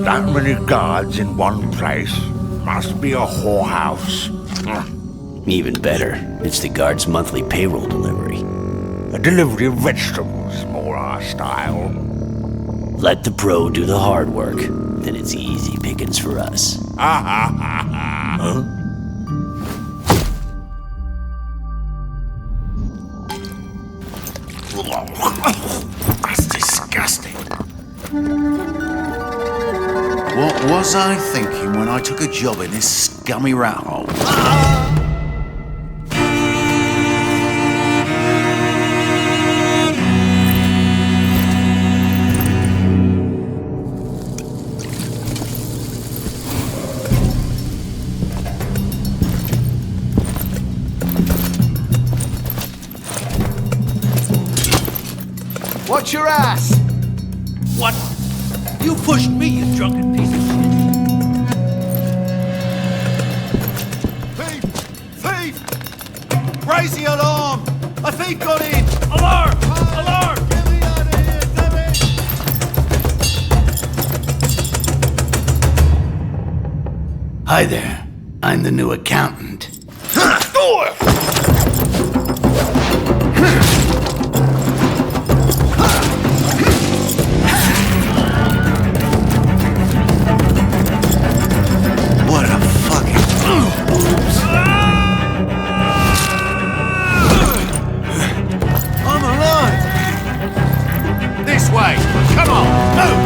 That many guards in one place must be a whorehouse. Even better, it's the guard's monthly payroll delivery. A delivery of vegetables, more our style. Let the pro do the hard work, then it's easy pickings for us. Huh? That's disgusting. What was I thinking when I took a job in this scummy rat hole? Watch your ass! What? You pushed me, you drunken piece of shit. Thief! Thief! Raise the alarm! A thief got in! Alarm! Alarm! Get me out of here, damn it! Hi there. I'm the new accountant. What a fucking... I'm alive! This way! Come on, move!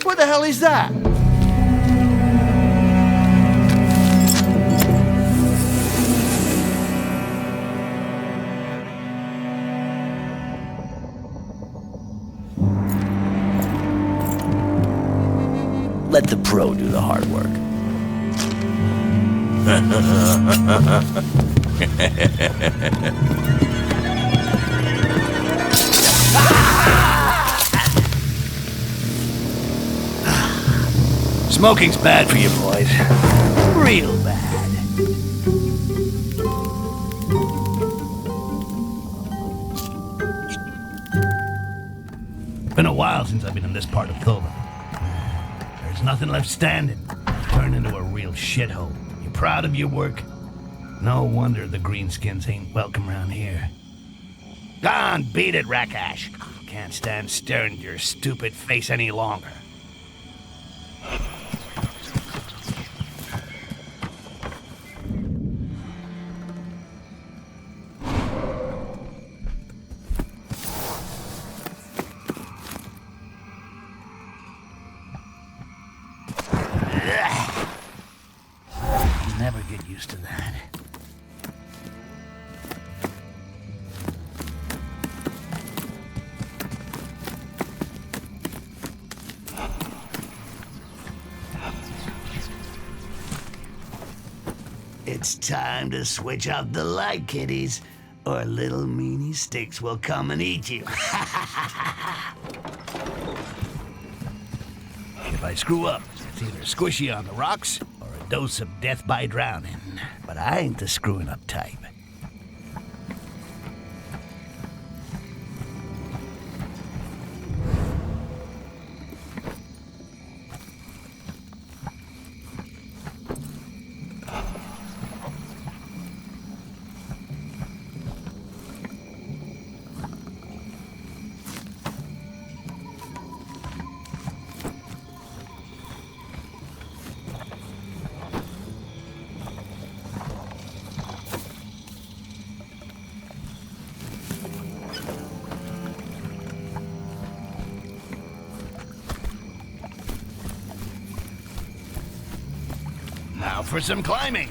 What the hell is that? Let the pro do the hard work. Smoking's bad for you boys. Real bad. Been a while since I've been in this part of Clover. There's nothing left standing. It's turned into a real shithole. You proud of your work? No wonder the greenskins ain't welcome around here. Go on, beat it, Rakash. Can't stand staring at your stupid face any longer. Never get used to that. It's time to switch off the light, kiddies, or little meanie Styx will come and eat you. If I screw up, it's either squishy on the rocks or a dose of death by drowning. But I ain't the screwing up type. Now for some climbing.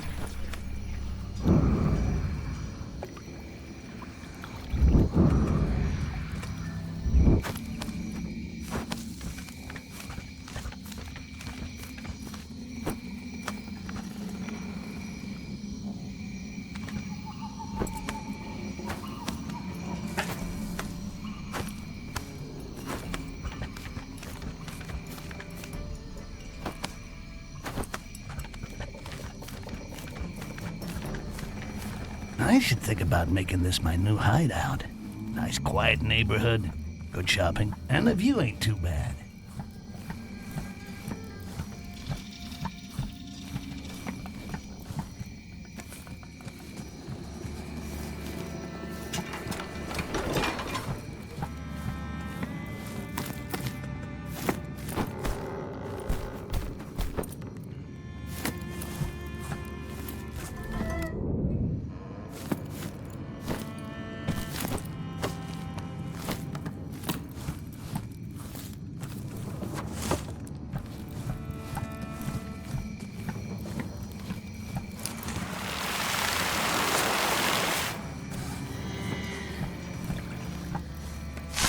I should think about making this my new hideout. Nice quiet neighborhood, good shopping, and the view ain't too bad.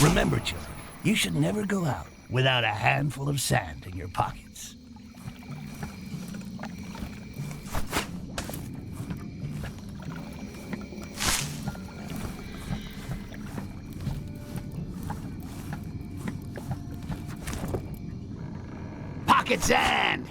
Remember, children, you should never go out without a handful of sand in your pockets. Pocket sand!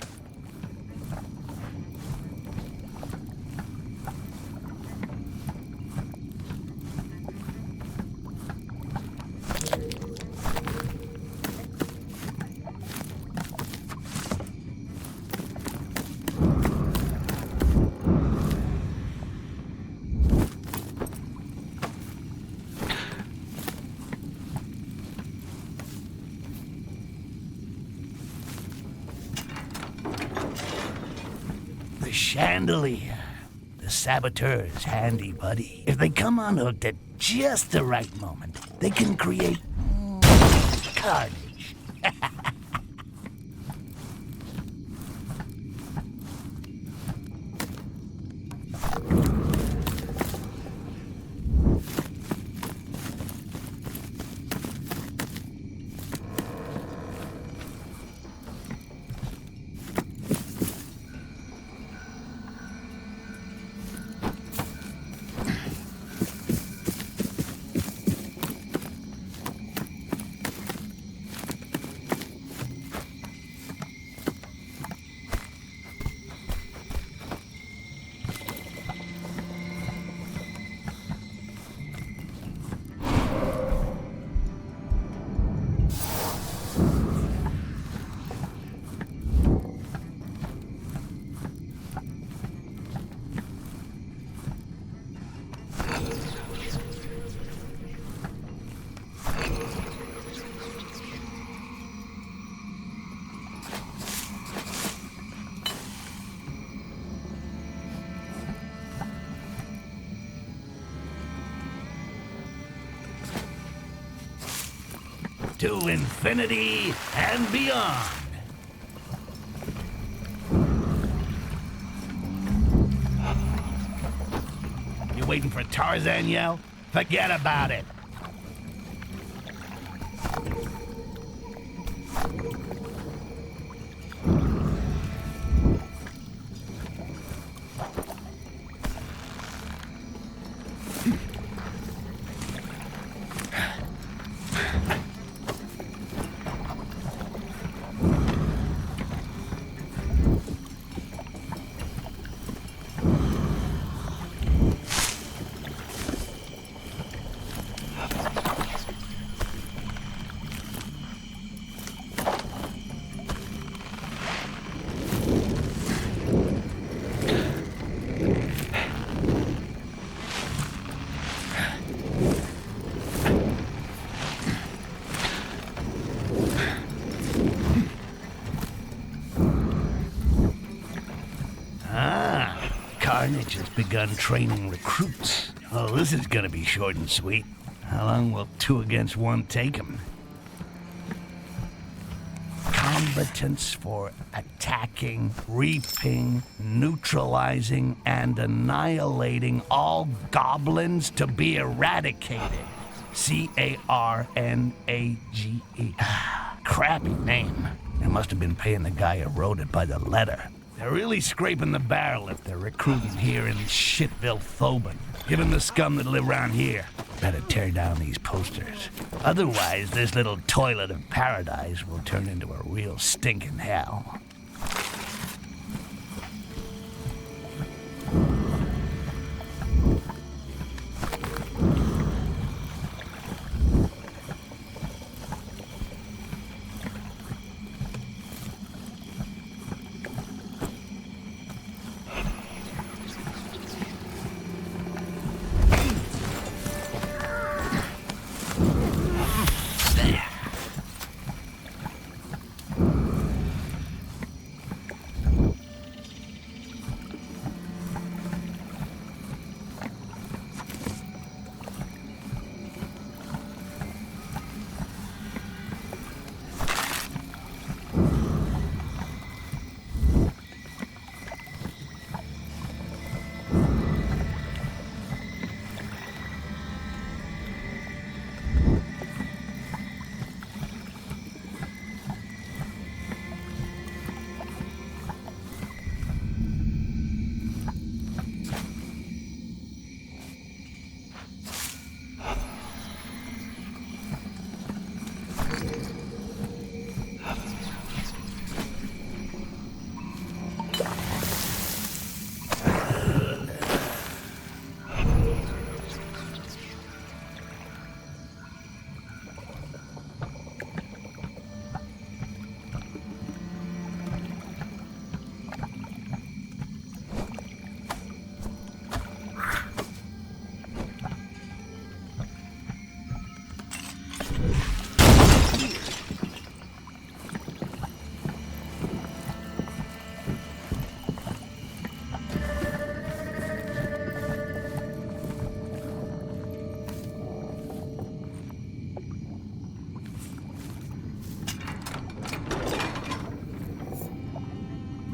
The chandelier. The saboteur's handy buddy. If they come unhooked at just the right moment, they can create carnage. To infinity and beyond. You waiting for Tarzan yell? Forget about it. Carnage has begun training recruits. Oh, this is gonna be short and sweet. How long will 2 against 1 take him? Combatants for attacking, reaping, neutralizing, and annihilating all goblins to be eradicated. C-A-R-N-A-G-E. Crappy name. They must have been paying the guy who wrote it by the letter. They're really scraping the barrel if they're recruiting here in Shitville, Thoban. Given the scum that live around here, better tear down these posters. Otherwise, this little toilet of paradise will turn into a real stinking hell.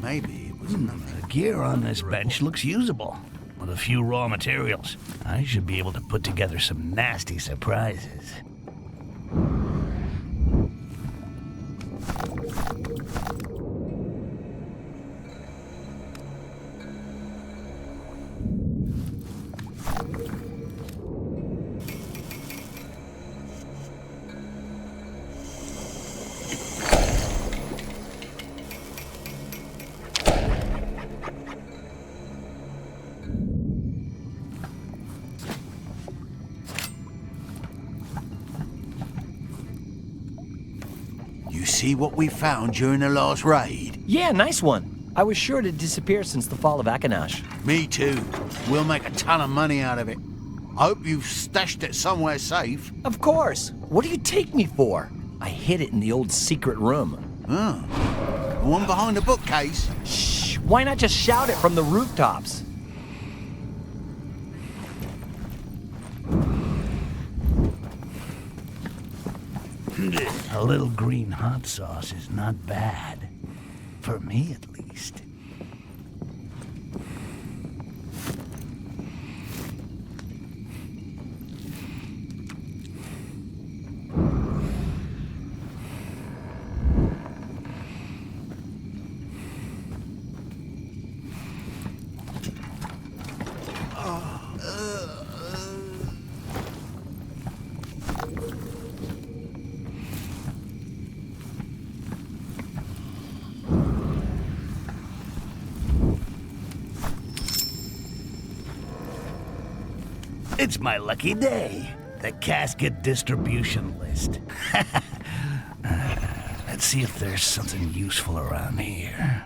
maybe it was nothing. The gear on this bench looks usable. With a few raw materials, I should be able to put together some nasty surprises. You see what we found during the last raid? Yeah, nice one. I was sure it had disappeared since the fall of Akanash. Me too. We'll make a ton of money out of it. I hope you've stashed it somewhere safe. Of course. What do you take me for? I hid it in the old secret room. Oh. The one behind the bookcase? Shh, why not just shout it from the rooftops? A little green hot sauce is not bad. For me, at least. It's my lucky day. The casket distribution list. Let's see if there's something useful around here.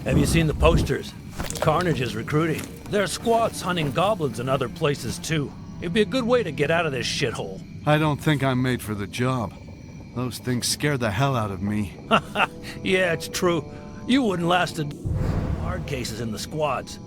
Have you seen the posters? Carnage is recruiting. There are squads hunting goblins in other places too. It'd be a good way to get out of this shithole. I don't think I'm made for the job. Those things scared the hell out of me. Yeah, it's true. You wouldn't last a hard cases in the squads.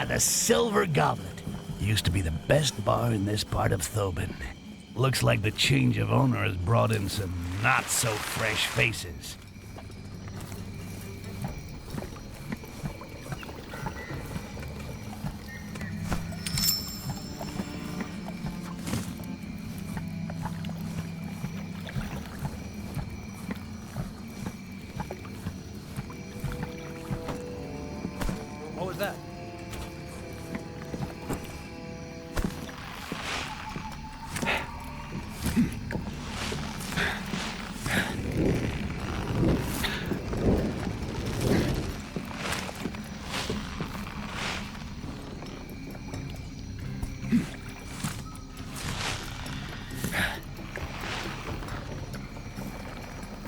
the Silver Goblet. Used to be the best bar in this part of Thobin. Looks like the change of owner has brought in some not-so-fresh faces. What was that?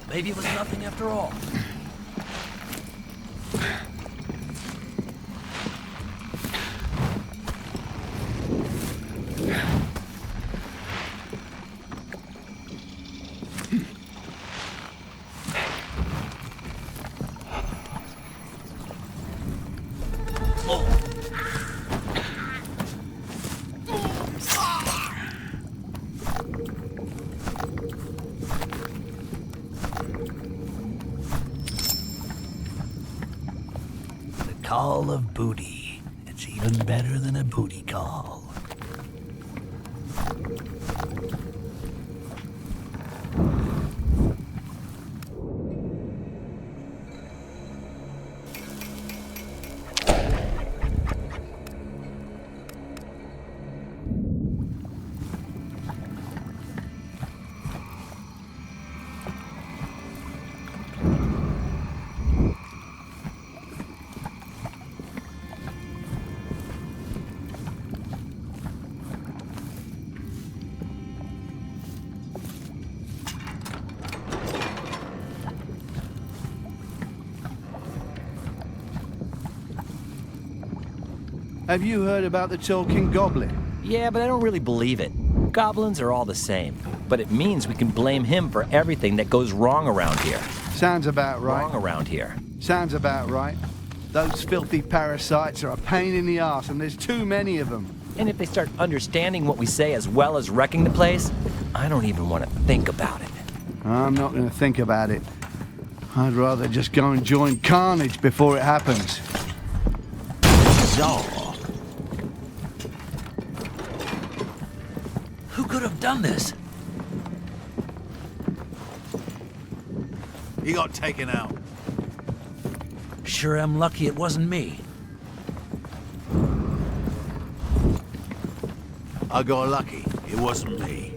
Maybe it was nothing after all. Call of booty. It's even better than a booty call. Have you heard about the talking goblin? Yeah, but I don't really believe it. Goblins are all the same, but it means we can blame him for everything that goes wrong around here. Sounds about right. Wrong around here. Sounds about right. Those filthy parasites are a pain in the arse, and there's too many of them. And if they start understanding what we say as well as wrecking the place, I don't even want to think about it. I'm not going to think about it. I'd rather just go and join carnage before it happens. So, who could have done this? He got taken out. Sure am lucky it wasn't me. I got lucky. It wasn't me.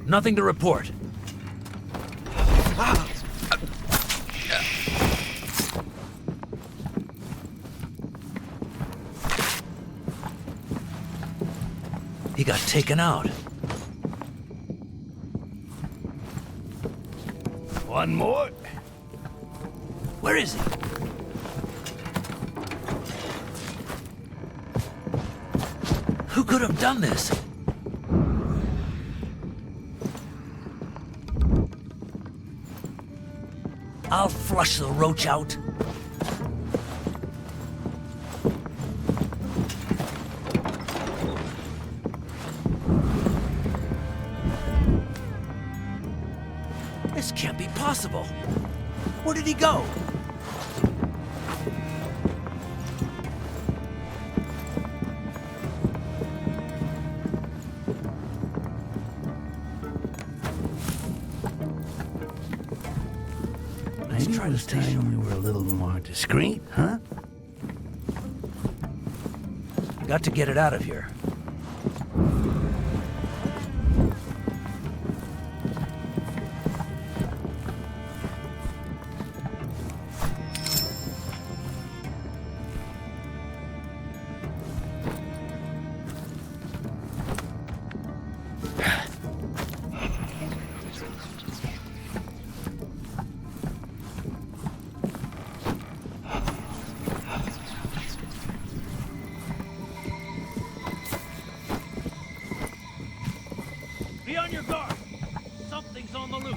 Nothing to report. He got taken out. One more? Where is he? Who could have done this? I'll flush the roach out. impossible. Where did he go? Maybe it was time we were a little more discreet, huh? Got to get it out of here. Be on your guard. Something's on the loose.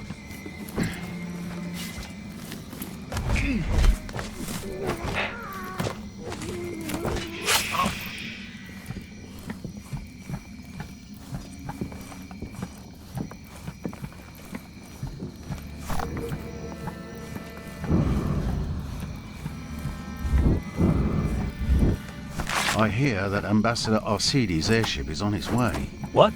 I hear that Ambassador Arcidi's airship is on its way. What?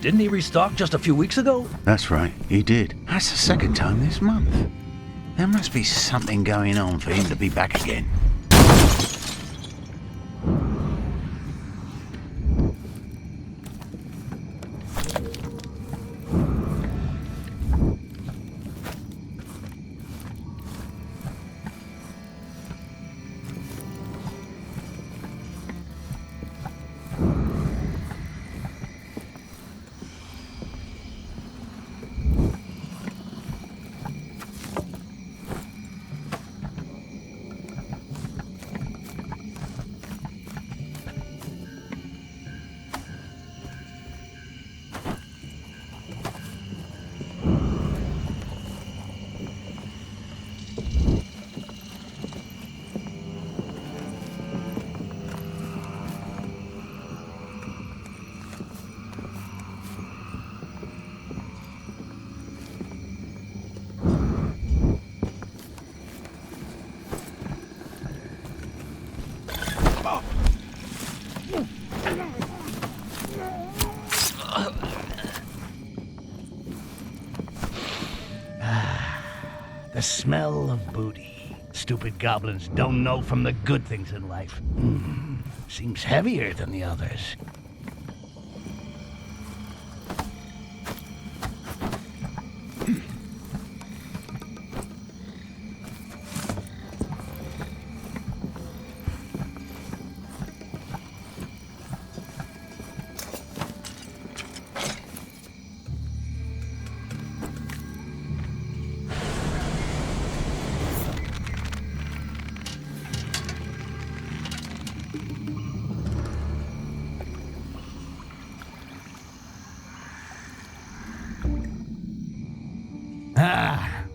Didn't he restock just a few weeks ago? That's right, he did. That's the second time this month. There must be something going on for him to be back again. The smell of booty. Stupid goblins don't know from the good things in life. Seems heavier than the others.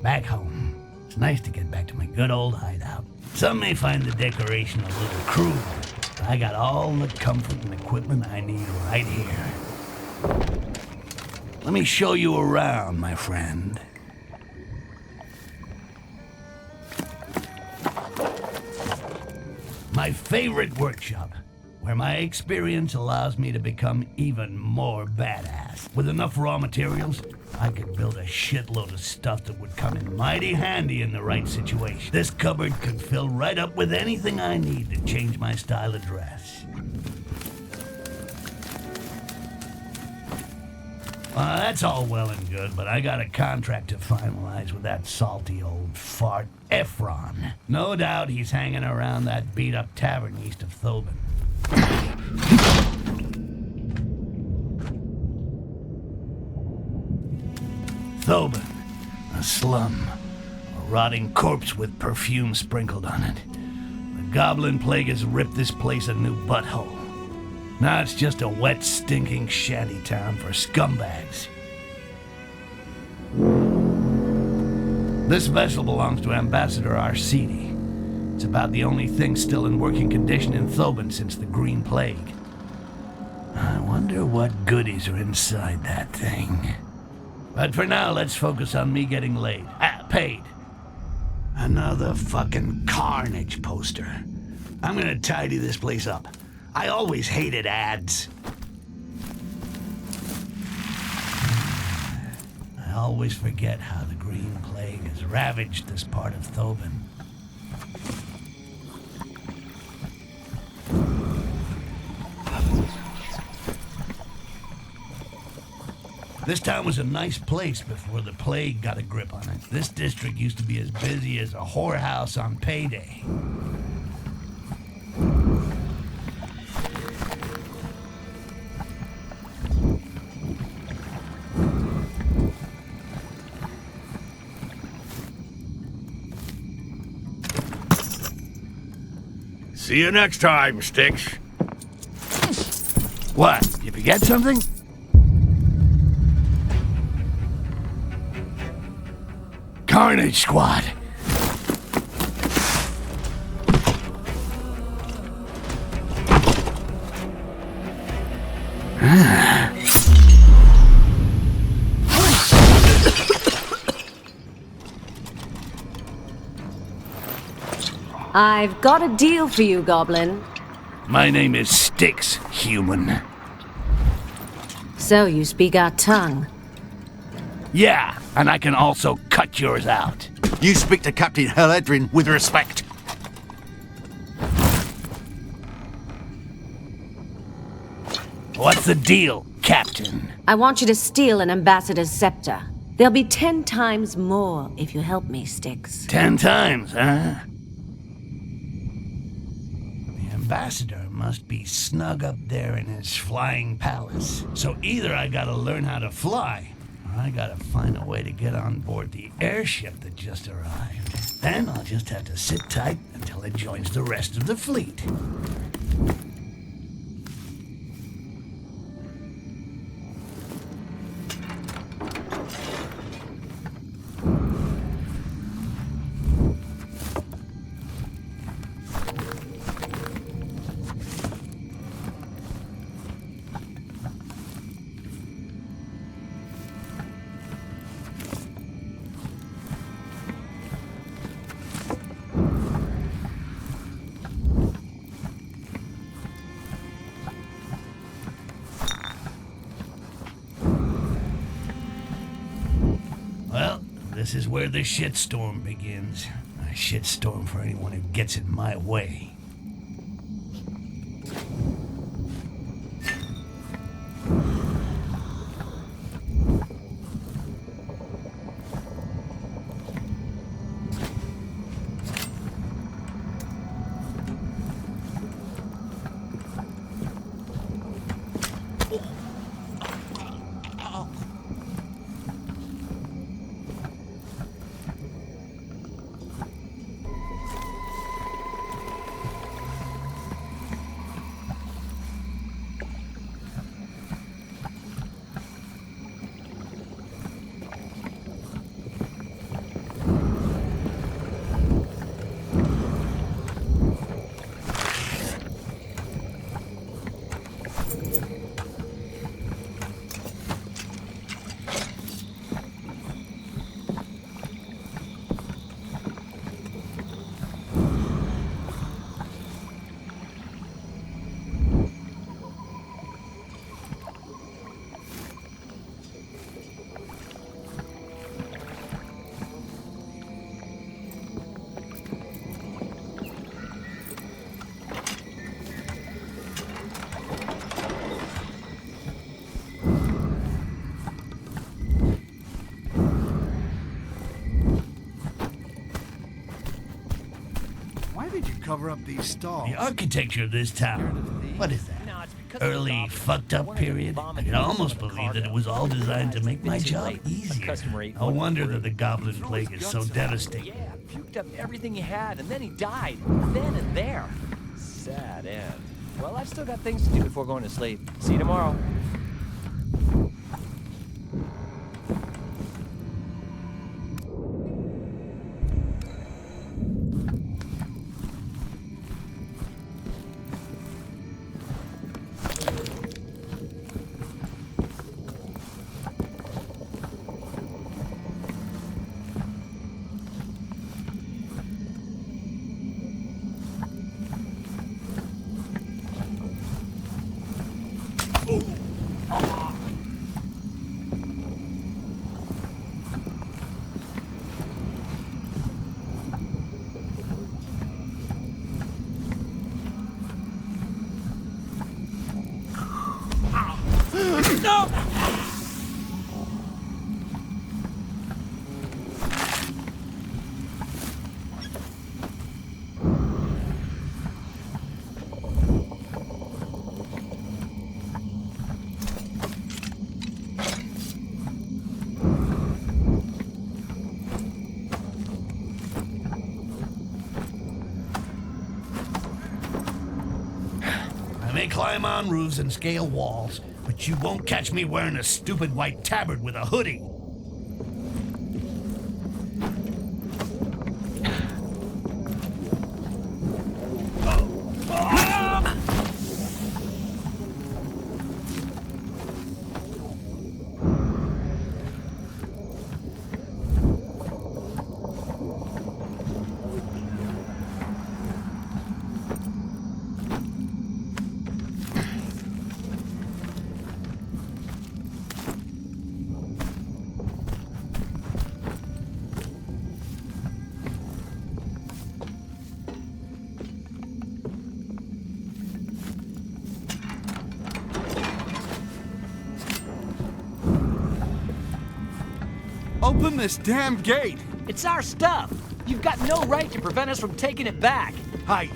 Back home. It's nice to get back to my good old hideout. Some may find the decoration a little crude, but I got all the comfort and equipment I need right here. Let me show you around, my friend. My favorite workshop, where my experience allows me to become even more badass. With enough raw materials, I could build a shitload of stuff that would come in mighty handy in the right situation. This cupboard could fill right up with anything I need to change my style of dress. That's all well and good, but I got a contract to finalize with that salty old fart Ephron. No doubt he's hanging around that beat-up tavern east of Thobin. Thobin, a slum, a rotting corpse with perfume sprinkled on it. The goblin plague has ripped this place a new butthole. Now it's just a wet, stinking shanty town for scumbags. This vessel belongs to Ambassador Arcidi. It's about the only thing still in working condition in Thobin since the Green Plague. I wonder what goodies are inside that thing. But for now, let's focus on me getting laid. Paid. Another fucking Carnage poster. I'm gonna tidy this place up. I always hated ads. I always forget how the Green Plague has ravaged this part of Thoban. This town was a nice place before the plague got a grip on it. This district used to be as busy as a whorehouse on payday. See you next time, Styx. What? You forget something? Carnage Squad. I've got a deal for you, Goblin. My name is Styx, human. So you speak our tongue. Yeah, and I can also cut yours out. You speak to Captain Heledrin with respect. What's the deal, Captain? I want you to steal an ambassador's scepter. There'll be 10 times more if you help me, Styx. 10 times, huh? The ambassador must be snug up there in his flying palace. So either I gotta learn how to fly, or I gotta find a way to get on board the airship that just arrived. Then I'll just have to sit tight until it joins the rest of the fleet. Well, this is where the shitstorm begins. A shitstorm for anyone who gets in my way. Cover up these stalls. The architecture of this town, what is that? Early fucked up period? I can almost believe that it was all designed to make my job easier. No wonder that the Goblin Plague is so devastating. Yeah, puked up everything he had, and then he died. Then and there. Sad end. Well, I've still got things to do before going to sleep. See you tomorrow. No! I may climb on roofs and scale walls, but you won't catch me wearing a stupid white tabard with a hoodie. Open this damn gate! It's our stuff. You've got no right to prevent us from taking it back. Hey,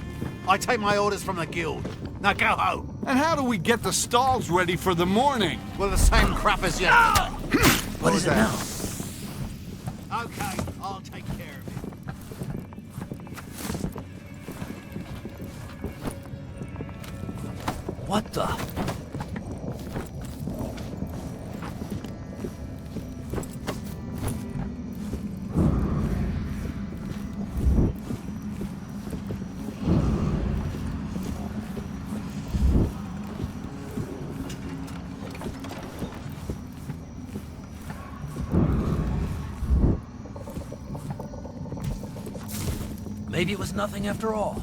I take my orders from the guild. Now go home. And how do we get the stalls ready for the morning? Well, the same crap as yesterday. What is it now? Okay, I'll take care of it. What the? Maybe it was nothing after all.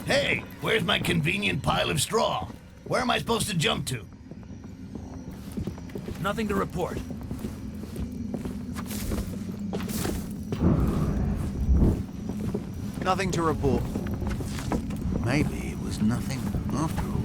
Hey, where's my convenient pile of straw? Where am I supposed to jump to? Nothing to report. Nothing to report. Maybe it was nothing after all.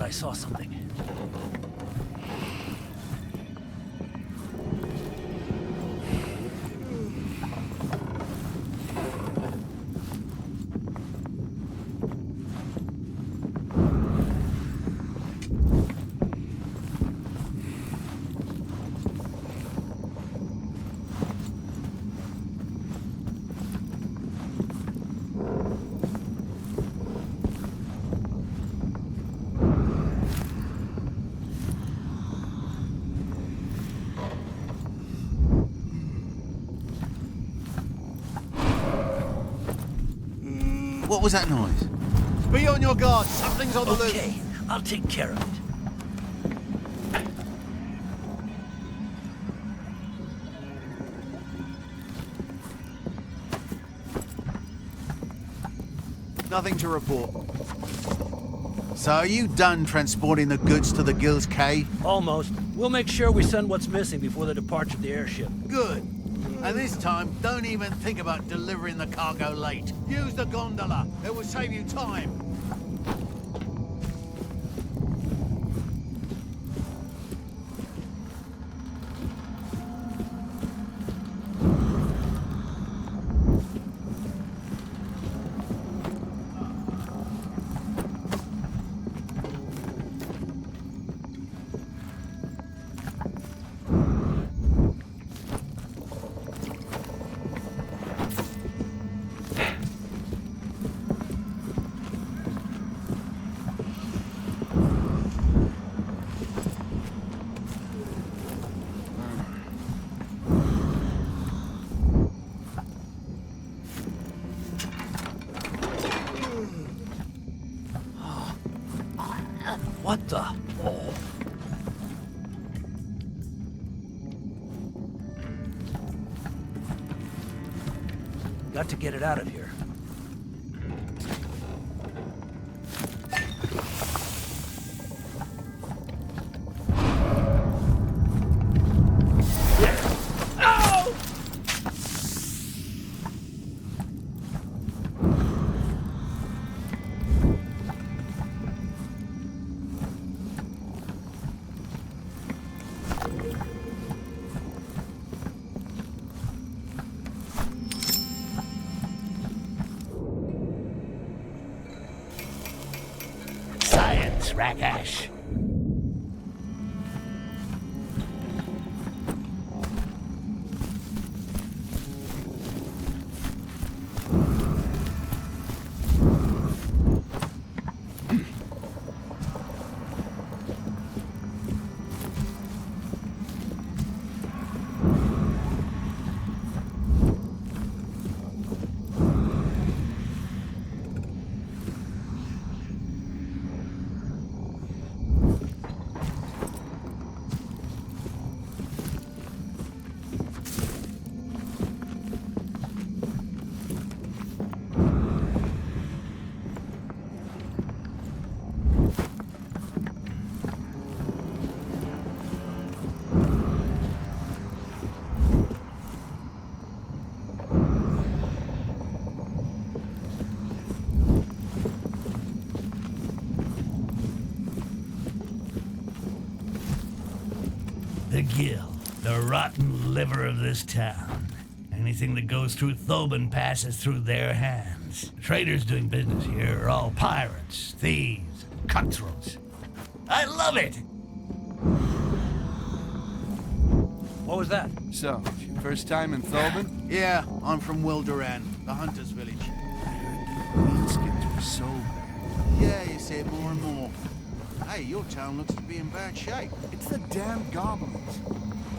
I saw something. What was that noise? Be on your guard. Something's on the loose. Okay, I'll take care of it. Nothing to report. So are you done transporting the goods to the guild's cave? Almost. We'll make sure we send what's missing before the departure of the airship. Good. And this time, don't even think about delivering the cargo late. Use the gondola. It will save you time. What the? Oh. Got to get it out of here. Science, Rakash. The Gill, the rotten liver of this town. Anything that goes through Thoban passes through their hands. Traders doing business here are all pirates, thieves, and cutthroats. I love it! What was that? So, first time in Thoban? Yeah, I'm from Wilderan, the hunter's village. Greenskins were so bad. Yeah, you say it more and more. Hey, your town looks to be in bad shape. It's the damn goblins.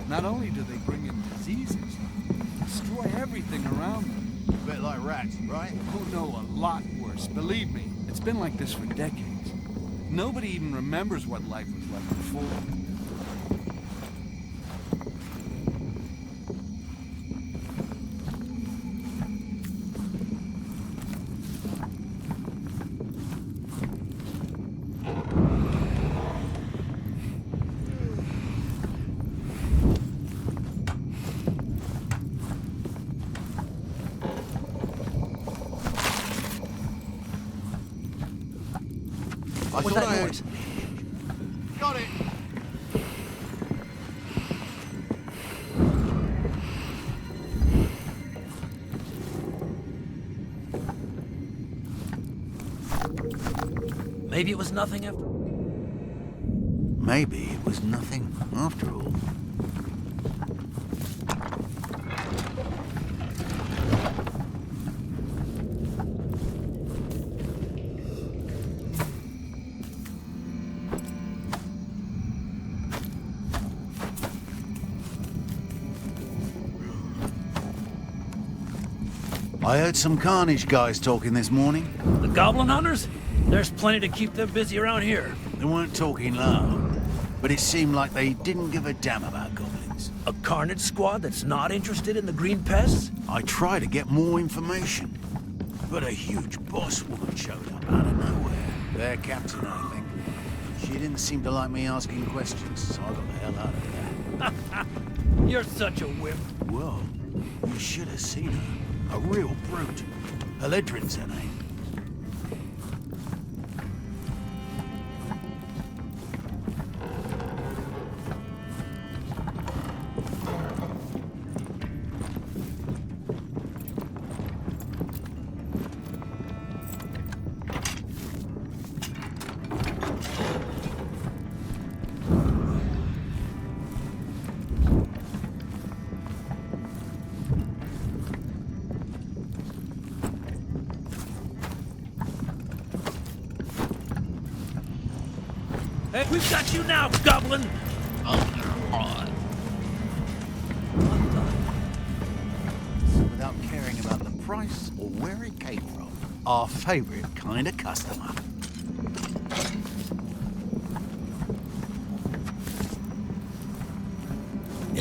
Not only do they bring in diseases, they destroy everything around them. A bit like rats, right? Oh no, a lot worse. Believe me, it's been like this for decades. Nobody even remembers what life was like before. I What's thought that I noise? got it. Maybe it was nothing after. Maybe it was nothing after all. I heard some Carnage guys talking this morning. The Goblin Hunters? There's plenty to keep them busy around here. They weren't talking loud, but it seemed like they didn't give a damn about goblins. A Carnage squad that's not interested in the green pests? I tried to get more information, but a huge boss woman showed up out of nowhere. Their captain, I think. She didn't seem to like me asking questions, so I got the hell out of there. You're such a whip. Well, you should have seen her. A real brute. Eledrin's her name. Hey, we've got you now, Goblin! So without caring about the price or where it came from, our favorite kind of customer.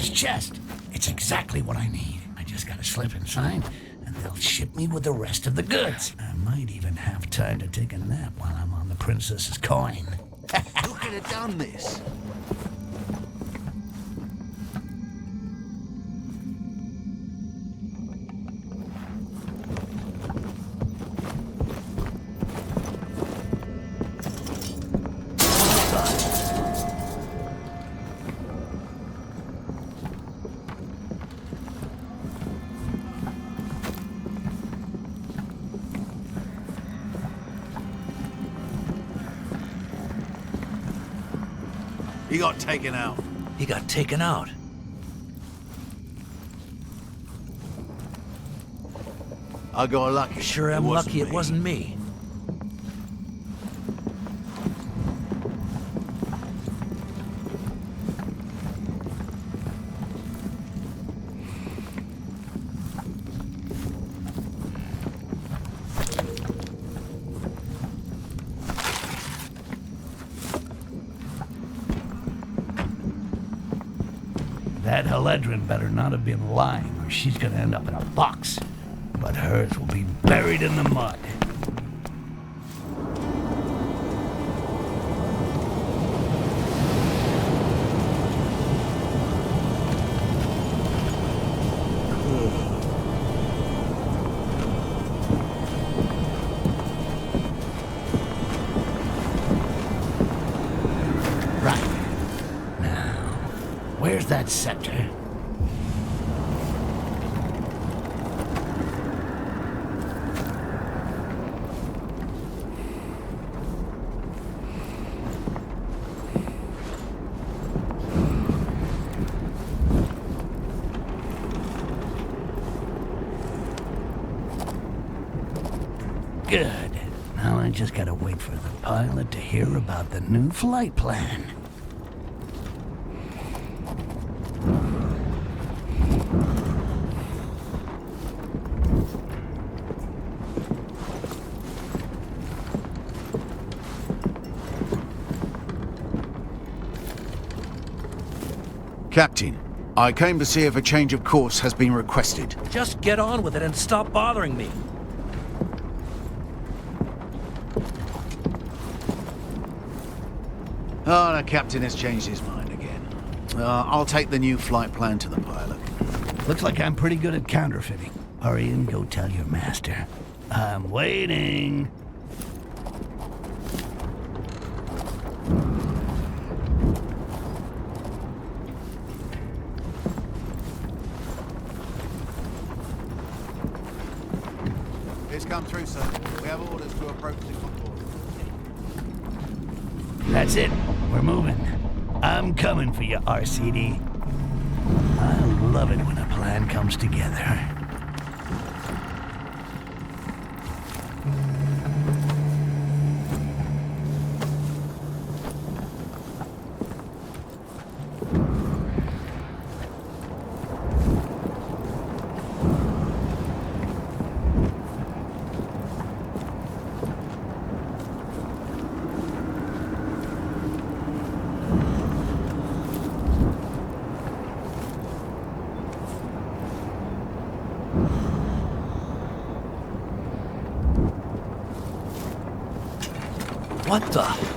this chest. It's exactly what I need. I just gotta slip inside, and they'll ship me with the rest of the goods. I might even have time to take a nap while I'm on the princess's coin. Who could have done this? He got taken out. He got taken out. I got lucky. Sure am lucky it wasn't me. That Haledrin better not have been lying, or she's gonna end up in a box. But hers will be buried in the mud. Right. Now, where's that scepter? Good. Now I just gotta wait for the pilot to hear about the new flight plan. Captain, I came to see if a change of course has been requested. Just get on with it and stop bothering me. Oh, the captain has changed his mind again. I'll take the new flight plan to the pilot. Looks like I'm pretty good at counterfeiting. Hurry and go tell your master. I'm waiting. It's come through, sir. We have orders to approach the convoy. That's it. We're moving. I'm coming for you, RCD. I love it when a plan comes together. What the?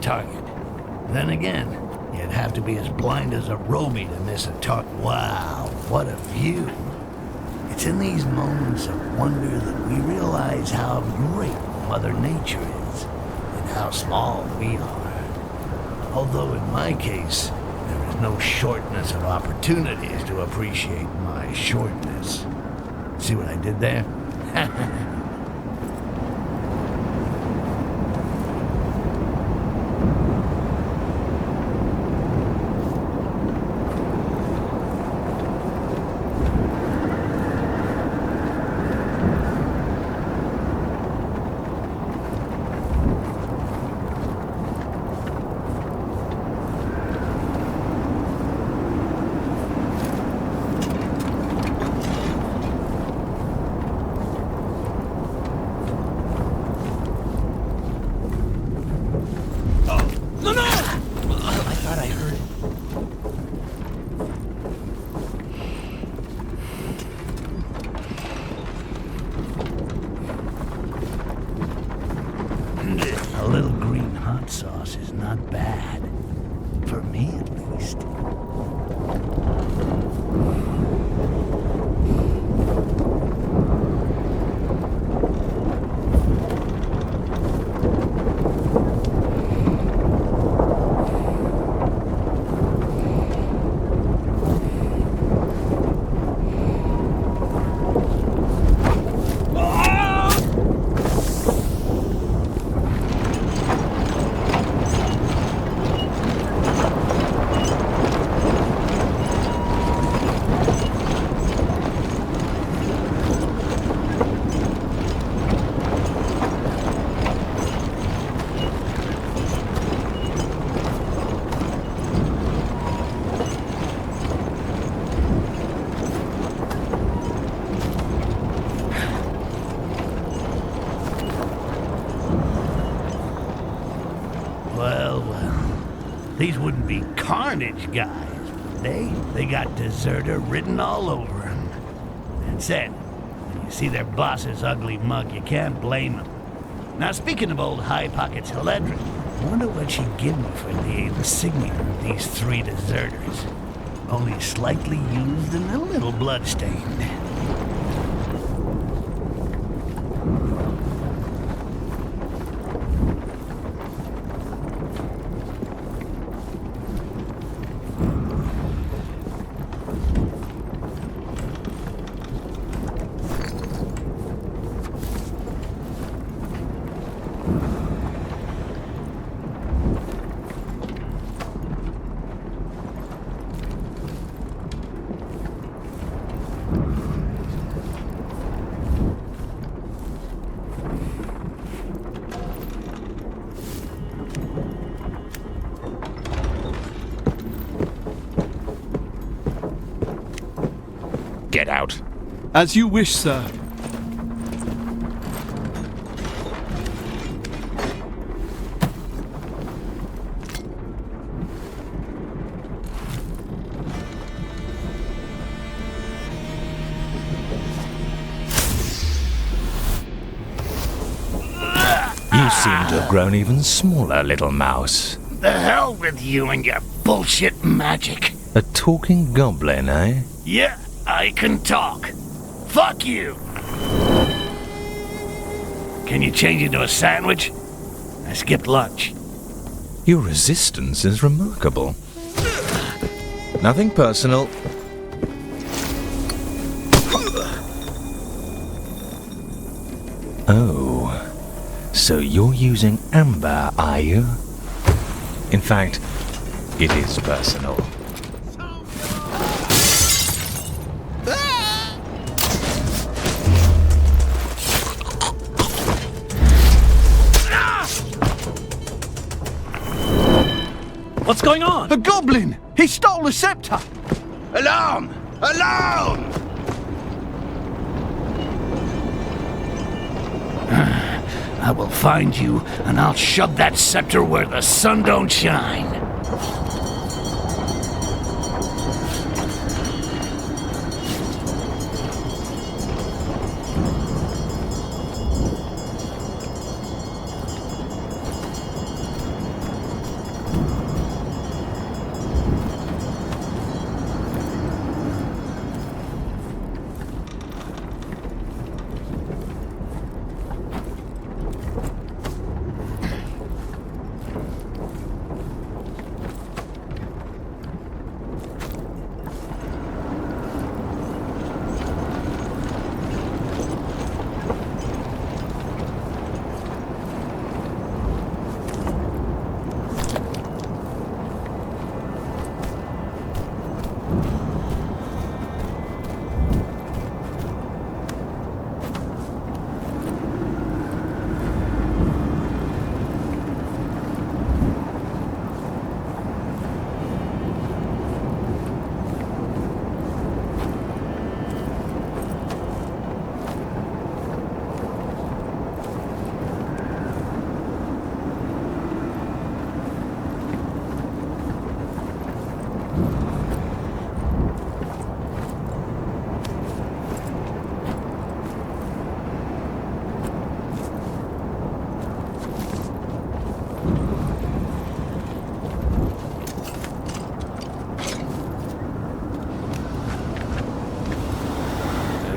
target. Then again, you'd have to be as blind as a roby to miss a target. Wow, what a view. It's in these moments of wonder that we realize how great Mother Nature is and how small we are. Although in my case, there is no shortness of opportunities to appreciate my shortness. See what I did there? A little green hot sauce is not bad. For me, at least. These wouldn't be Carnage guys, would they? They got deserter written all over them. That said, when you see their boss's ugly mug, you can't blame them. Now, speaking of old High Pockets Heledra, I wonder what she'd give me for the insignia of these three deserters. Only slightly used and a little bloodstained. Get out. As you wish, sir. You seem to have grown even smaller, little mouse. The hell with you and your bullshit magic. A talking goblin, eh? Yeah, I can talk. Fuck you! Can you change into a sandwich? I skipped lunch. Your resistance is remarkable. Nothing personal. Oh, so you're using amber, are you? In fact, it is personal. What's going on? A goblin! He stole the scepter! Alarm! Alarm! I will find you, and I'll shove that scepter where the sun don't shine.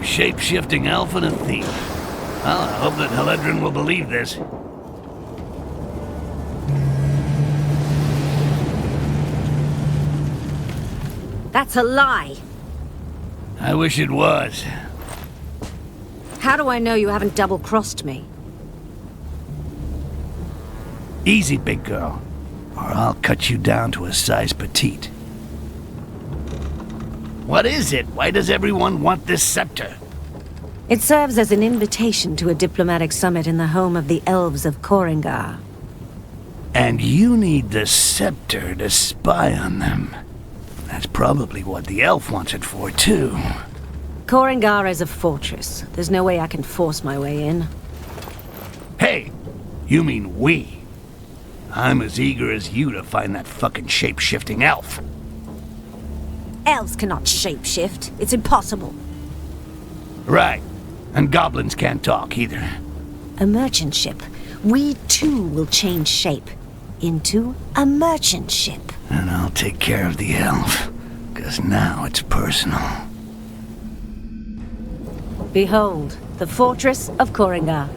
Shape-shifting elf and a thief. Well, I hope that Heledrin will believe this. That's a lie. I wish it was. How do I know you haven't double-crossed me? Easy, big girl, or I'll cut you down to a size petite. What is it? Why does everyone want this scepter? It serves as an invitation to a diplomatic summit in the home of the elves of Korengar. And you need the scepter to spy on them. That's probably what the elf wants it for, too. Korengar is a fortress. There's no way I can force my way in. Hey, you mean we. I'm as eager as you to find that fucking shape-shifting elf. Elves cannot shapeshift. It's impossible. Right. And goblins can't talk either. A merchant ship. We too will change shape into a merchant ship. And I'll take care of the elf, 'cause now it's personal. Behold, the fortress of Korengar.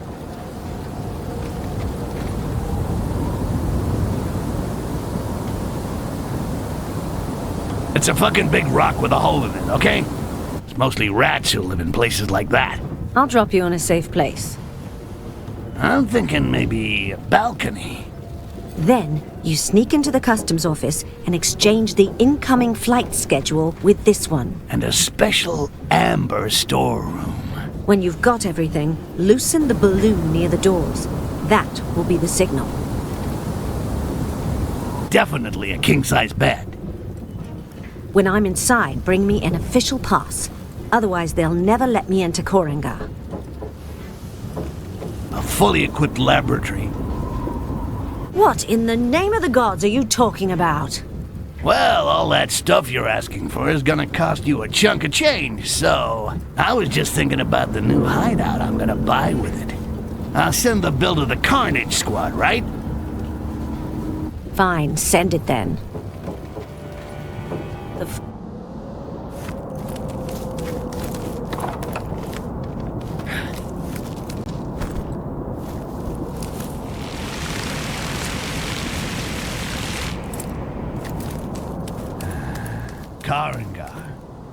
It's a fucking big rock with a hole in it, okay? It's mostly rats who live in places like that. I'll drop you in a safe place. I'm thinking maybe a balcony. Then, you sneak into the customs office and exchange the incoming flight schedule with this one. And a special amber storeroom. When you've got everything, loosen the balloon near the doors. That will be the signal. Definitely a king-size bed. When I'm inside, bring me an official pass. Otherwise, they'll never let me into Korengar. A fully equipped laboratory. What in the name of the gods are you talking about? Well, all that stuff you're asking for is gonna cost you a chunk of change, so I was just thinking about the new hideout I'm gonna buy with it. I'll send the bill to the Carnage Squad, right? Fine, send it then. The Korengar.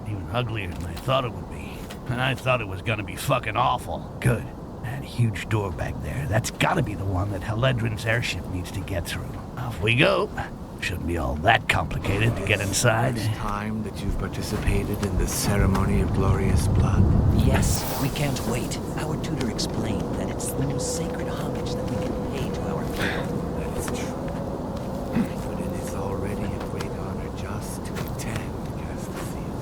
Even uglier than I thought it would be. And I thought it was gonna be fucking awful. Good. That huge door back there, that's gotta be the one that Heledrin's airship needs to get through. Off we go. Shouldn't be all that complicated to get inside. It's time that you've participated in the ceremony of glorious blood. Yes, we can't wait. Our tutor explained that it's the most sacred homage that we can pay to our hero. That is true. But it is already a great honor just to attend cast the seal.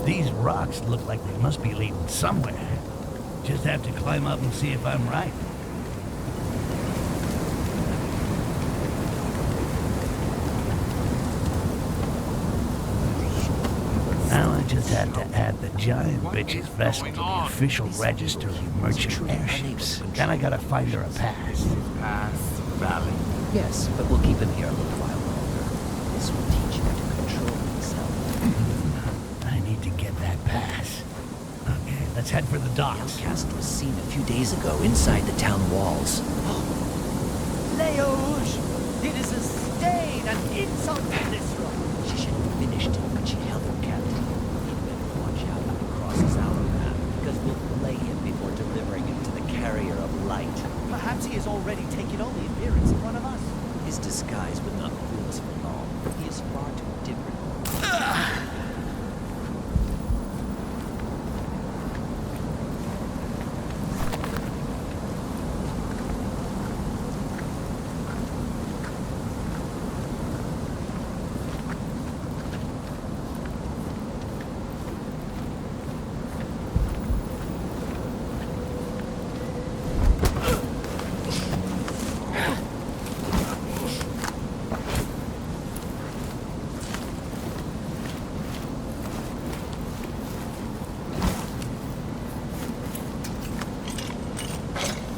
These rocks look like they must be leading somewhere. Just have to climb up and see if I'm right. Now I just have to add the giant bitch's vessel to the official register of merchant airships. Then I gotta find her a pass. Pass Valley. Yes, but we'll keep him here a little while longer. This will teach him to control himself. I need to get that pass. Okay, let's head for the The docks. outcast was seen a few days ago inside the town walls. Leouge! It is a stain, an insult to this room. She should have finished it, but she held him captive. He'd better watch out when he crosses our path, because we'll play him before delivering him to the carrier of light. Perhaps he has already taken on the appearance of one of us. His disguise would not fool us for long. He is far too different.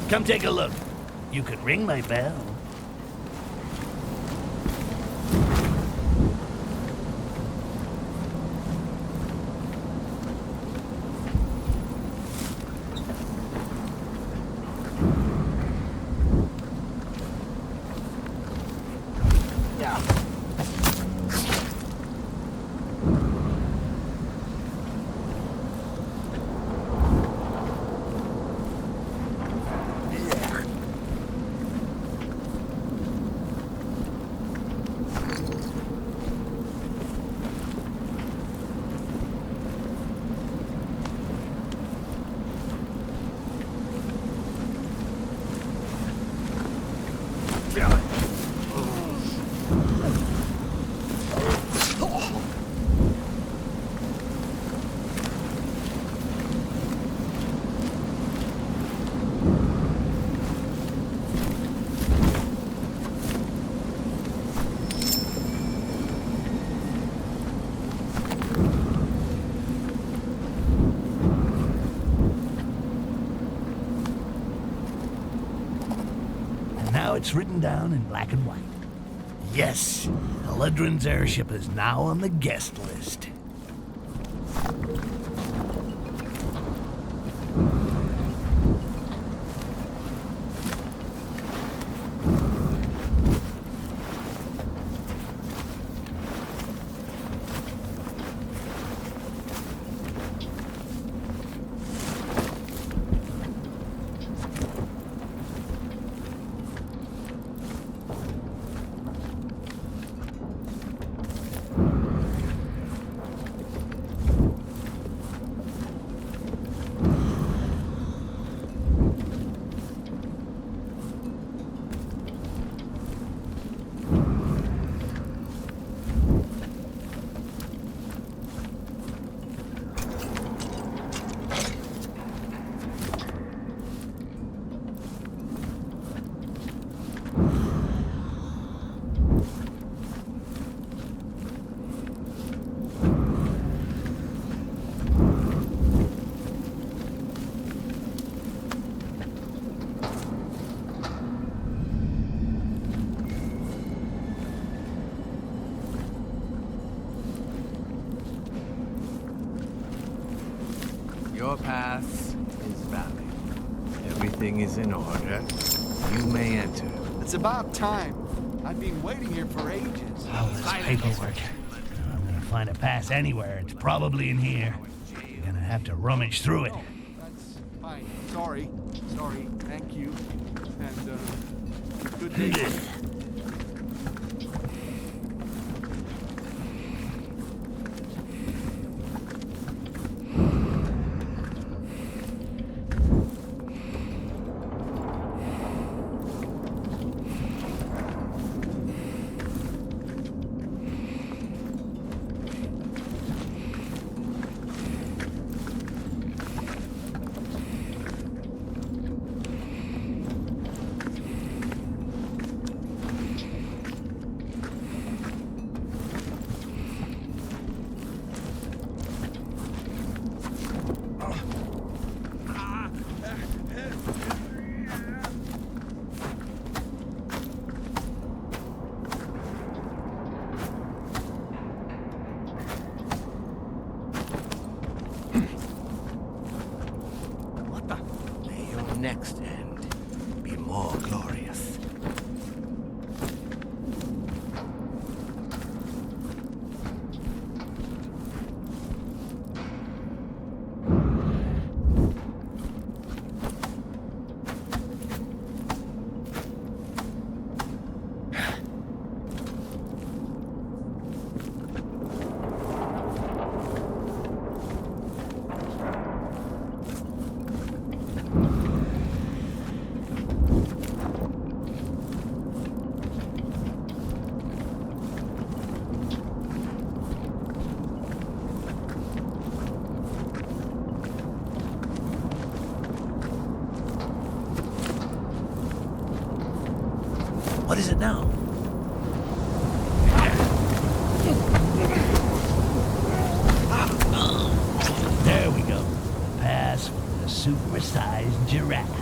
Come take a look. You could ring my bell. Now it's written down in black and white. Yes, Eladrin's airship is now on the guest list. Your pass is valid. Everything is in order. You may enter. It's about time. I've been waiting here for ages. All this paperwork. I'm gonna find a pass anywhere. It's probably in here. I'm gonna have to rummage through it. That's fine. Sorry. Thank you. And, good day. medium-sized giraffe.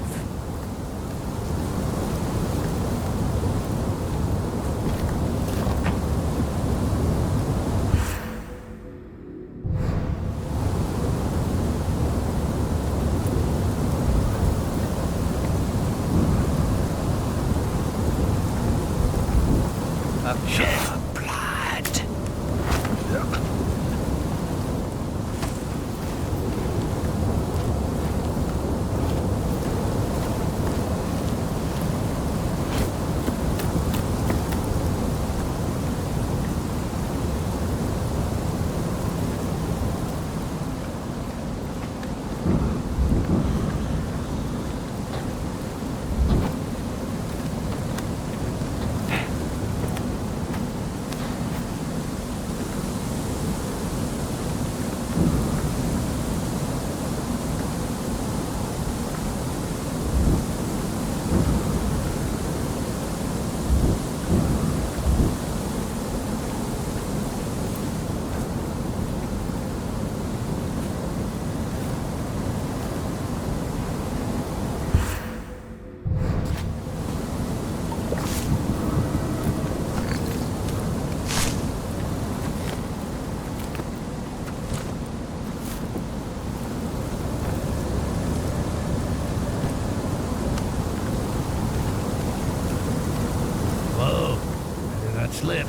Slip.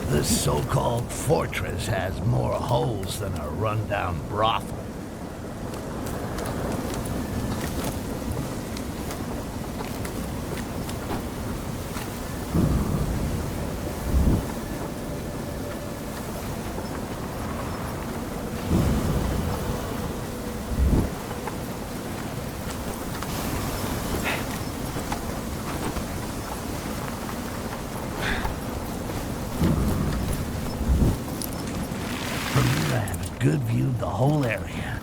This so-called fortress has more holes than a rundown brothel. Good view of the whole area.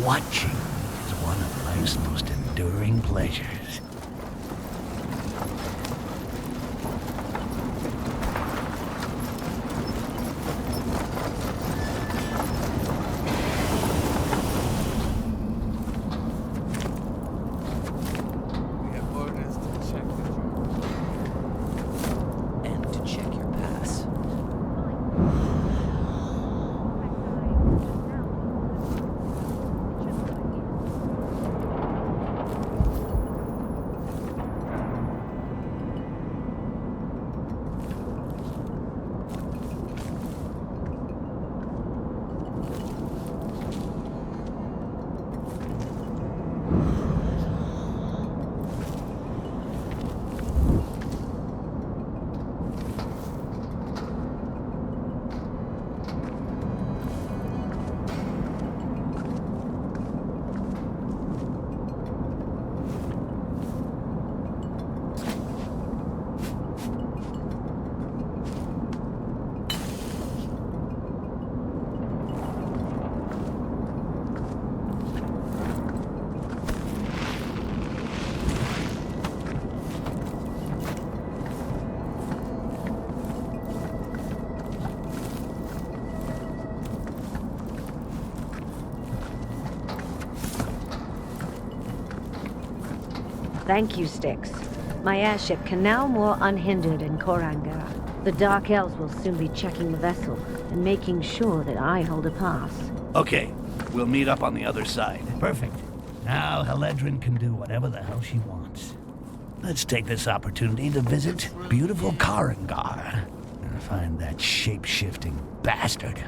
Watching is one of life's most enduring pleasures. We have orders to check the room. And to check your pass. Thank you, Styx. My airship can now moor unhindered in Korangar. The Dark Elves will soon be checking the vessel and making sure that I hold a pass. Okay, we'll meet up on the other side. Perfect. Now Heledrin can do whatever the hell she wants. Let's take this opportunity to visit beautiful Korangar and find that shape-shifting bastard.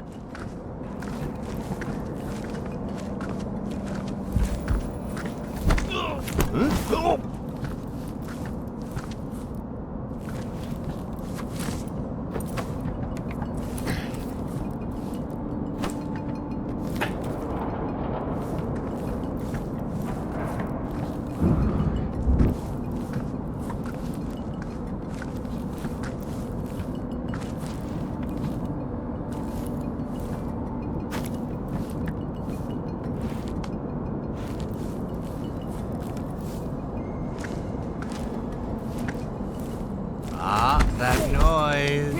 Ah, that noise.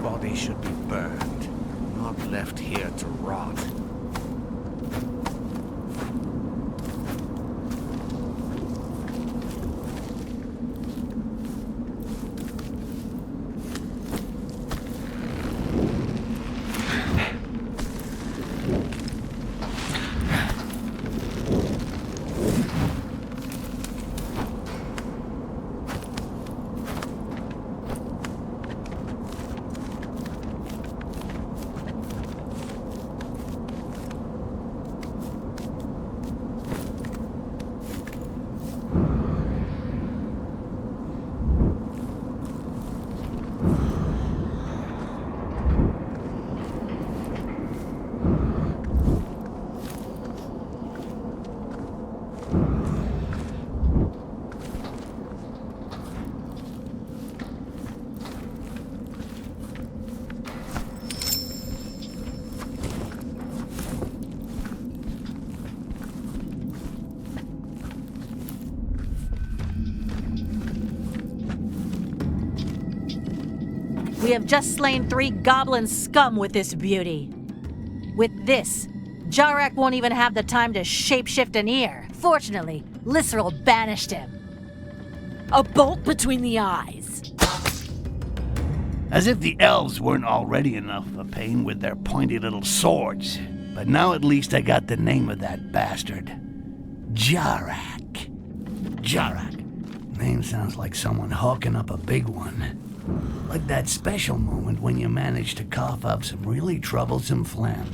Body should be burned, not left here to rot. We have just slain 3 goblin scum with this beauty. With this, Jarak won't even have the time to shapeshift an ear. Fortunately, Lisserl banished him. A bolt between the eyes. As if the elves weren't already enough of a pain with their pointy little swords. But now at least I got the name of that bastard. Jarak. Jarak. Name sounds like someone hawking up a big one. Like that special moment when you manage to cough up some really troublesome phlegm.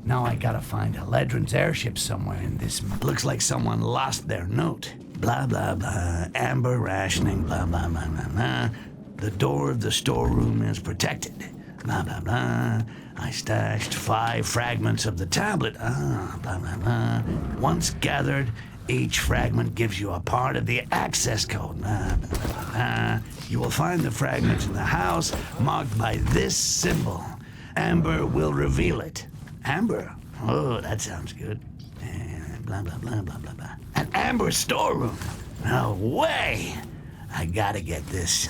Now I gotta find Eledrin's airship somewhere in this. Looks like someone lost their note. Blah, blah, blah. Amber rationing, blah, blah, blah, blah, blah. The door of the storeroom is protected. Blah, blah, blah. I stashed 5 fragments of the tablet. Blah, blah, blah. Once gathered, each fragment gives you a part of the access code. Blah, blah, blah, blah. You will find the fragments in the house marked by this symbol. Amber will reveal it. Amber? Oh, that sounds good. Blah, blah, blah, blah, blah, blah. An Amber storeroom? No way! I gotta get this.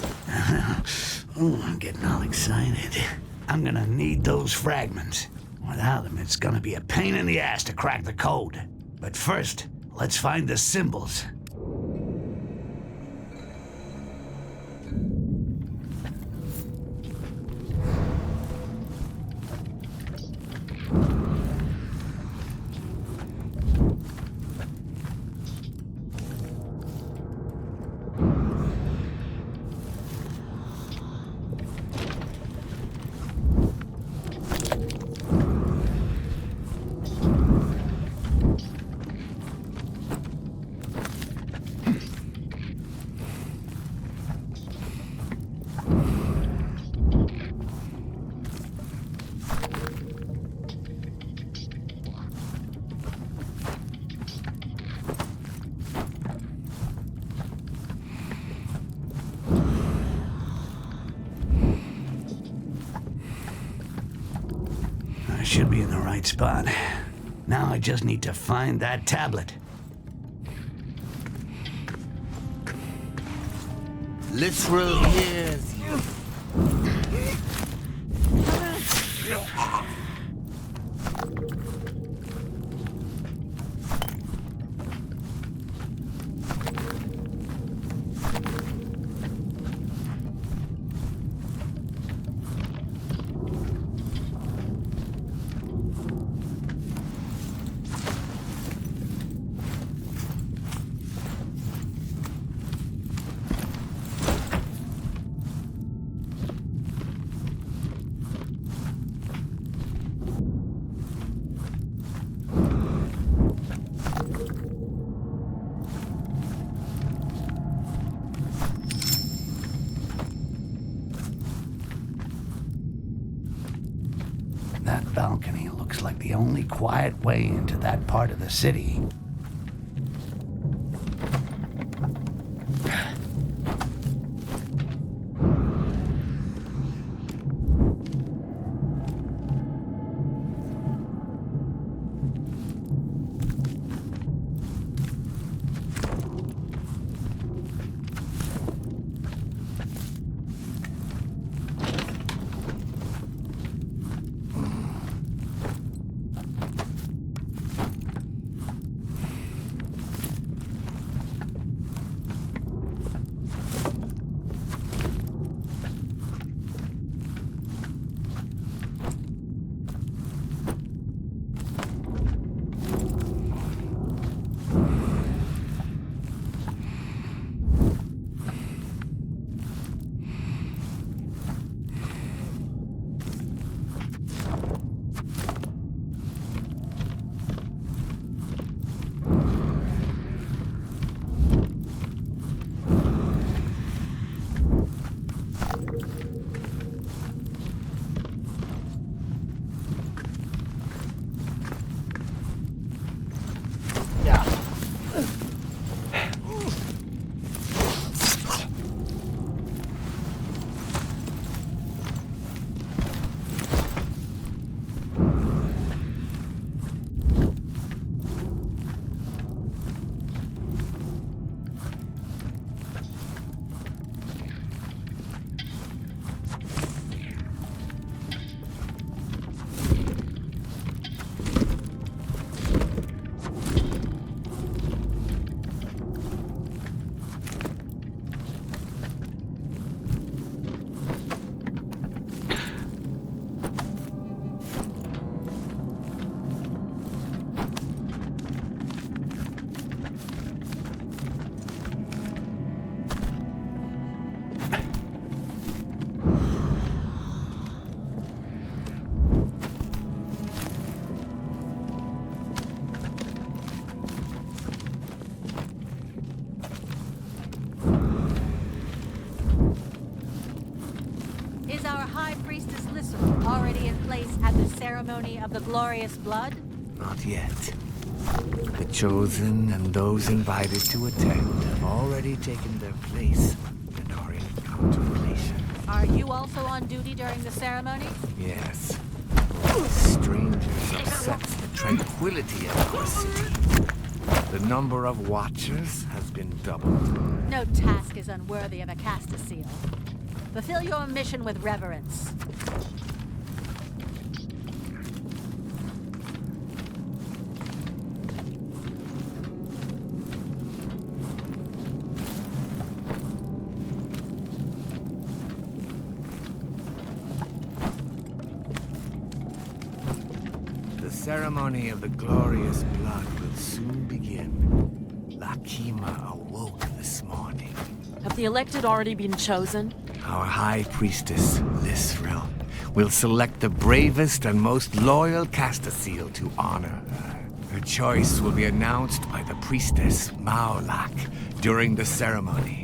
Ooh, I'm getting all excited. I'm gonna need those fragments. Without them, it's gonna be a pain in the ass to crack the code. But first, let's find the symbols. I should be in the right spot. Now I just need to find that tablet. Literal hears you. That balcony looks like the only quiet way into that part of the city. ceremony of the glorious blood? Not yet. The chosen and those invited to attend have already taken their place and are in contemplation. Are you also on duty during the ceremony? Yes. These strangers upsets the tranquility of our city. The number of watchers has been doubled. No task is unworthy of a Castaseal. Fulfill your mission with reverence. The ceremony of the glorious blood will soon begin. Lakima awoke this morning. Have the elected already been chosen? Our High Priestess, Lisril, will select the bravest and most loyal Castaseal to honor her. Her choice will be announced by the priestess Maolak during the ceremony.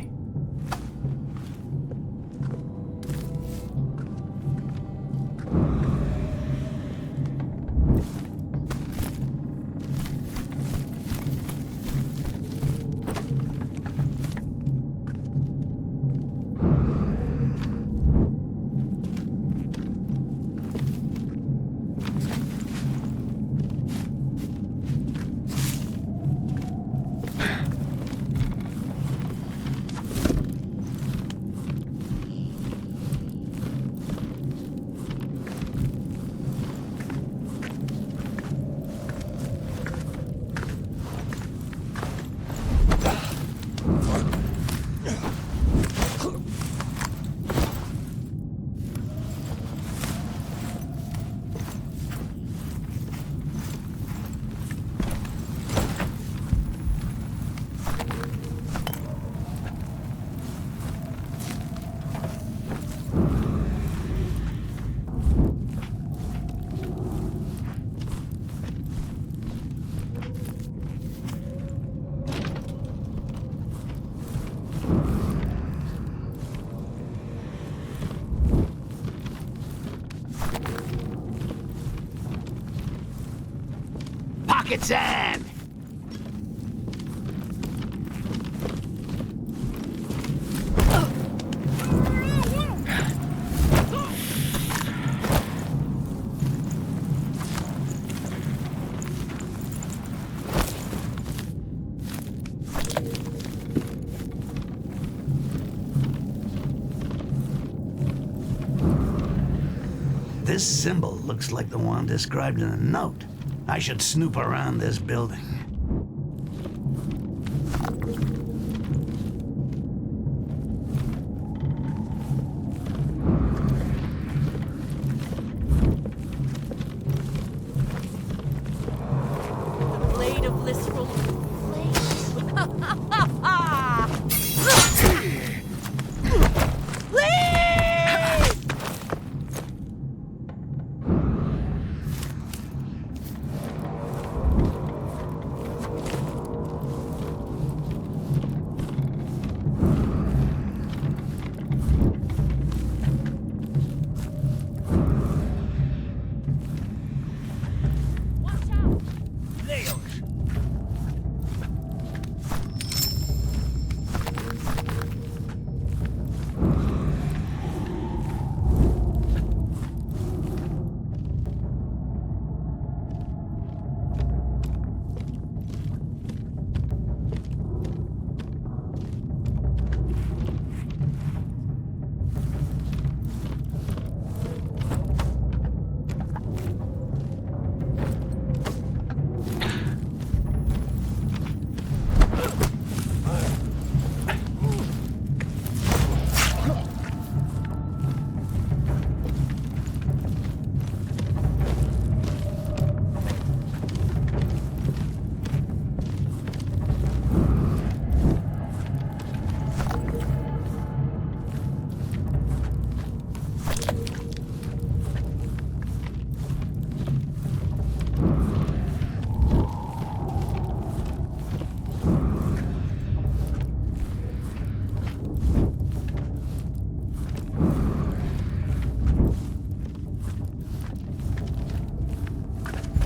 Pocket sand! This symbol looks like the one described in a note. I should snoop around this building. The blade of Lisril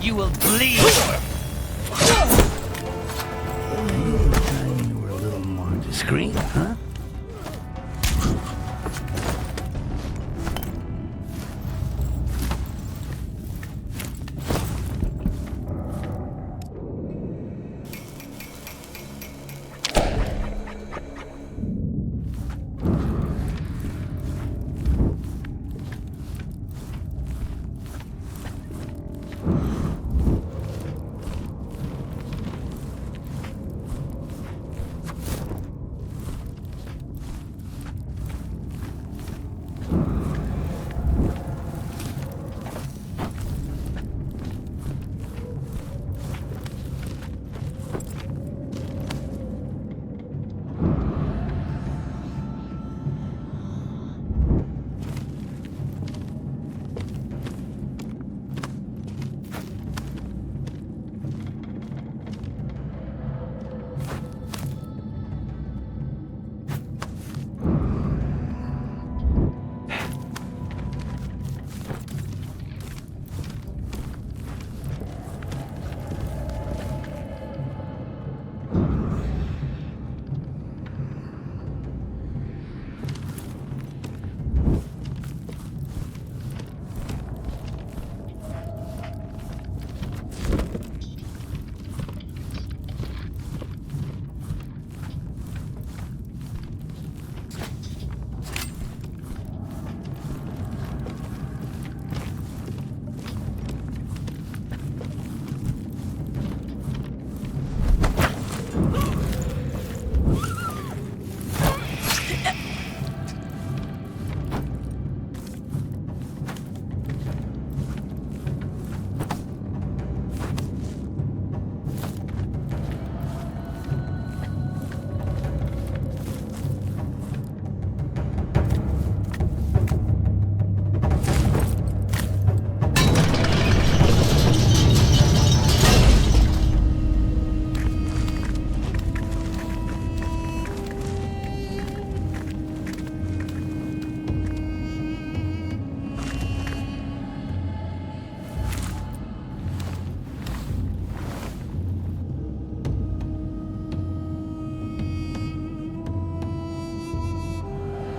you will bleed. You were a little more discreet, huh?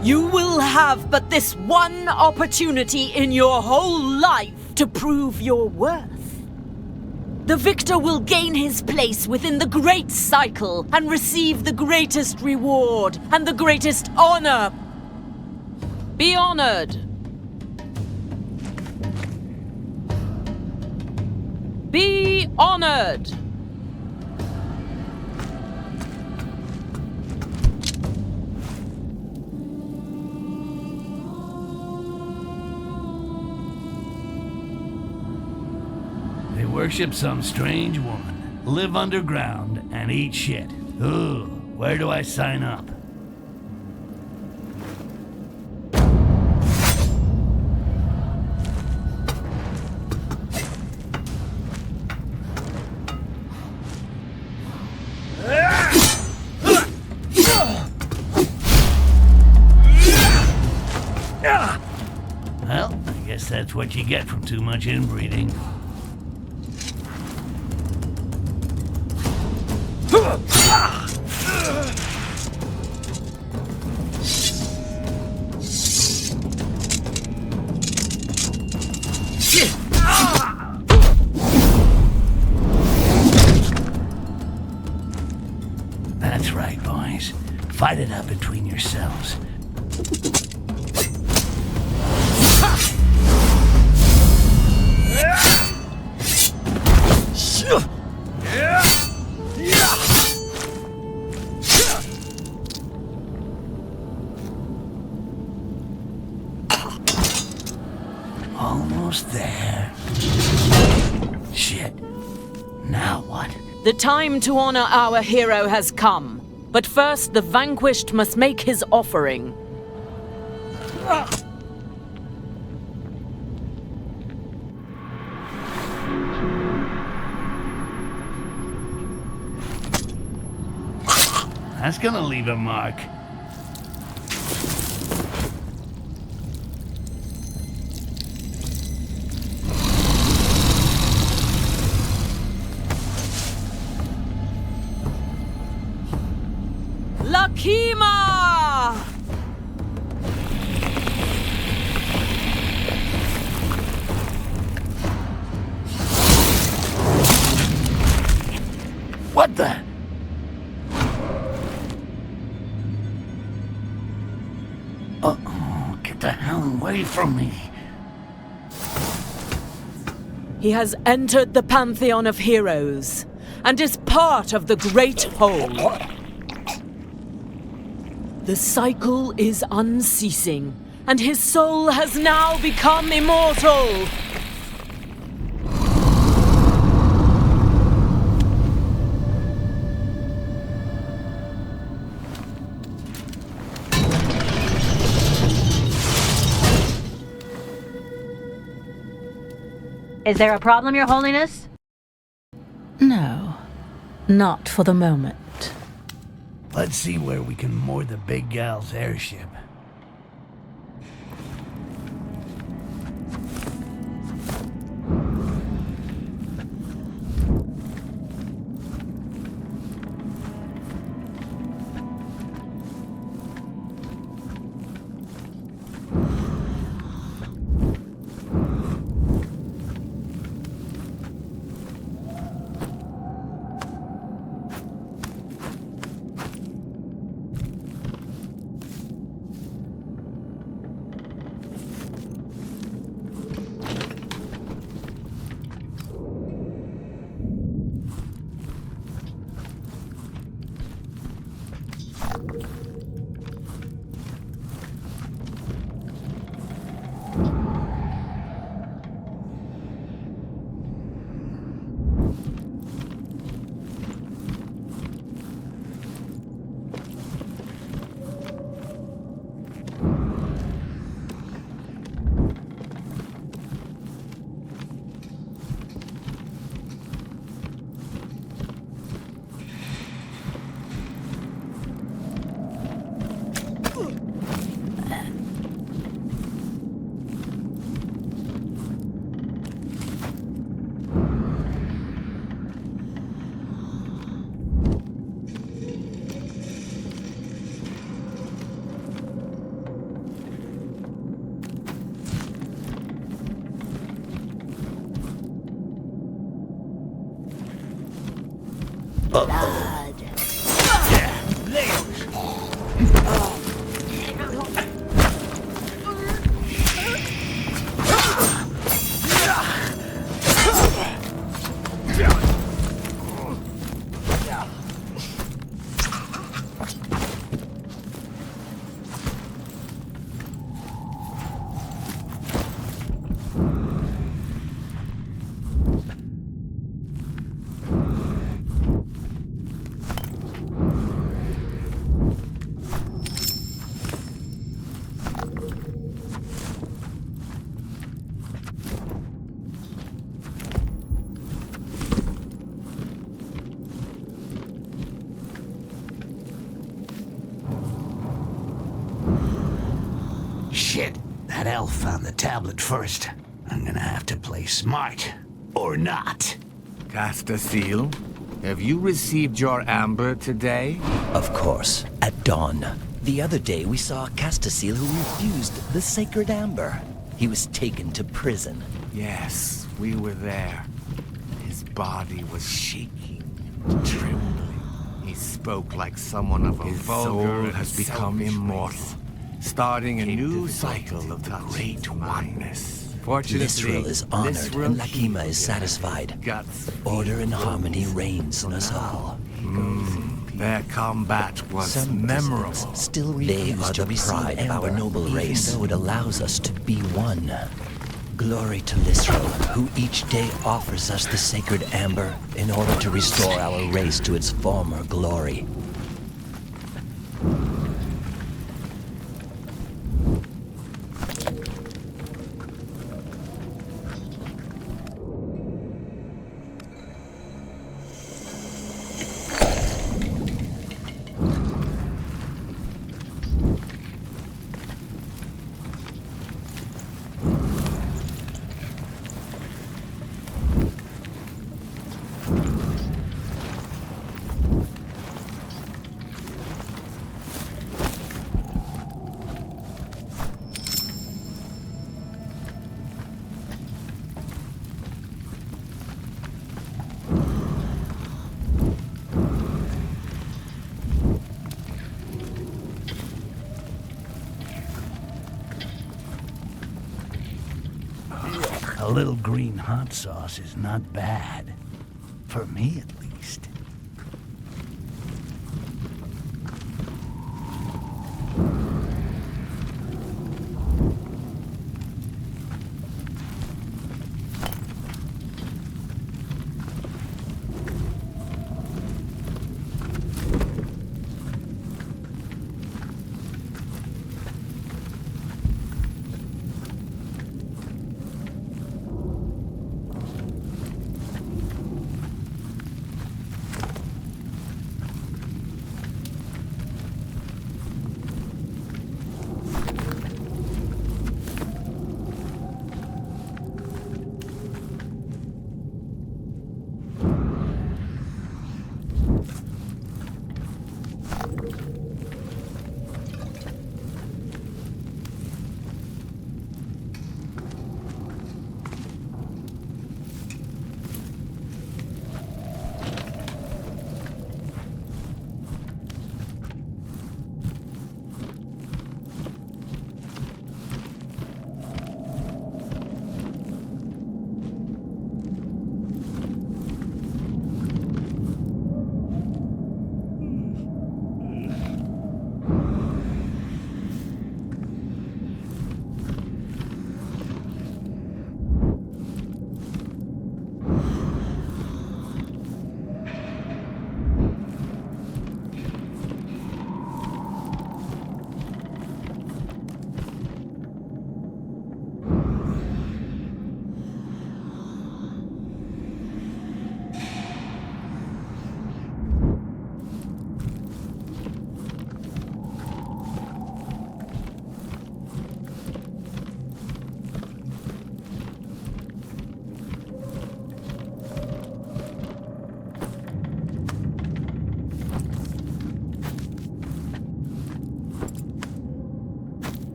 You will have but this one opportunity in your whole life to prove your worth. The victor will gain his place within the great cycle and receive the greatest reward and the greatest honor. Be honored. Be honored. They worship some strange woman, live underground, and eat shit. Ooh, where do I sign up? Well, I guess that's what you get from too much inbreeding. That's right, boys. Fight it out between yourselves. Almost there. Shit. Now what? The time to honor our hero has come. But first, the vanquished must make his offering. That's gonna leave a mark. Kima! What the? Oh, get the hell away from me. He has entered the pantheon of heroes and is part of the Great Whole. The cycle is unceasing, and his soul has now become immortal. Is there a problem, Your Holiness? No, not for the moment. Let's see where we can moor the big gal's airship. Shit, that elf found the tablet first. I'm gonna have to play smart. Or not. Castasil, have you received your amber today? Of course, at dawn. The other day we saw a Castasil who refused the sacred amber. He was taken to prison. Yes, we were there. His body was shaking and trembling. He spoke like someone of a vulgar. His soul has become immortal, starting a new cycle of the great oneness. Lisril is honored and Lakima is satisfied. Order and harmony reigns in us all. Their combat was Some memorable. Still they are the pride of our noble race, though it allows us to be one. Glory to Lisril, who each day offers us the sacred amber in order to restore our race to its former glory. A little green hot sauce is not bad. For me, at least.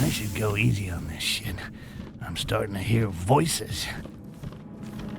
I should go easy on this shit. I'm starting to hear voices.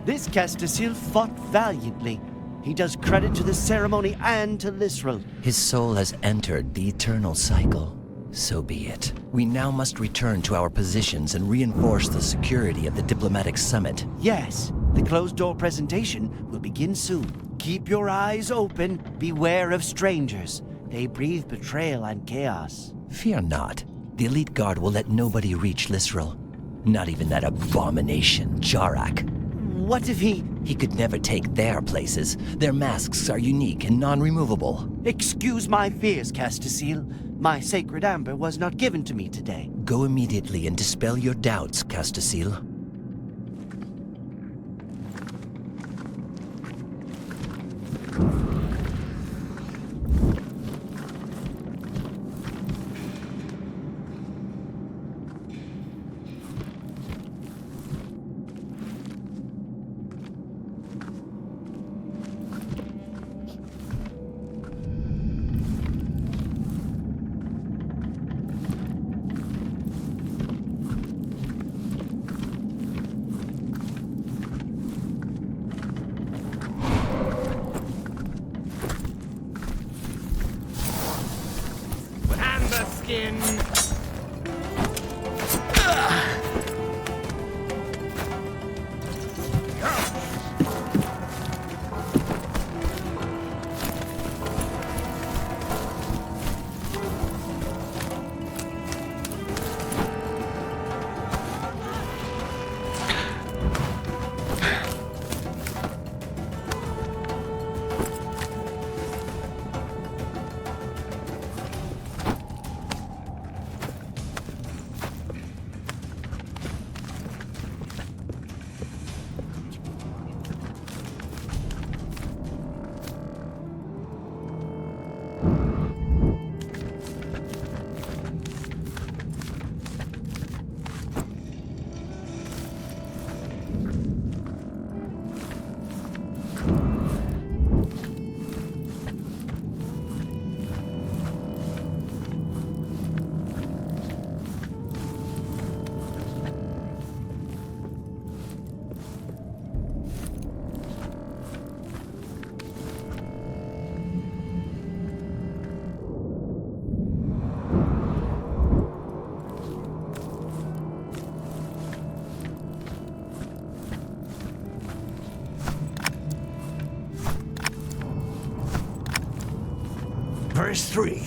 This Castasil fought valiantly. He does credit to the ceremony and to Lisrel. His soul has entered the eternal cycle. So be it. We now must return to our positions and reinforce the security of the diplomatic summit. Yes, the closed-door presentation will begin soon. Keep your eyes open. Beware of strangers. They breathe betrayal and chaos. Fear not. The elite guard will let nobody reach Lisrel. Not even that abomination, Jarak. What if he... He could never take their places. Their masks are unique and non-removable. Excuse my fears, Castasil. My sacred amber was not given to me today. Go immediately and dispel your doubts, Castasil. verse 3.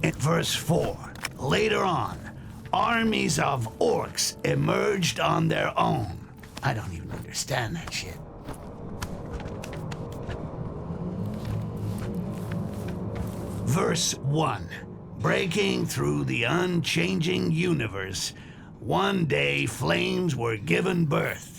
In verse 4, later on, armies of orcs emerged on their own. I don't even understand that shit. Verse 1. Breaking through the unchanging universe, one day flames were given birth.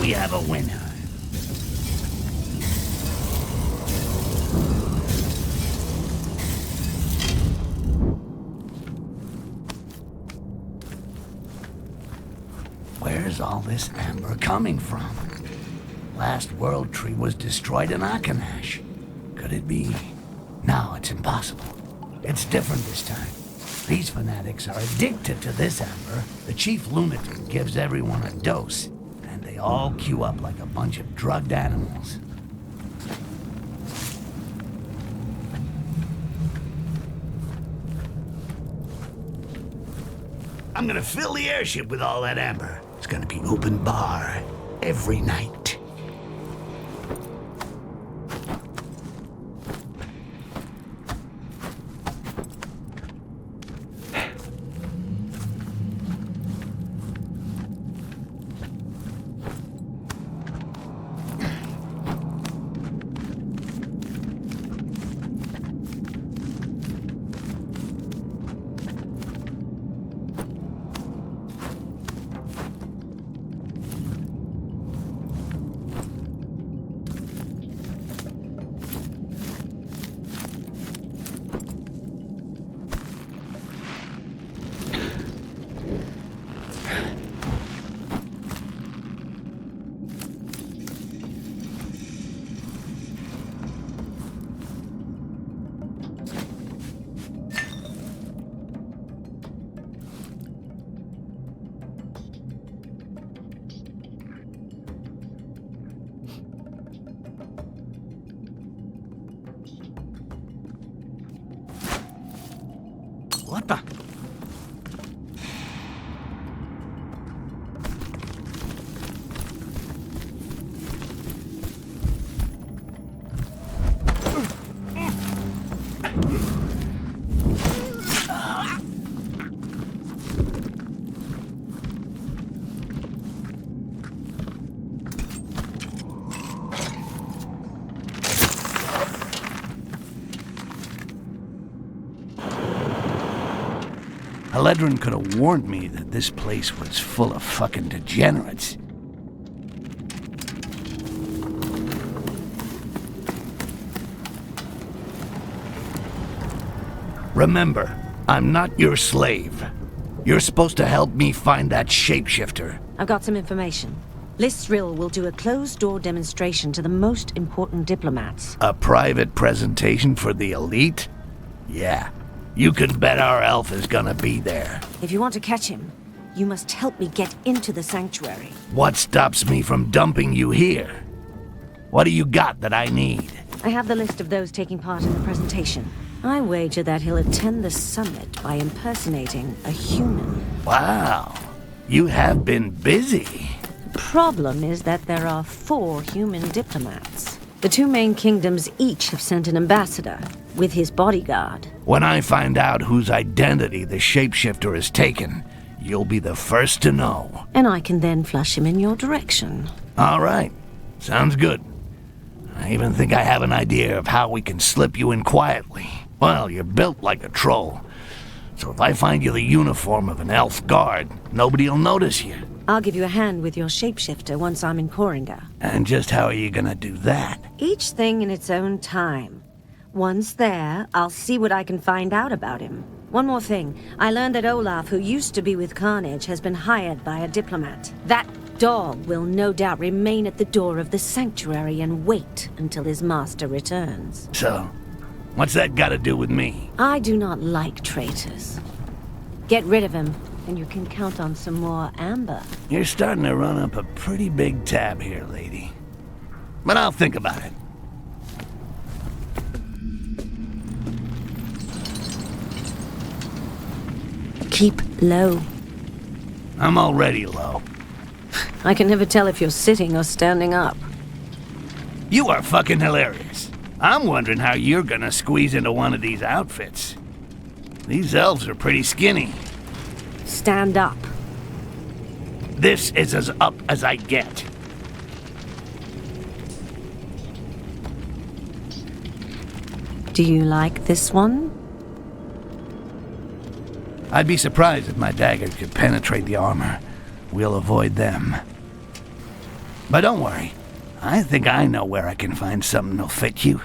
We have a winner. Where's all this amber coming from? Last World Tree was destroyed in Akanash. Could it be? No, it's impossible. It's different this time. These fanatics are addicted to this amber. The chief lunatic gives everyone a dose. They all queue up like a bunch of drugged animals. I'm gonna fill the airship with all that amber. It's gonna be open bar every night. What the? Eledrin could have warned me that this place was full of fucking degenerates. Remember, I'm not your slave. You're supposed to help me find that shapeshifter. I've got some information. Lysril will do a closed-door demonstration to the most important diplomats. A private presentation for the elite? Yeah. You can bet our elf is gonna be there. If you want to catch him, you must help me get into the sanctuary. What stops me from dumping you here? What do you got that I need? I have the list of those taking part in the presentation. I wager that he'll attend the summit by impersonating a human. Wow. You have been busy. problem is that there are 4 human diplomats. The 2 main kingdoms each have sent an ambassador with his bodyguard. When I find out whose identity the shapeshifter has taken, you'll be the first to know. And I can then flush him in your direction. All right. Sounds good. I even think I have an idea of how we can slip you in quietly. Well, you're built like a troll. So if I find you the uniform of an elf guard, nobody'll notice you. I'll give you a hand with your shapeshifter once I'm in Koringa. And just how are you gonna do that? Each thing in its own time. Once there, I'll see what I can find out about him. One more thing. I learned that Olaf, who used to be with Carnage, has been hired by a diplomat. That dog will no doubt remain at the door of the sanctuary and wait until his master returns. So, what's that got to do with me? I do not like traitors. Get rid of him, and you can count on some more amber. You're starting to run up a pretty big tab here, lady. But I'll think about it. Keep low. I'm already low. I can never tell if you're sitting or standing up. You are fucking hilarious. I'm wondering how you're gonna squeeze into one of these outfits. These elves are pretty skinny. Stand up. This is as up as I get. Do you like this one? I'd be surprised if my dagger could penetrate the armor. We'll avoid them. But don't worry. I think I know where I can find something that'll fit you.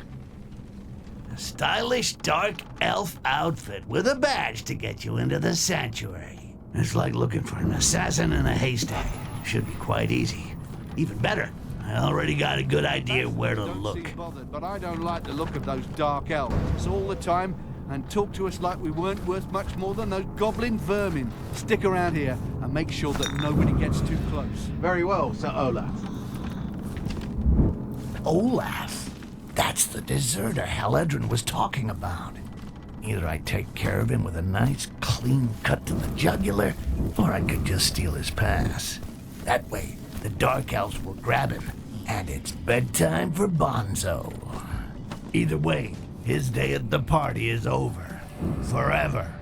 A stylish dark elf outfit with a badge to get you into the sanctuary. It's like looking for an assassin in a haystack. Should be quite easy. Even better, I already got a good idea where to look. Seem bothered, but I don't like the look of those dark elves. It's all the time and talk to us like we weren't worth much more than those goblin vermin. Stick around here and make sure that nobody gets too close. Very well, Sir Olaf. Olaf? That's the deserter Haledrin was talking about. Either I take care of him with a nice, clean cut to the jugular, or I could just steal his pass. That way, the Dark Elves will grab him, and it's bedtime for Bonzo. Either way, his day at the party is over. Forever.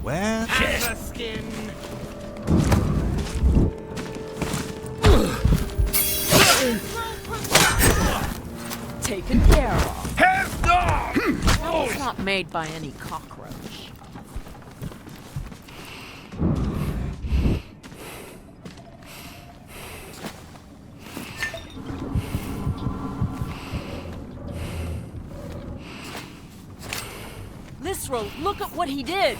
Well, Shit. skin. Taken care of. Hands off! That was not made by any cockroach. Lysro, look at what he did!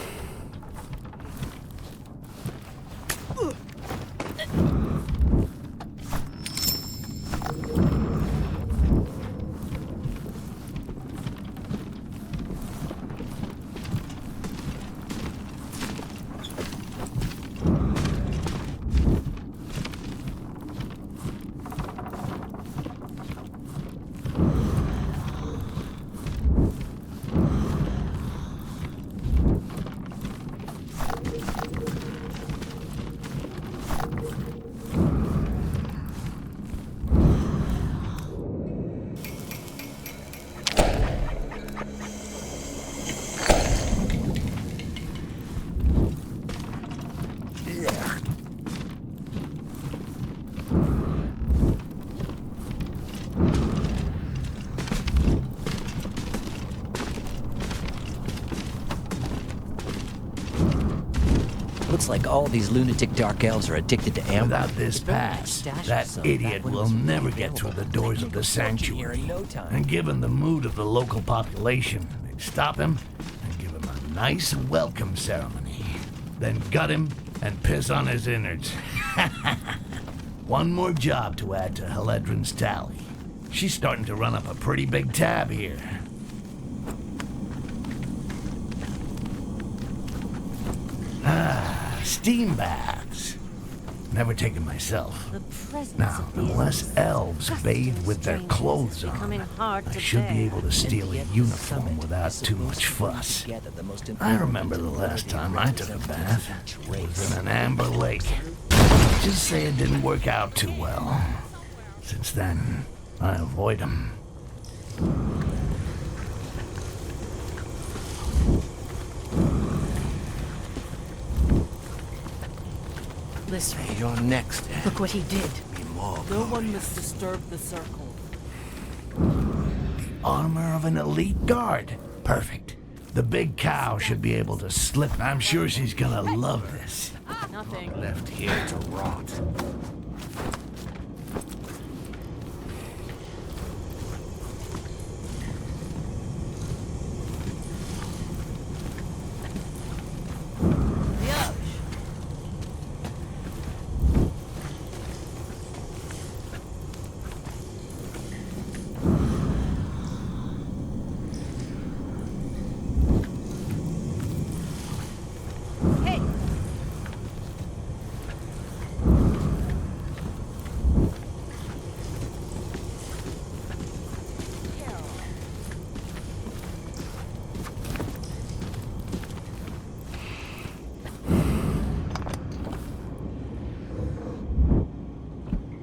Looks like all these lunatic dark elves are addicted to amber. Without this pass, that idiot will never get through the doors of the sanctuary. And given the mood of the local population, they'd stop him and give him a nice welcome ceremony. Then gut him and piss on his innards. One more job to add to Heledrin's tally. She's starting to run up a pretty big tab here. Steam baths. Never taken myself. Now, unless elves bathe with their clothes on, I should be able to steal a uniform without too much fuss. I remember the last time I took a bath. It was in an amber lake. Just say it didn't work out too well. Since then, I avoid them. Listen. You're next. Look what he did. No one must disturb the circle. Armor of an elite guard. Perfect. The big cow should be able to slip. I'm sure she's gonna love this. Nothing. Left here to rot.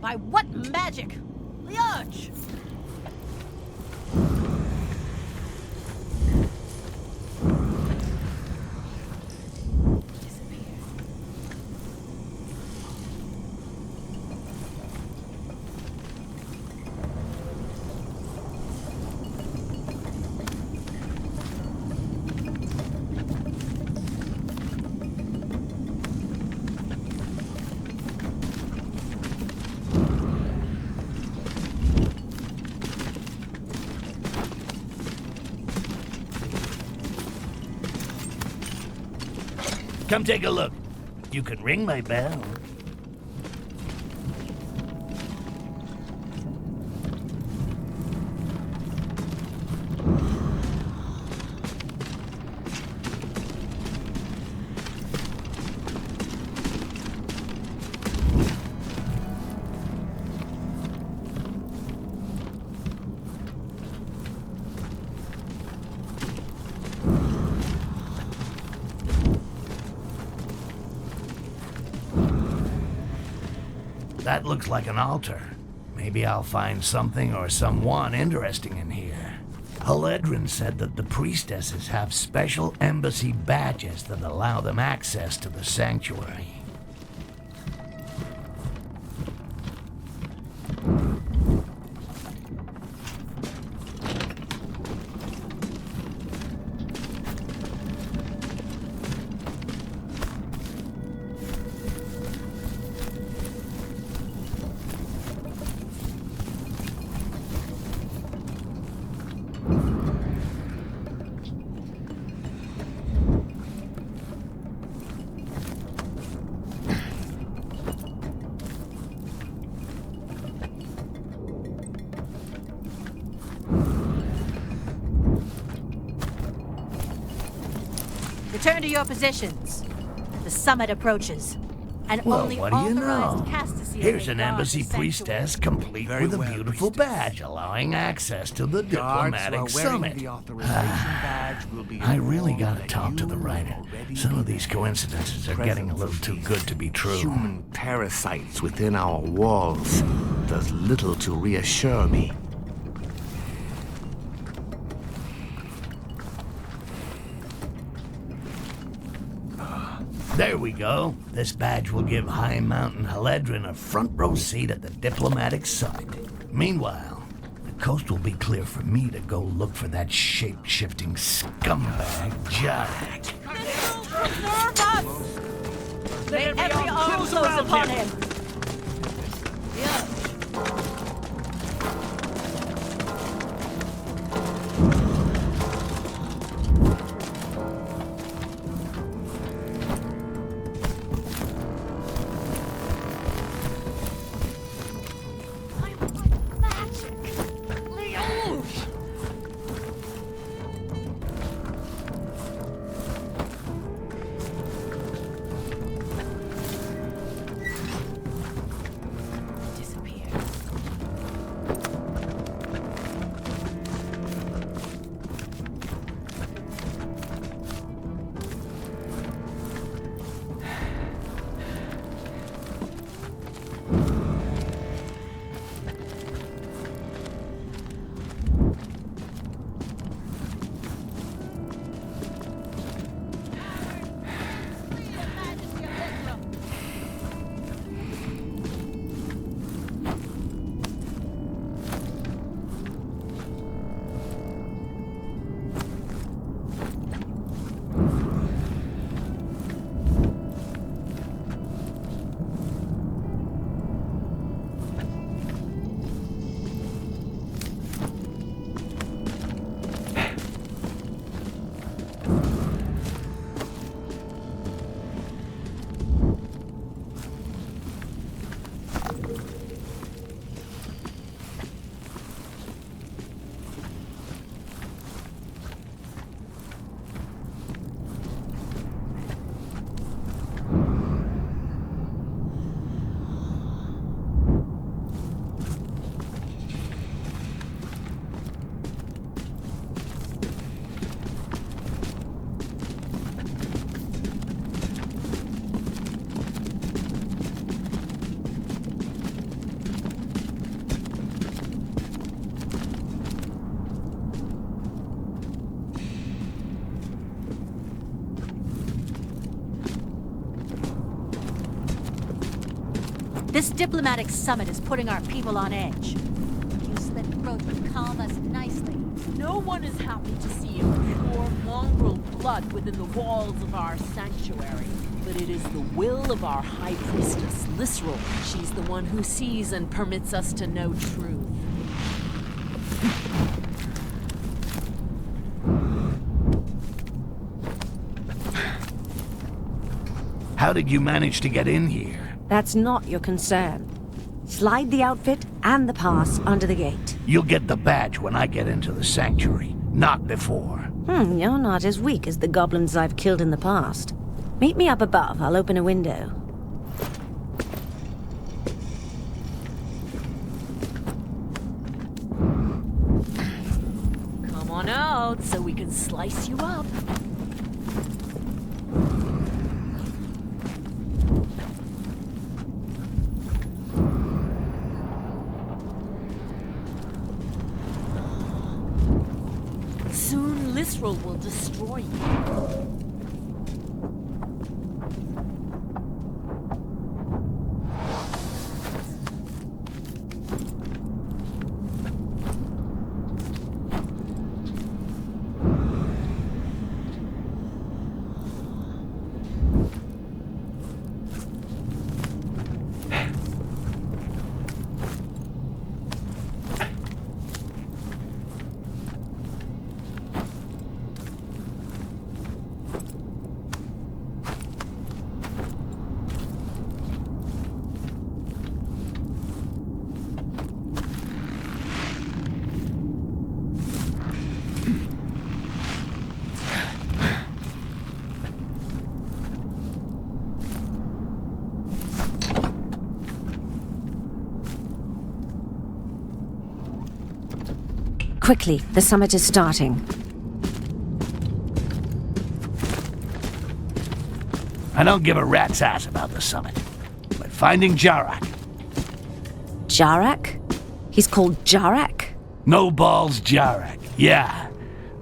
By what magic? Liage! Come take a look. You can ring my bell. That looks like an altar. Maybe I'll find something or someone interesting in here. Haledrin said that the priestesses have special embassy badges that allow them access to the sanctuary. Return to your positions. The summit approaches. And Well, only what do you authorized know? Castaseal Here's may an guard embassy the sanctuary. priestess complete with a beautiful badge allowing access to the diplomatic summit. I really gotta talk to the writer. Some of these coincidences are getting a little too good to be true. Human parasites within our walls does little to reassure me. There we go. This badge will give High Mountain Haledrin a front row seat at the diplomatic summit. Meanwhile, the coast will be clear for me to go look for that shape-shifting scumbag Jarek. Preserve us! May every arm close upon him! This diplomatic summit is putting our people on edge. You slit throat would calm us nicely. No one is happy to see pure mongrel blood within the walls of our sanctuary. But it is the will of our High Priestess, Lysrel. She's the one who sees and permits us to know truth. How did you manage to get in here? That's not your concern. Slide the outfit and the pass under the gate. You'll get the badge when I get into the sanctuary, not before. You're not as weak as the goblins I've killed in the past. Meet me up above. I'll open a window. Come on out so we can slice you up. Literal will destroy you. Quickly, the summit is starting. I don't give a rat's ass about the summit, but finding Jarak. Jarak? He's called Jarak? No balls Jarak. Yeah,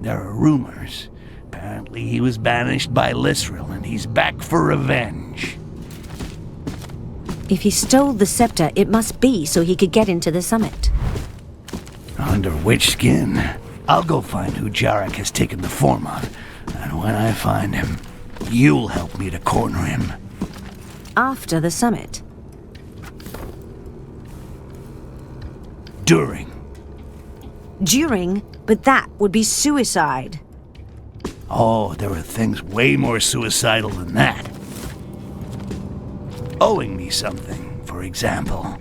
there are rumors. Apparently he was banished by Lysril and he's back for revenge. If he stole the scepter, it must be so he could get into the summit. Under which skin? I'll go find who Jarak has taken the form of, and when I find him, you'll help me to corner him. After the summit? During. During? But that would be suicide. Oh, there are things way more suicidal than that. Owing me something, for example.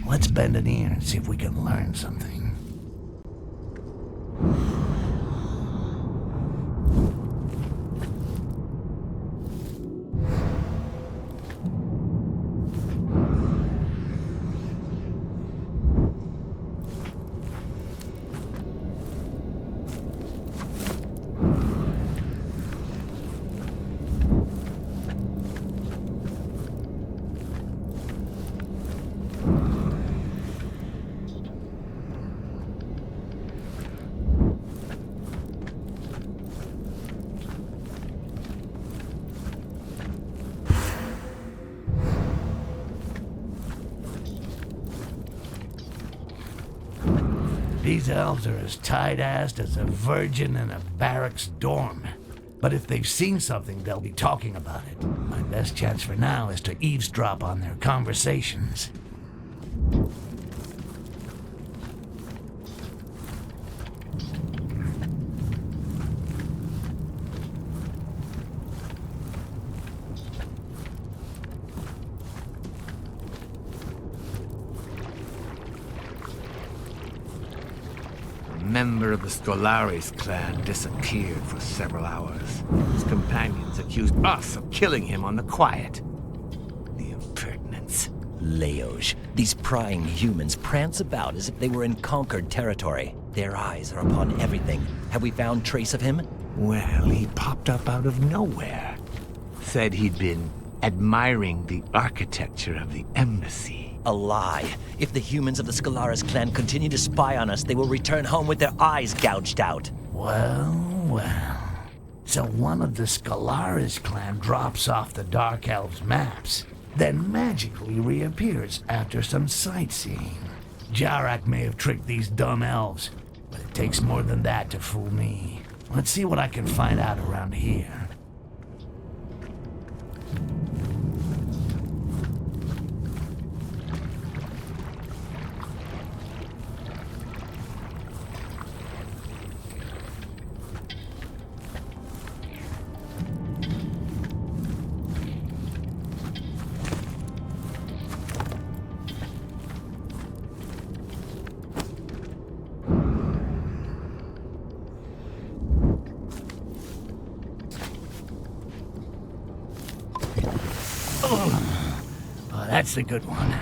Let's bend an ear and see if we can learn something. These elves are as tight-assed as a virgin in a barracks dorm. But if they've seen something, they'll be talking about it. My best chance for now is to eavesdrop on their conversations. A member of the Stellaris clan disappeared for several hours. His companions accused us of killing him on the quiet. The impertinence. Leoge, these prying humans prance about as if they were in conquered territory. Their eyes are upon everything. Have we found trace of him? Well, he popped up out of nowhere. Said he'd been admiring the architecture of the embassy. A lie. If the humans of the Stellaris clan continue to spy on us, they will return home with their eyes gouged out. Well. So one of the Stellaris clan drops off the Dark Elves' maps, then magically reappears after some sightseeing. Jarak may have tricked these dumb elves, but it takes more than that to fool me. Let's see what I can find out around here. Oh, that's a good one.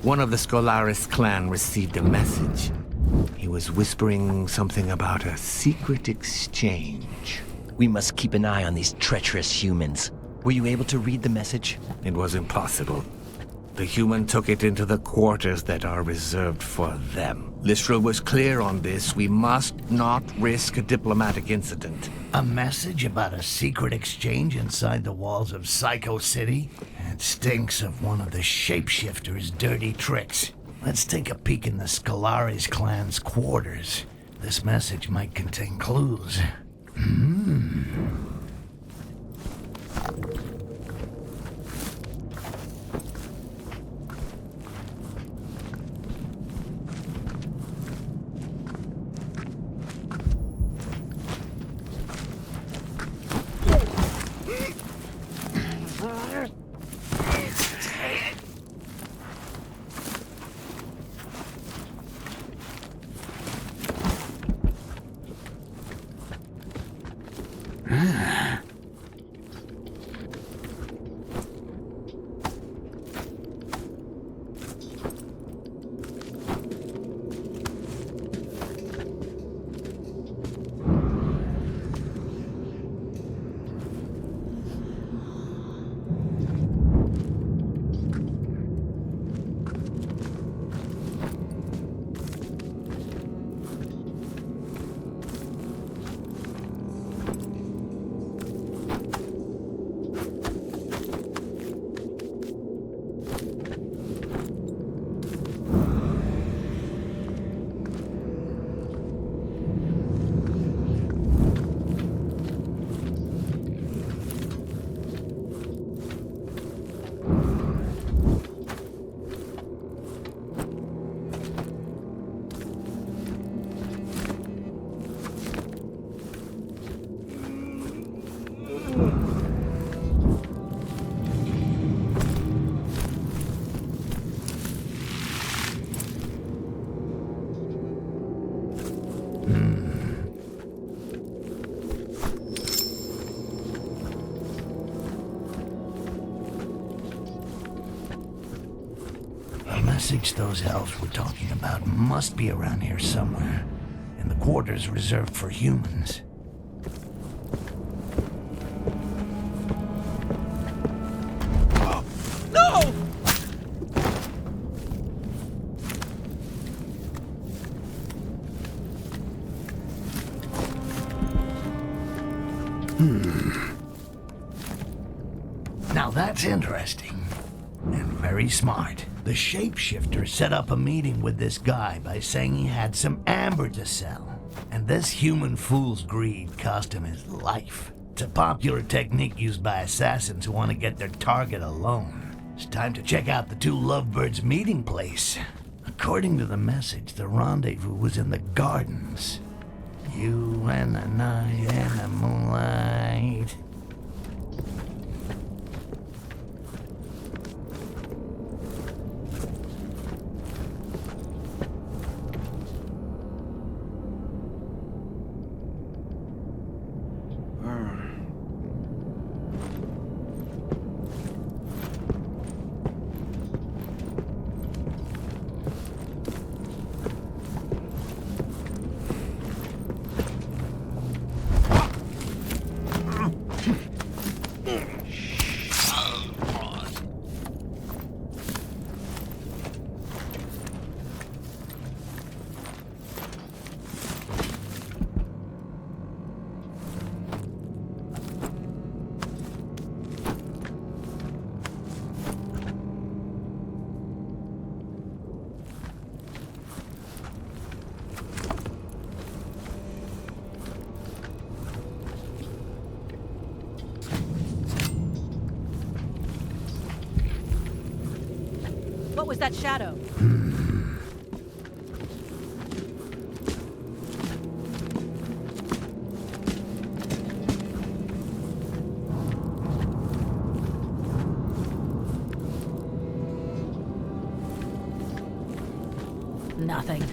One of the Skolaris clan received a message. He was whispering something about a secret exchange. We must keep an eye on these treacherous humans. Were you able to read the message? It was impossible. The human took it into the quarters that are reserved for them. Lystra was clear on this. We must not risk a diplomatic incident. A message about a secret exchange inside the walls of Psycho City? It stinks of one of the shapeshifter's dirty tricks. Let's take a peek in the Skolaris clan's quarters. This message might contain clues. The message those elves were talking about must be around here somewhere, in the quarters reserved for humans. No! Now that's interesting, and very smart. The shapeshifter set up a meeting with this guy by saying he had some amber to sell. And this human fool's greed cost him his life. It's a popular technique used by assassins who want to get their target alone. It's time to check out the two lovebirds' meeting place. According to the message, the rendezvous was in the gardens. You and the night and the moonlight. What was that shadow? Nothing.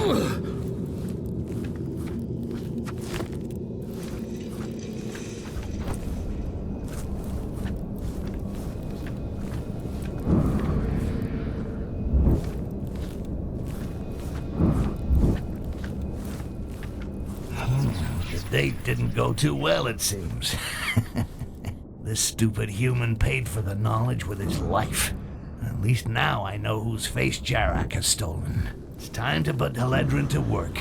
The date didn't go too well, it seems. This stupid human paid for the knowledge with his life. At least now I know whose face Jarak has stolen. It's time to put Haledrin to work.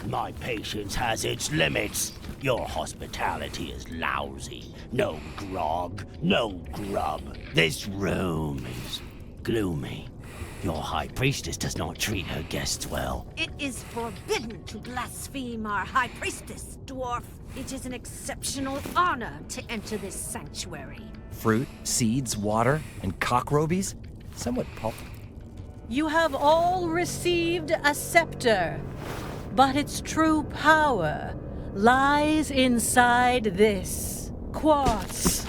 My patience has its limits. Your hospitality is lousy. No grog, no grub. This room is gloomy. Your high priestess does not treat her guests well. It is forbidden to blaspheme our high priestess, dwarf. It is an exceptional honor to enter this sanctuary. Fruit, seeds, water, and cockrobies? Somewhat You have all received a scepter, but its true power lies inside this quartz.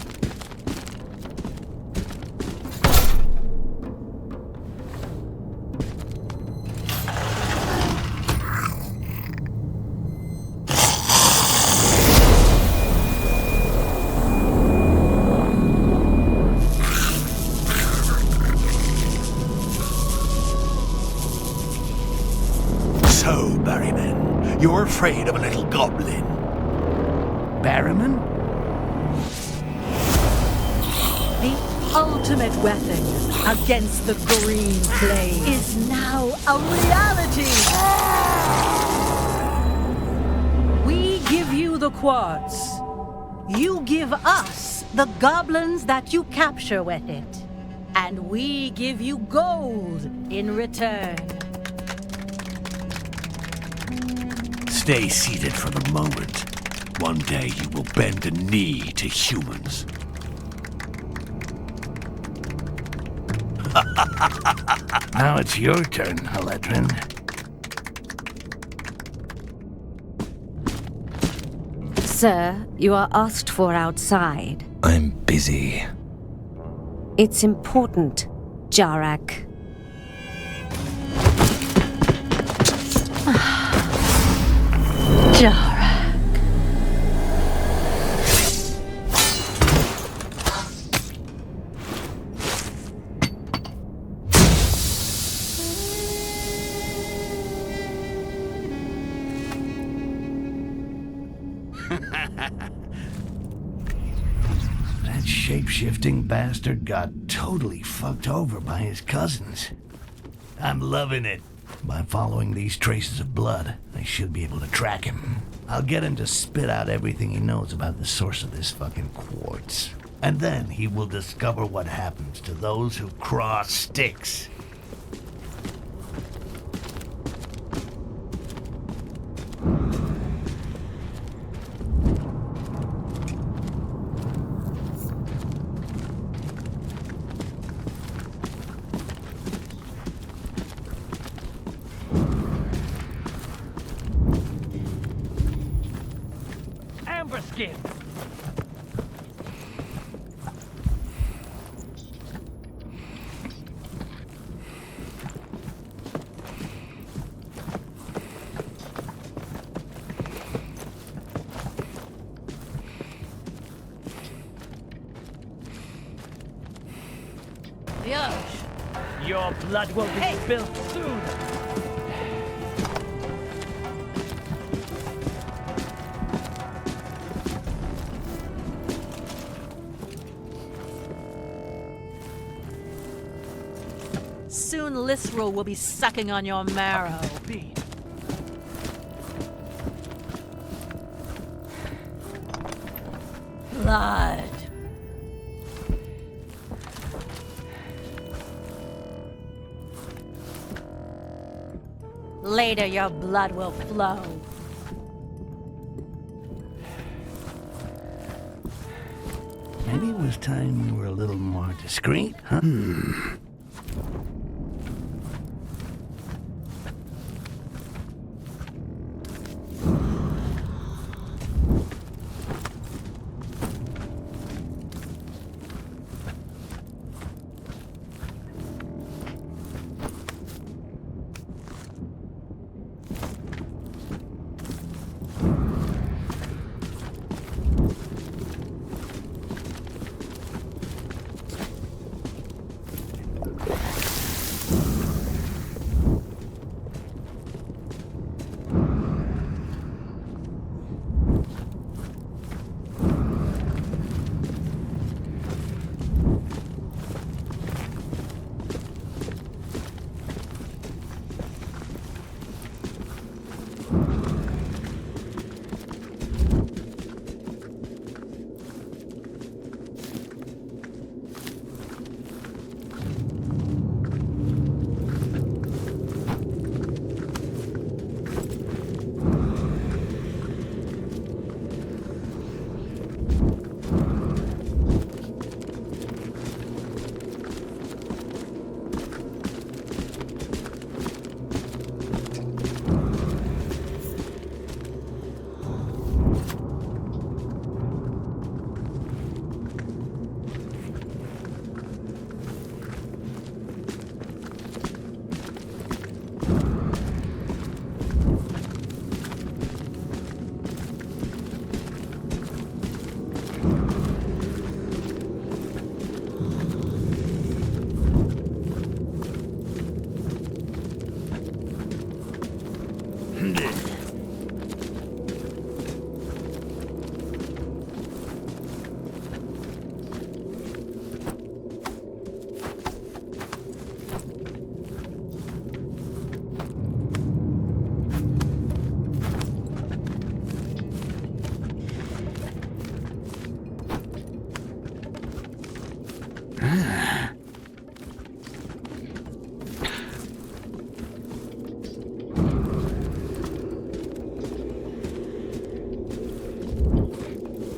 So, Barryman, you're afraid of a little goblin? Barryman? The ultimate weapon against the green flame is now a reality. We give you the quartz. You give us the goblins that you capture with it. And we give you gold in return. Stay seated for the moment. One day you will bend a knee to humans. Now it's your turn, Haledrin. Sir, you are asked for outside. I'm busy. It's important, Jarak. Jarak. That shape-shifting bastard got totally fucked over by his cousins. I'm loving it. By following these traces of blood, I should be able to track him. I'll get him to spit out everything he knows about the source of this fucking quartz. And then he will discover what happens to those who cross Styx. Skin. Your blood will be spilled soon. Soon Lisrel will be sucking on your marrow. Blood. Later, your blood will flow. Maybe it was time we were a little more discreet, huh?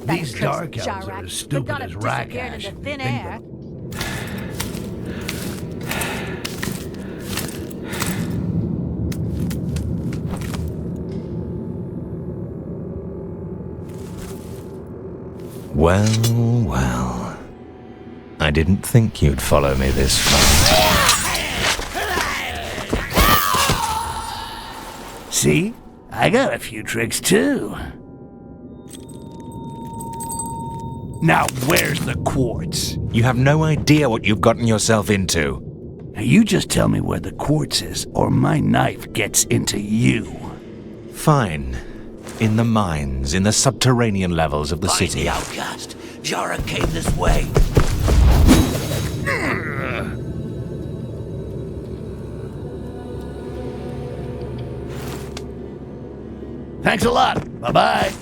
These dark elves are as stupid as Rakash. Into thin air. Well, well. I didn't think you'd follow me this far. See? I got a few tricks too. Now, where's the quartz? You have no idea what you've gotten yourself into. Now, you just tell me where the quartz is, or my knife gets into you. Fine. In the mines, in the subterranean levels of the city. Find the outcast. Jara came this way. Thanks a lot. Bye-bye.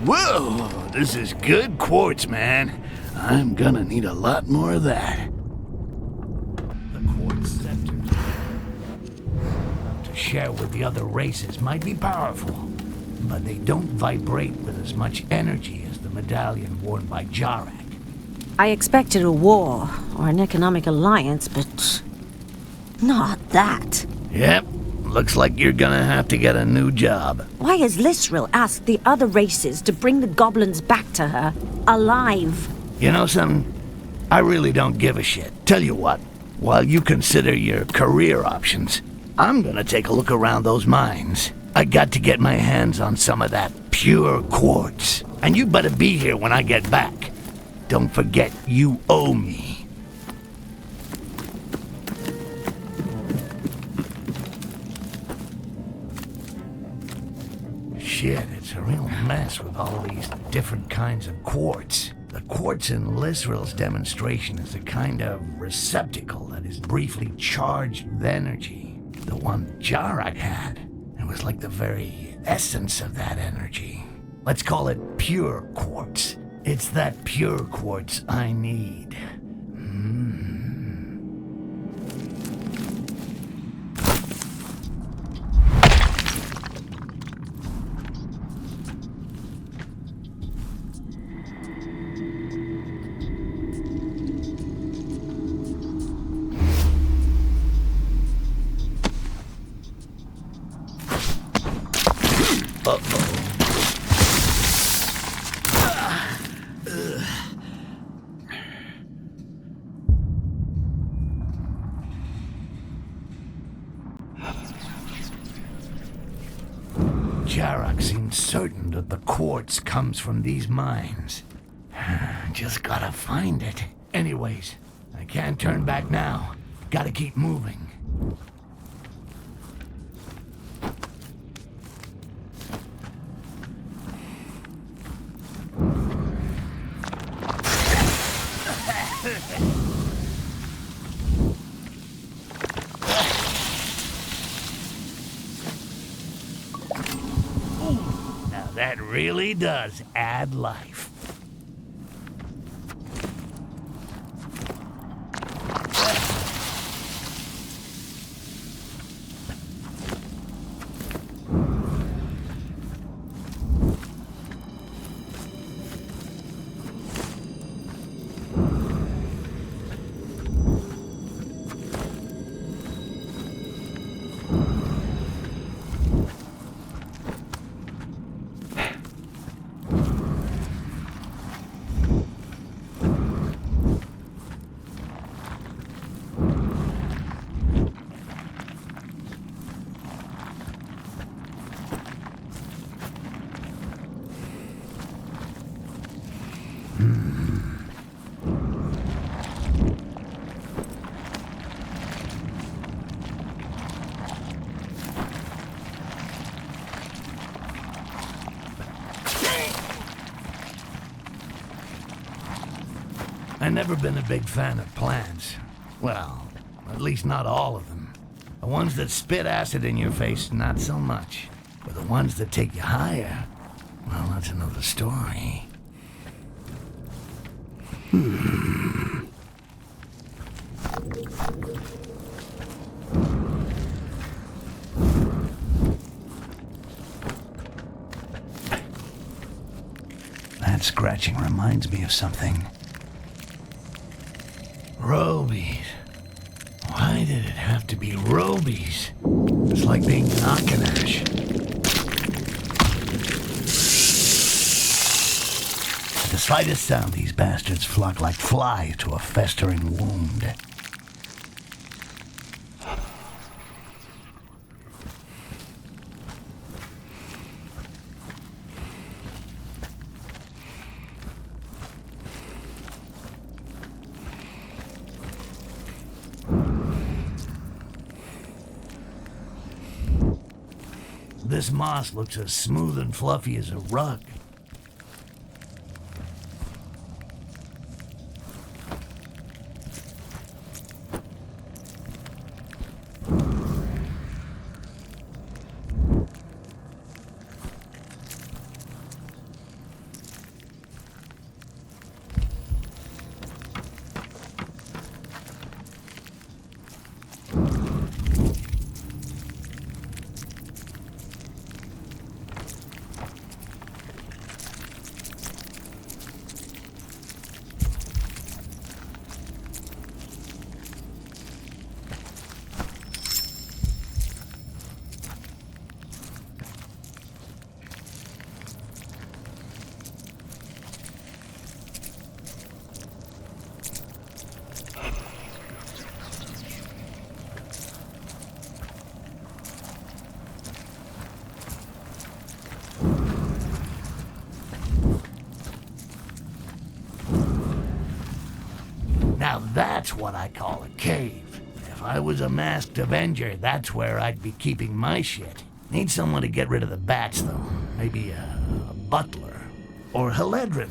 Whoa, this is good quartz, man. I'm gonna need a lot more of that. The quartz scepter to share with the other races might be powerful, but they don't vibrate with as much energy as the medallion worn by Jarak. I expected a war or an economic alliance, but not that. Yep, looks like you're gonna have to get a new job. Why has Lisril asked the other races to bring the goblins back to her, alive? You know something? I really don't give a shit. Tell you what, while you consider your career options, I'm gonna take a look around those mines. I got to get my hands on some of that pure quartz. And you better be here when I get back. Don't forget, you owe me. Shit, it's a real mess with all these different kinds of quartz. The quartz in Lisril's demonstration is a kind of receptacle that is briefly charged with energy. The one Jarak had, it was like the very essence of that energy. Let's call it pure quartz. It's that pure quartz I need. Jarak seems certain that the quartz comes from these mines. Just gotta find it. Anyways, I can't turn back now. Gotta keep moving. That really does add life. I've never been a big fan of plants. Well, at least not all of them. The ones that spit acid in your face, not so much. But the ones that take you higher, well, that's another story. That scratching reminds me of something. Robies. Why did it have to be Robies? It's like being Knockanash. At the slightest sound, these bastards flock like flies to a festering wound. This moss looks as smooth and fluffy as a rug. Now that's what I call a cave. If I was a masked Avenger, that's where I'd be keeping my shit. Need someone to get rid of the bats, though. Maybe a butler. Or Heledrin.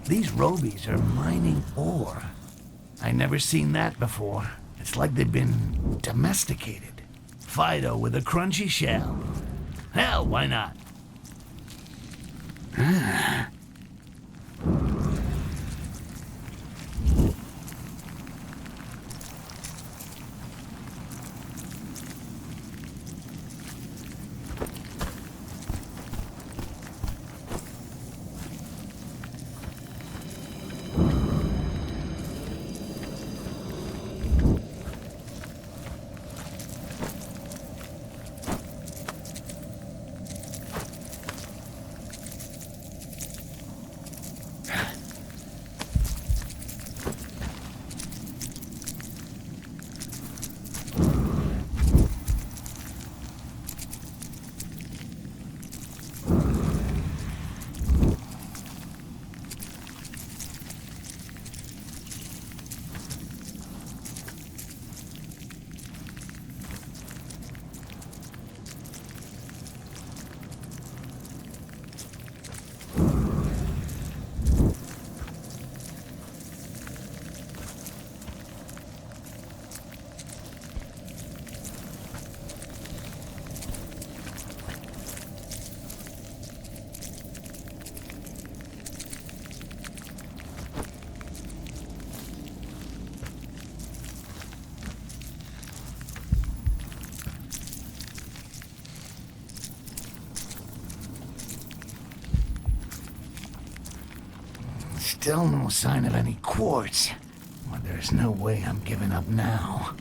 These Robies are mining ore. I never seen that before. It's like they've been domesticated. Fido with a crunchy shell. Hell, why not? Still no sign of any quartz. Well, there's no way I'm giving up now.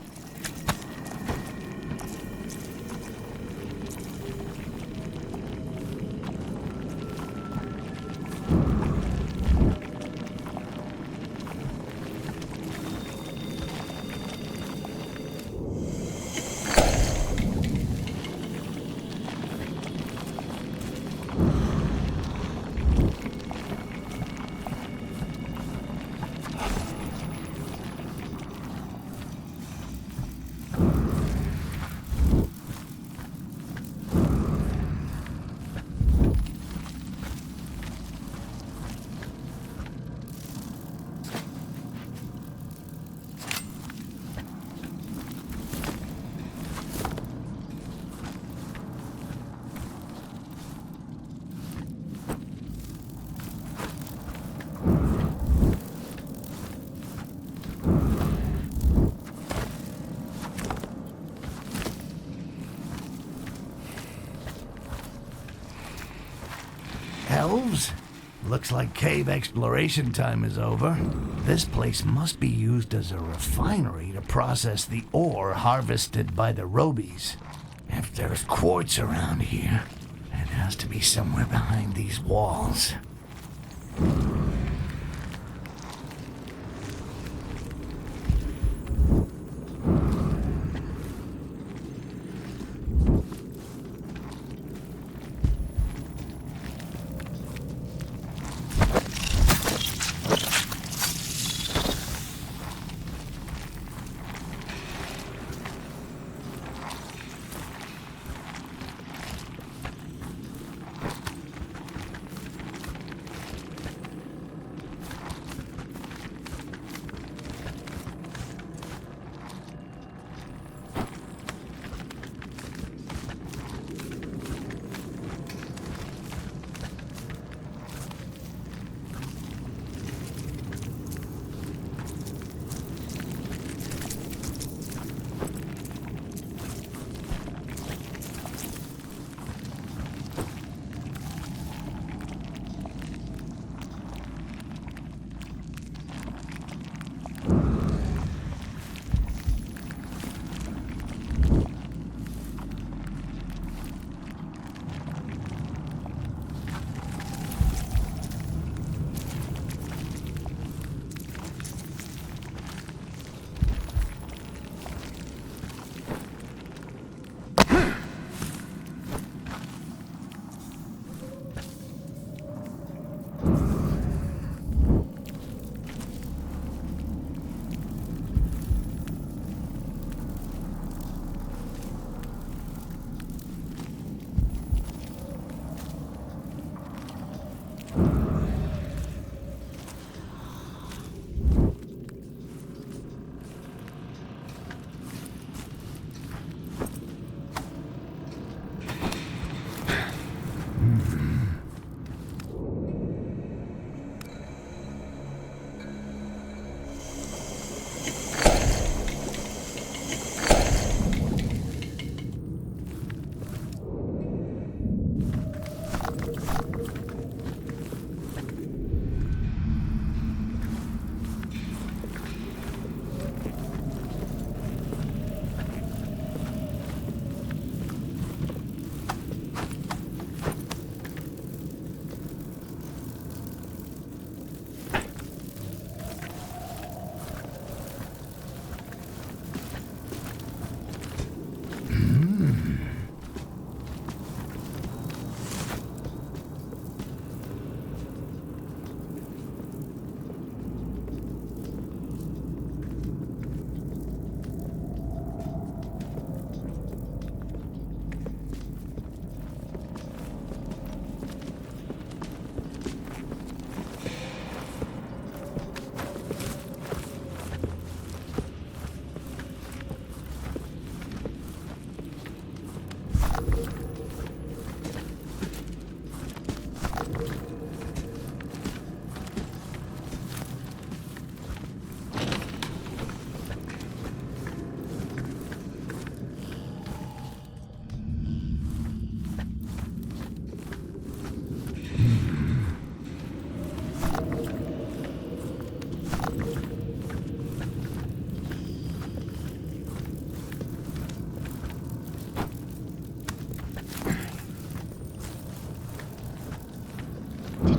Elves? Looks like cave exploration time is over. This place must be used as a refinery to process the ore harvested by the Robies. If there's quartz around here, it has to be somewhere behind these walls.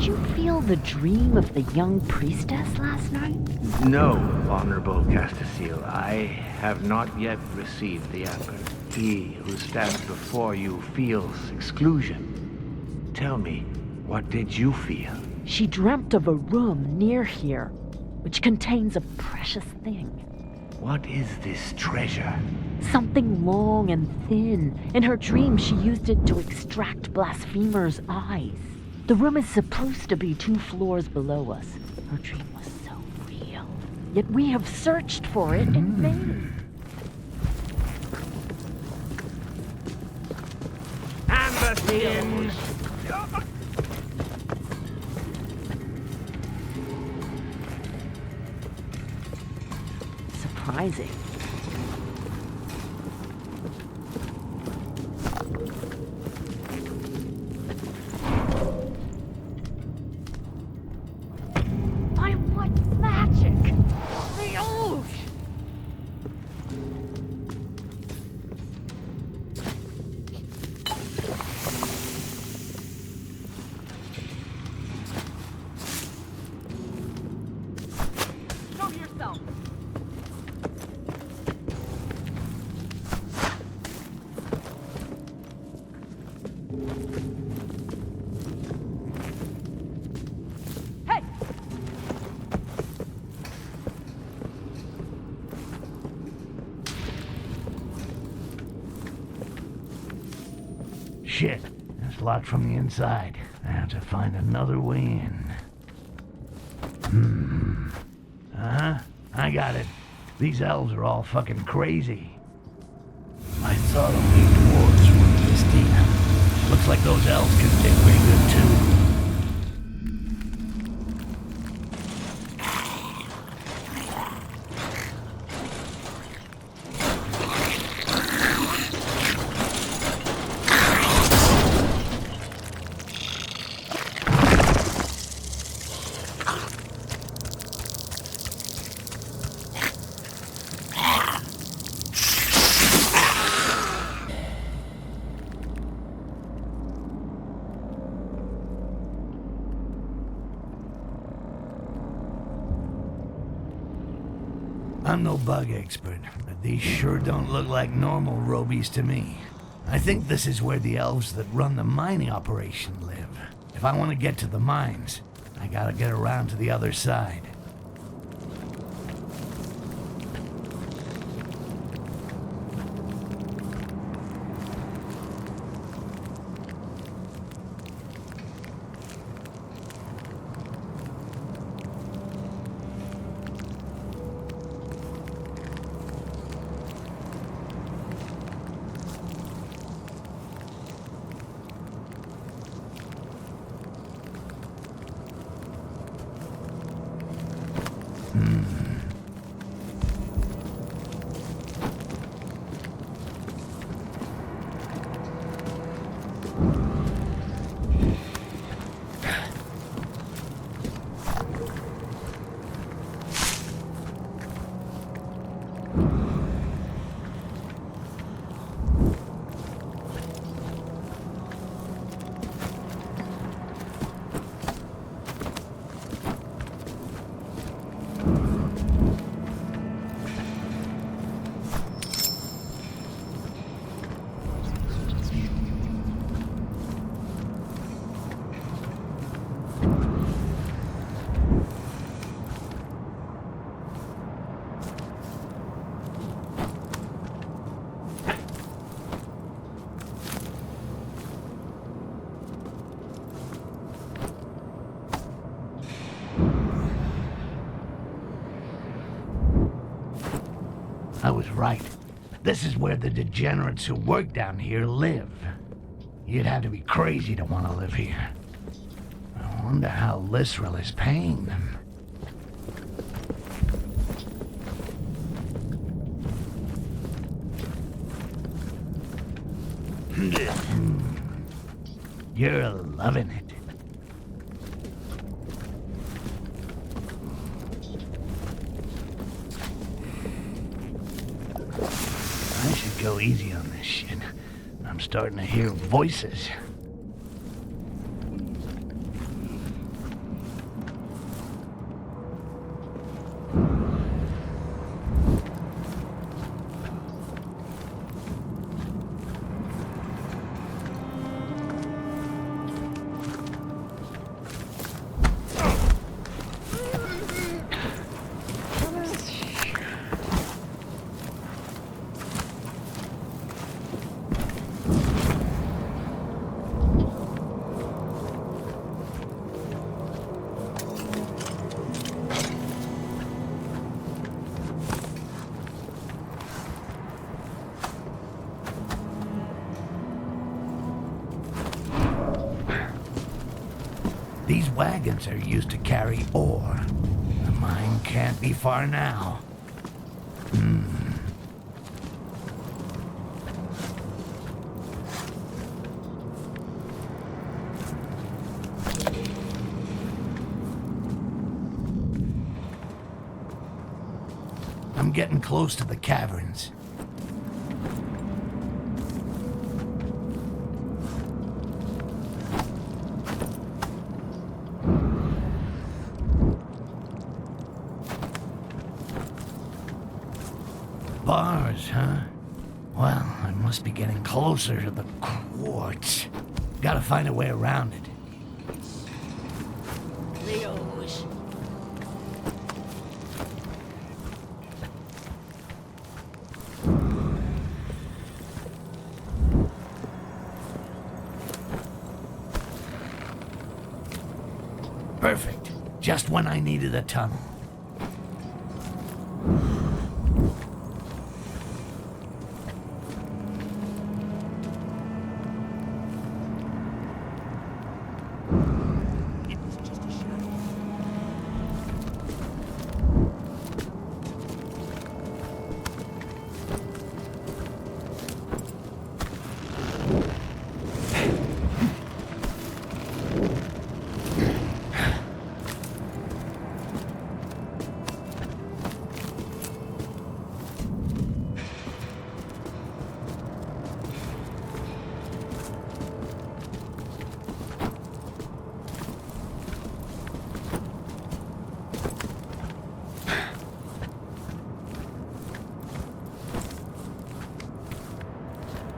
Did you feel the dream of the young priestess last night? No, Honorable Castasiel, I have not yet received the amber. He who stands before you feels exclusion. Tell me, what did you feel? She dreamt of a room near here, which contains a precious thing. What is this treasure? Something long and thin. In her dream, she used it to extract blasphemers' eyes. The room is supposed to be 2 floors below us. Her dream was so real. Yet we have searched for it in vain. Amber skin! Surprising. By what magic? The oath! Show yourself! Shit, it's locked from the inside. I have to find another way in. Uh-huh, I got it. These elves are all fucking crazy. I thought only dwarves were this deep. Looks like those elves can dig pretty good too. I'm no bug expert, but these sure don't look like normal robies to me. I think this is where the elves that run the mining operation live. If I want to get to the mines, I gotta get around to the other side. I was right. This is where the degenerates who work down here live. You'd have to be crazy to want to live here. I wonder how Lysrel is paying them. You're loving it. I should go easy on this shit. I'm starting to hear voices. wagons are used to carry ore. The mine can't be far now. I'm getting close to the caverns. Bars, huh? Well, I must be getting closer to the quartz. Gotta find a way around it. Leos. Perfect. Just when I needed a tunnel.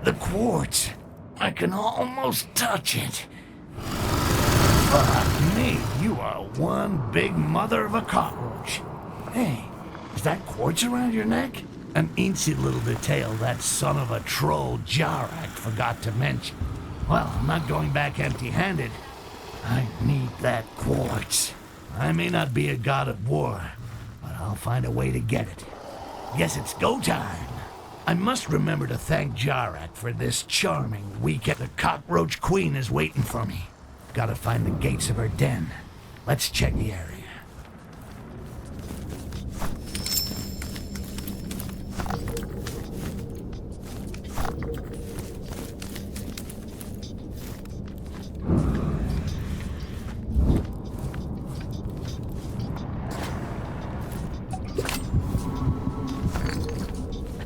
The quartz. I can almost touch it. Fuck me, you are one big mother of a cockroach. Hey, is that quartz around your neck? An eensy little detail that son of a troll Jarak forgot to mention. Well, I'm not going back empty-handed. I need that quartz. I may not be a god of war, but I'll find a way to get it. Guess it's go time. I must remember to thank Jarak for this charming weekend. The cockroach queen is waiting for me. Gotta find the gates of her den. Let's check the area.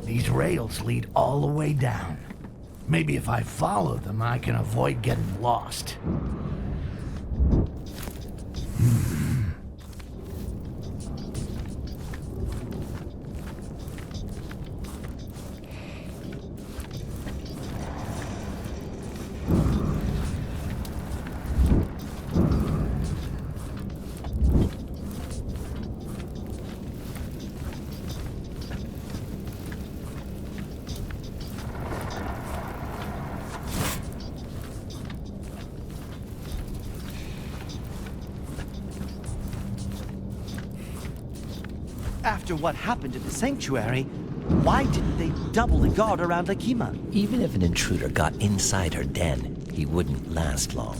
These rails lead all the way down. Maybe if I follow them, I can avoid getting lost. After what happened at the sanctuary, why didn't they double the guard around Akima? Even if an intruder got inside her den, he wouldn't last long.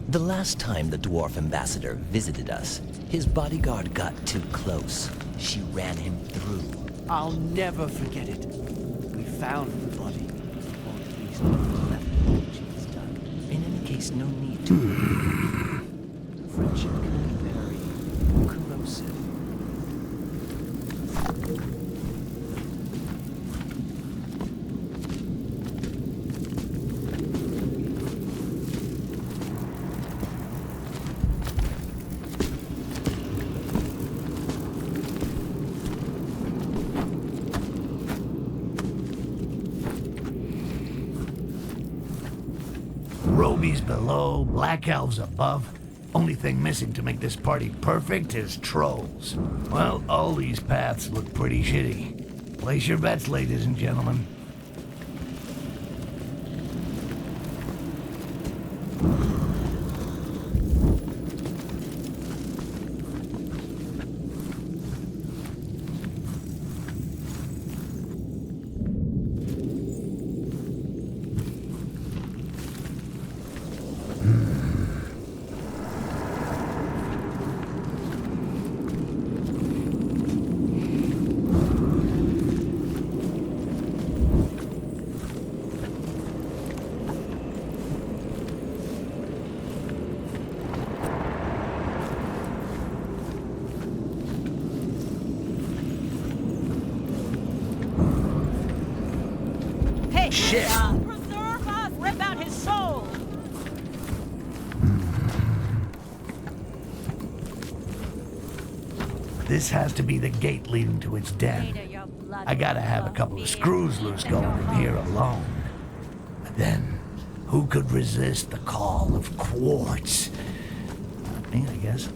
The last time the dwarf ambassador visited us, his bodyguard got too close. She ran him through. I'll never forget it. We found the body. Or at least left what she has done. In any case, no need to. Friendship can be very corrosive. Robies below, black elves above. Only thing missing to make this party perfect is trolls. Well, all these paths look pretty shitty. Place your bets, ladies and gentlemen. shit. Preserve us! Rip out his soul! This has to be the gate leading to its den. I gotta have a couple of screws loose going in here alone. But then, who could resist the call of quartz? Me, I guess.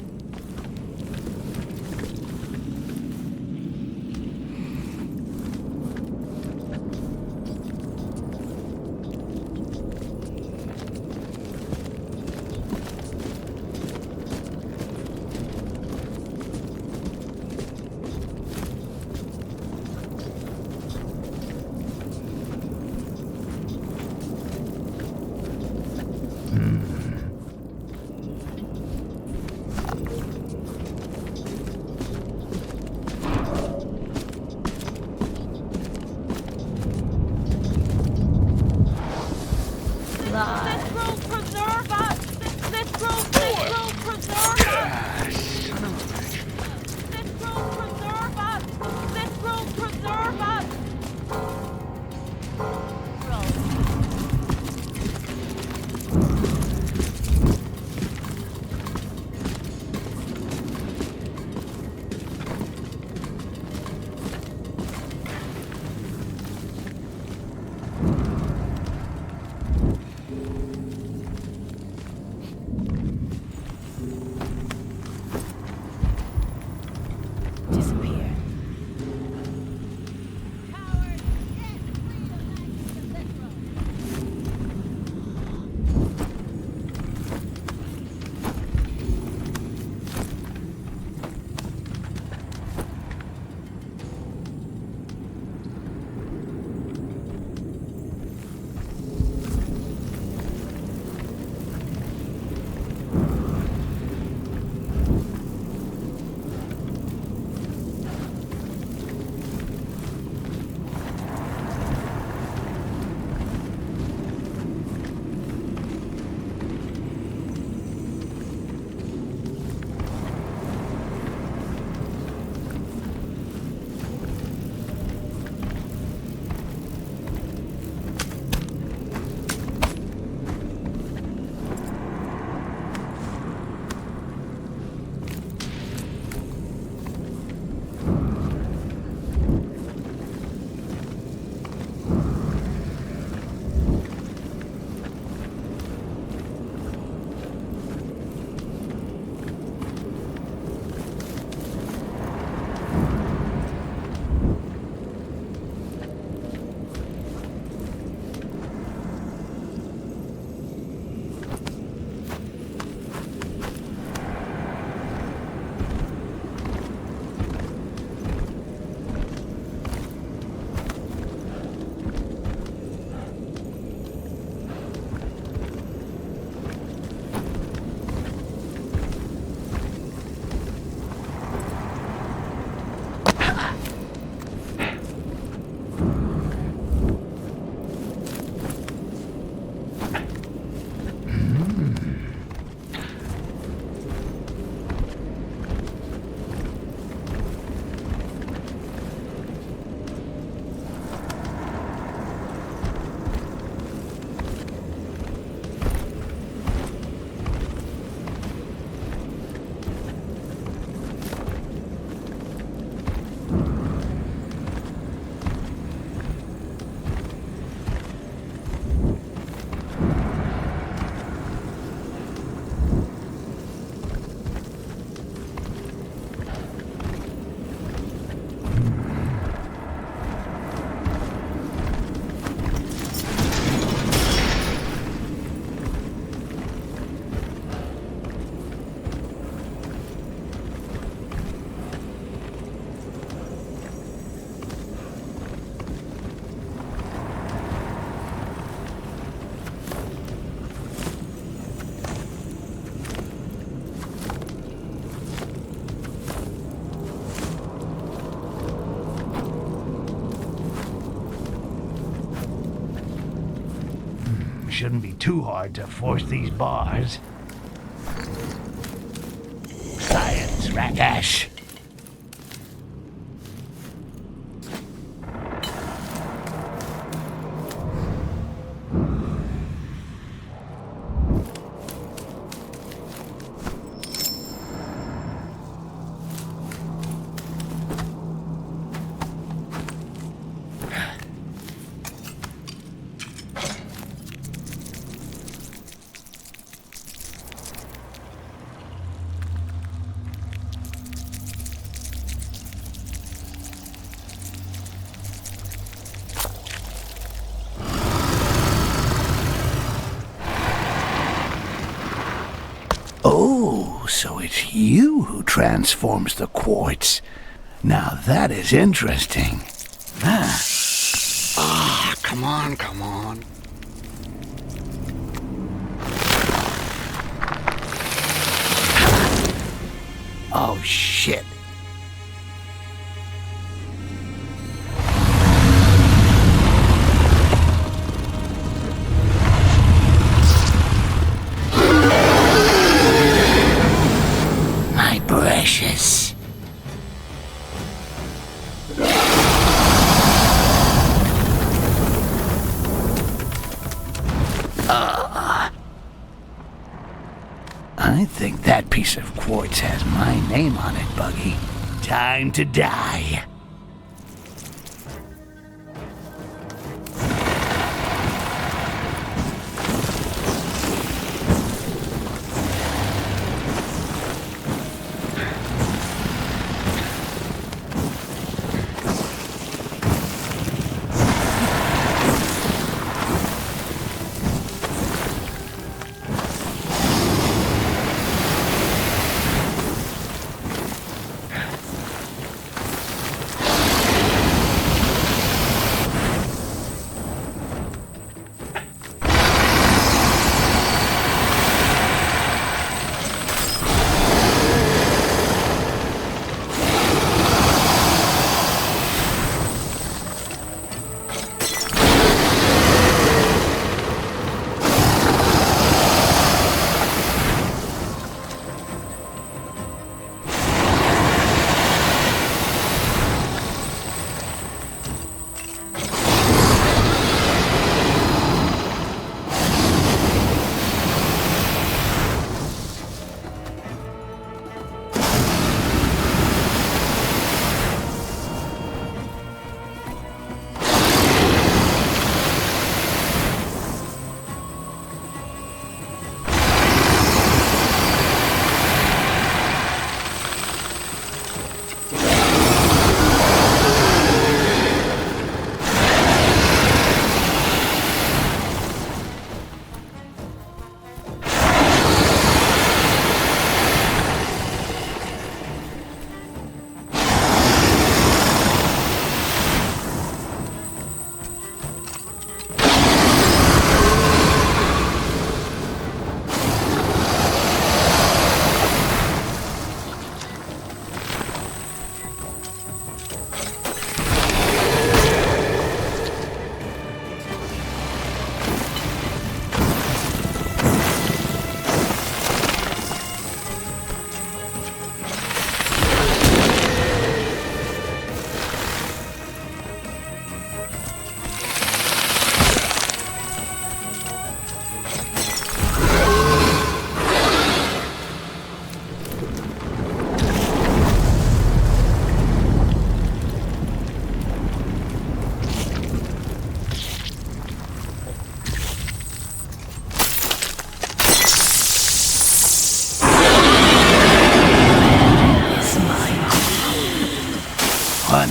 Shouldn't be too hard to force these bars. Science, Rakash. Oh, so it's you who transforms the quartz. Now that is interesting. Come on, come on. Oh, shit. My precious. I think that piece of quartz has my name on it, Buggy. Time to die.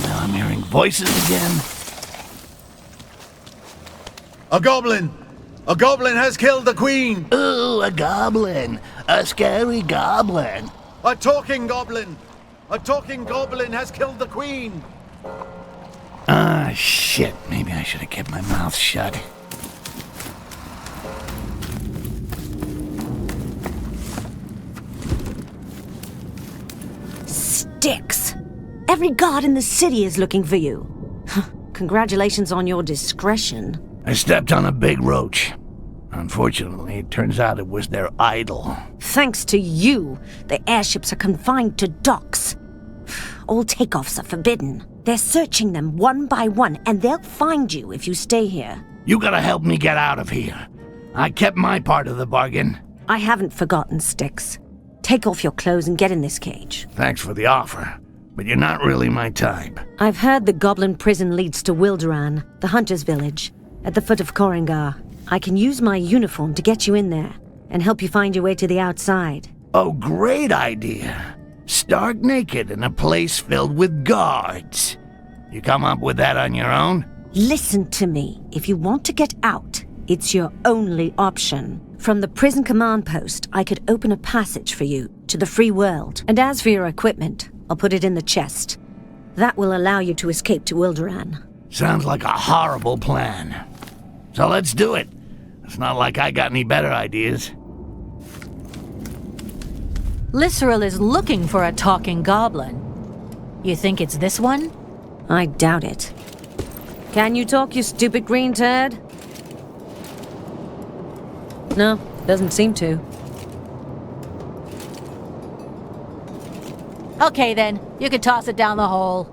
Now I'm hearing voices again. A goblin! A goblin has killed the queen! Ooh, a goblin. A scary goblin. A talking goblin! A talking goblin has killed the queen! Ah, shit. Maybe I should have kept my mouth shut. Styx! Every god in the city is looking for you. Congratulations on your discretion. I stepped on a big roach. Unfortunately, it turns out it was their idol. Thanks to you, the airships are confined to docks. All takeoffs are forbidden. They're searching them one by one, and they'll find you if you stay here. You gotta help me get out of here. I kept my part of the bargain. I haven't forgotten, Styx. Take off your clothes and get in this cage. Thanks for the offer, but you're not really my type. I've heard the goblin prison leads to Wilderan, the hunter's village, at the foot of Korengar. I can use my uniform to get you in there, and help you find your way to the outside. Oh, great idea. Stark naked in a place filled with guards. You come up with that on your own? Listen to me. If you want to get out, it's your only option. From the prison command post, I could open a passage for you to the free world. And as for your equipment, I'll put it in the chest. That will allow you to escape to Ilderan. Sounds like a horrible plan. So let's do it. It's not like I got any better ideas. Lysrel is looking for a talking goblin. You think it's this one? I doubt it. Can you talk, you stupid green turd? No, doesn't seem to. Okay then, you can toss it down the hole.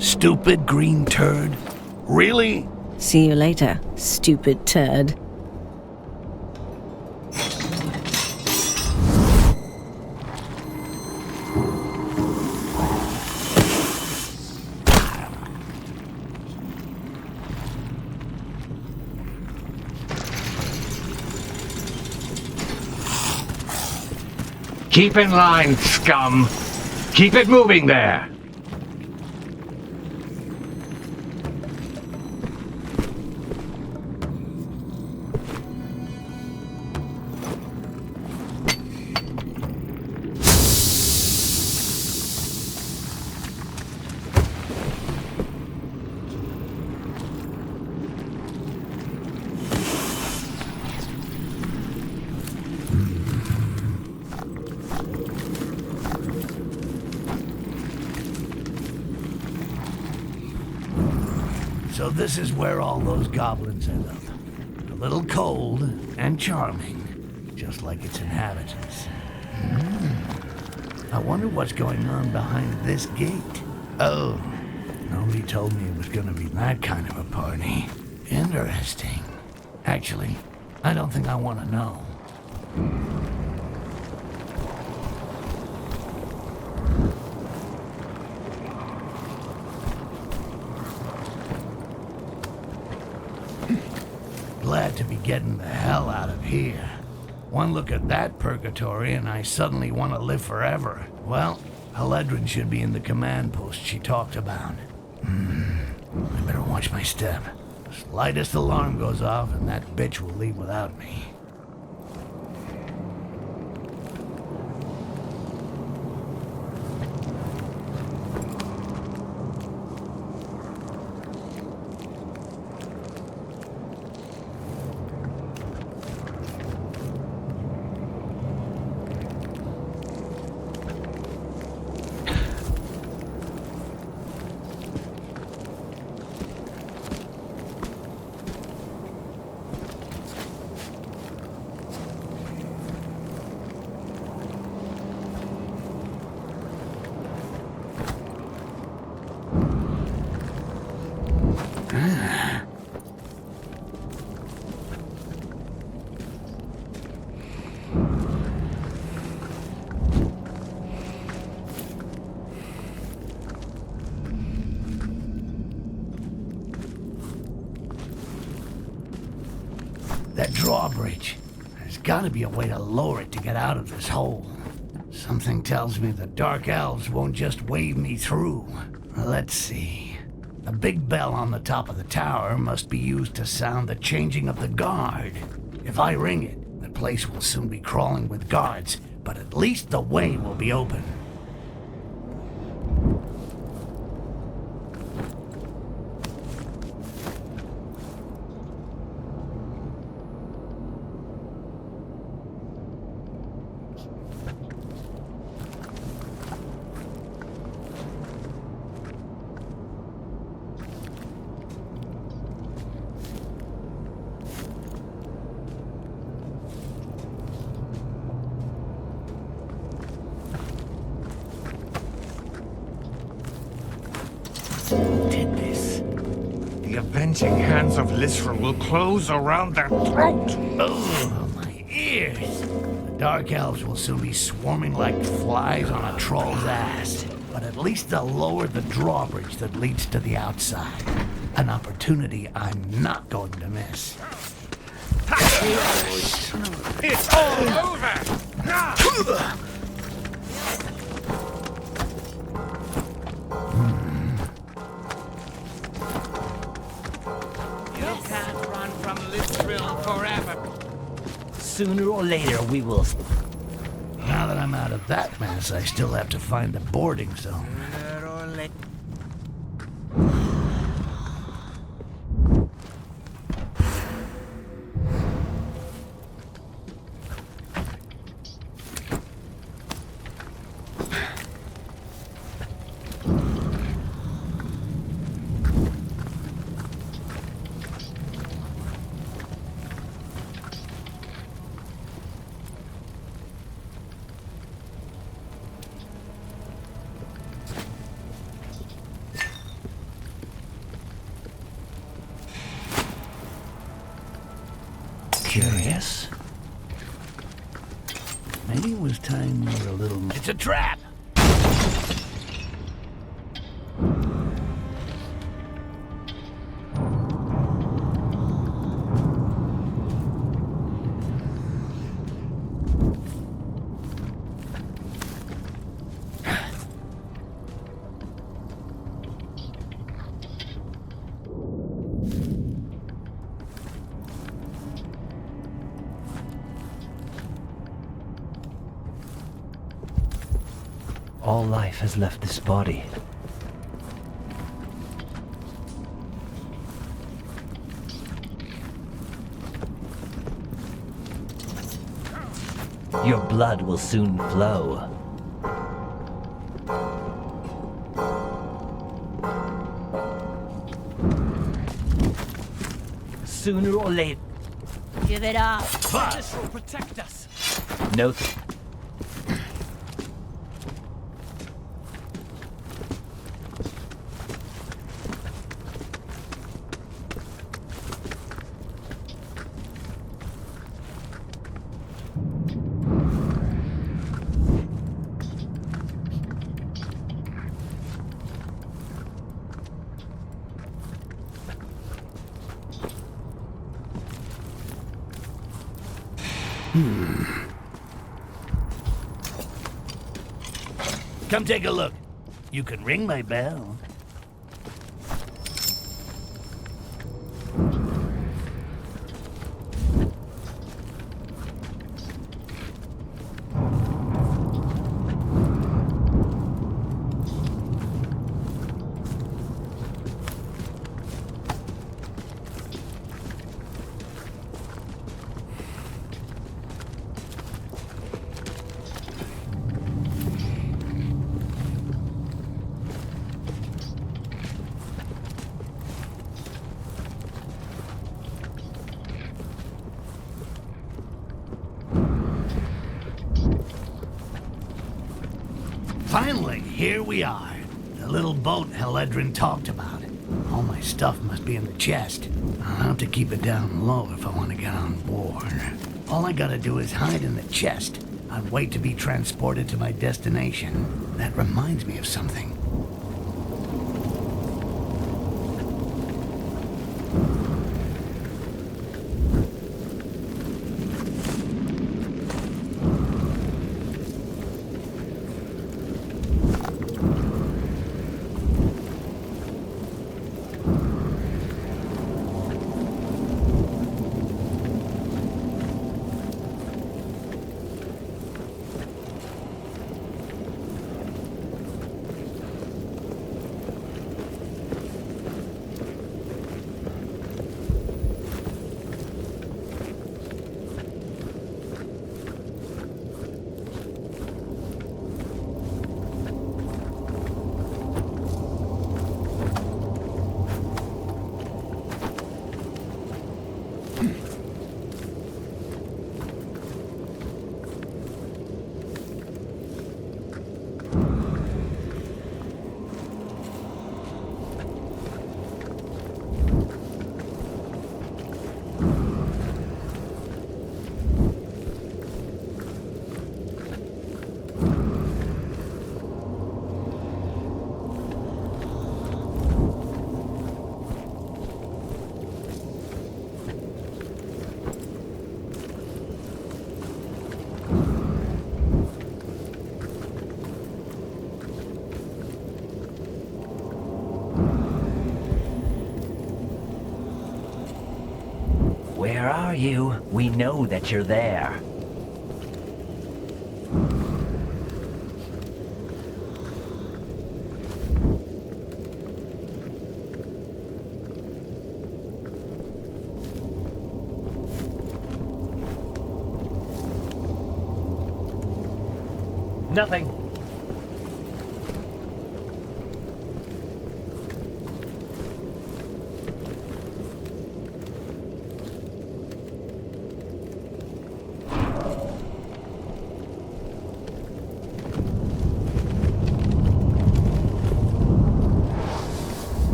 Stupid green turd? Really? See you later, stupid turd. Keep in line, scum. Keep it moving there. So this is where all those goblins end up. A little cold and charming, just like its inhabitants. I wonder what's going on behind this gate. Oh, nobody told me it was gonna be that kind of a party. Interesting. Actually, I don't think I want to know. Glad to be getting the hell out of here. One look at that purgatory and I suddenly want to live forever. Well, Haledrin should be in the command post she talked about. I better watch my step. Slightest alarm goes off and that bitch will leave without me. That drawbridge. There's gotta be a way to lower it to get out of this hole. Something tells me the Dark Elves won't just wave me through. Let's see. The big bell on the top of the tower must be used to sound the changing of the guard. If I ring it, the place will soon be crawling with guards, but at least the way will be open. Did this? The avenging hands of Lysrel will close around their throat. Oh, my ears. The Dark Elves will soon be swarming like flies on a troll's ass. But at least they'll lower the drawbridge that leads to the outside. An opportunity I'm not going to miss. It's all over! You can't run Sooner or later, we will... Now that I'm out of that mess, I still have to find a boarding zone. Curious. Maybe it was time we were a little... It's a trap! All life has left this body. Your blood will soon flow. Sooner or later. Give it up. This will protect us. No. Come take a look. You can ring my bell. Finally, here we are. The little boat Heledrin talked about. All my stuff must be in the chest. I'll have to keep it down low if I want to get on board. All I gotta do is hide in the chest and wait to be transported to my destination. That reminds me of something. are you? We know that you're there. Nothing.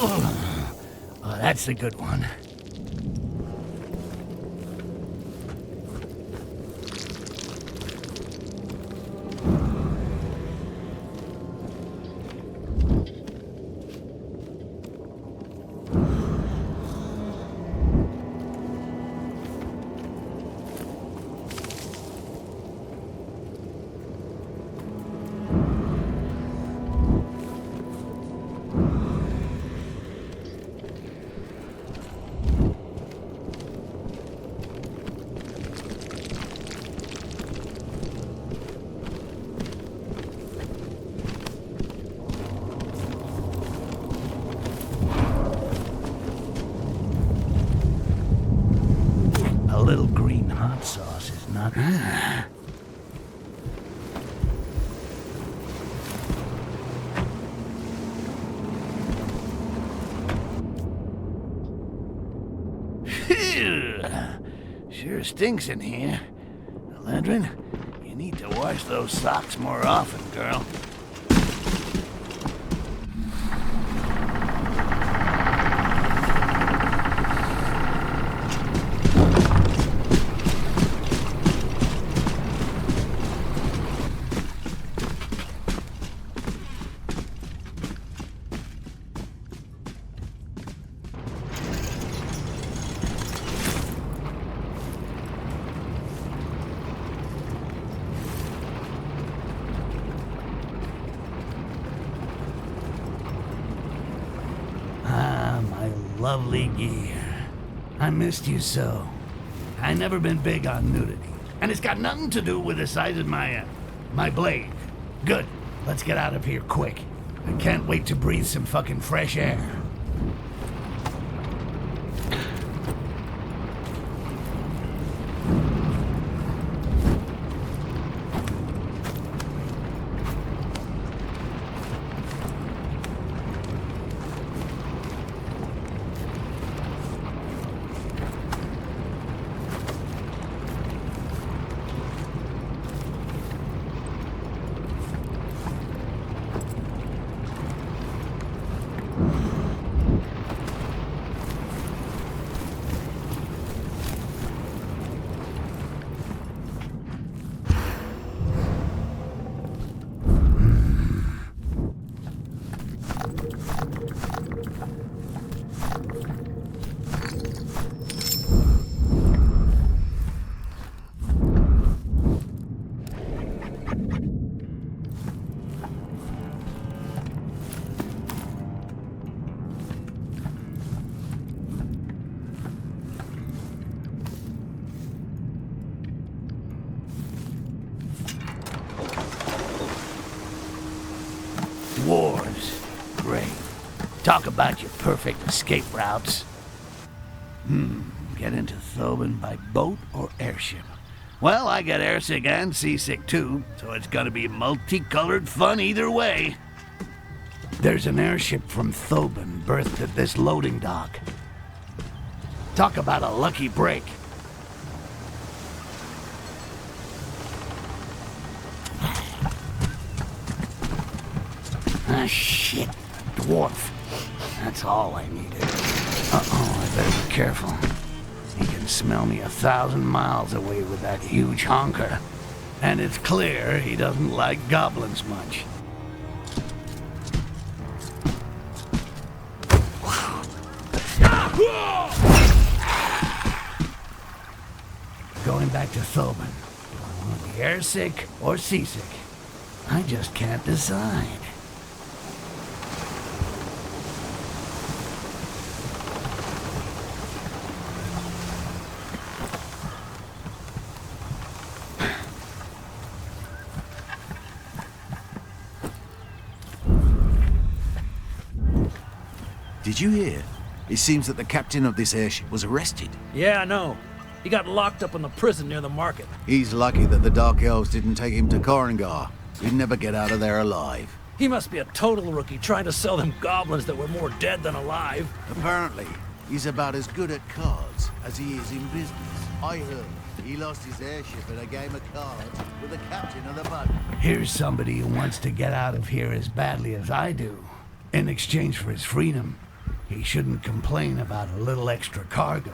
Oh, that's a good one. A little green hot sauce is not... Sure stinks in here. Landrin, you need to wash those socks more often, girl. Lovely gear. I missed you so. I never been big on nudity. And it's got nothing to do with the size of my blade. Good. Let's get out of here quick. I can't wait to breathe some fucking fresh air. Wars. Great. Talk about your perfect escape routes. Get into Thoban by boat or airship? Well, I get airsick and seasick too, so it's gonna be multicolored fun either way. There's an airship from Thoban berthed at this loading dock. Talk about a lucky break. Ah, shit. Dwarf. That's all I needed. Uh-oh, I better be careful. He can smell me 1,000 miles away with that huge honker. And it's clear he doesn't like goblins much. Going back to Thoban. Do I want to be airsick or seasick? I just can't decide. Did you hear? It seems that the captain of this airship was arrested. Yeah, I know. He got locked up in the prison near the market. He's lucky that the Dark Elves didn't take him to Korengar. He'd never get out of there alive. He must be a total rookie trying to sell them goblins that were more dead than alive. Apparently, he's about as good at cards as he is in business. I heard he lost his airship in a game of cards with the captain of the boat. Here's somebody who wants to get out of here as badly as I do. In exchange for his freedom, he shouldn't complain about a little extra cargo.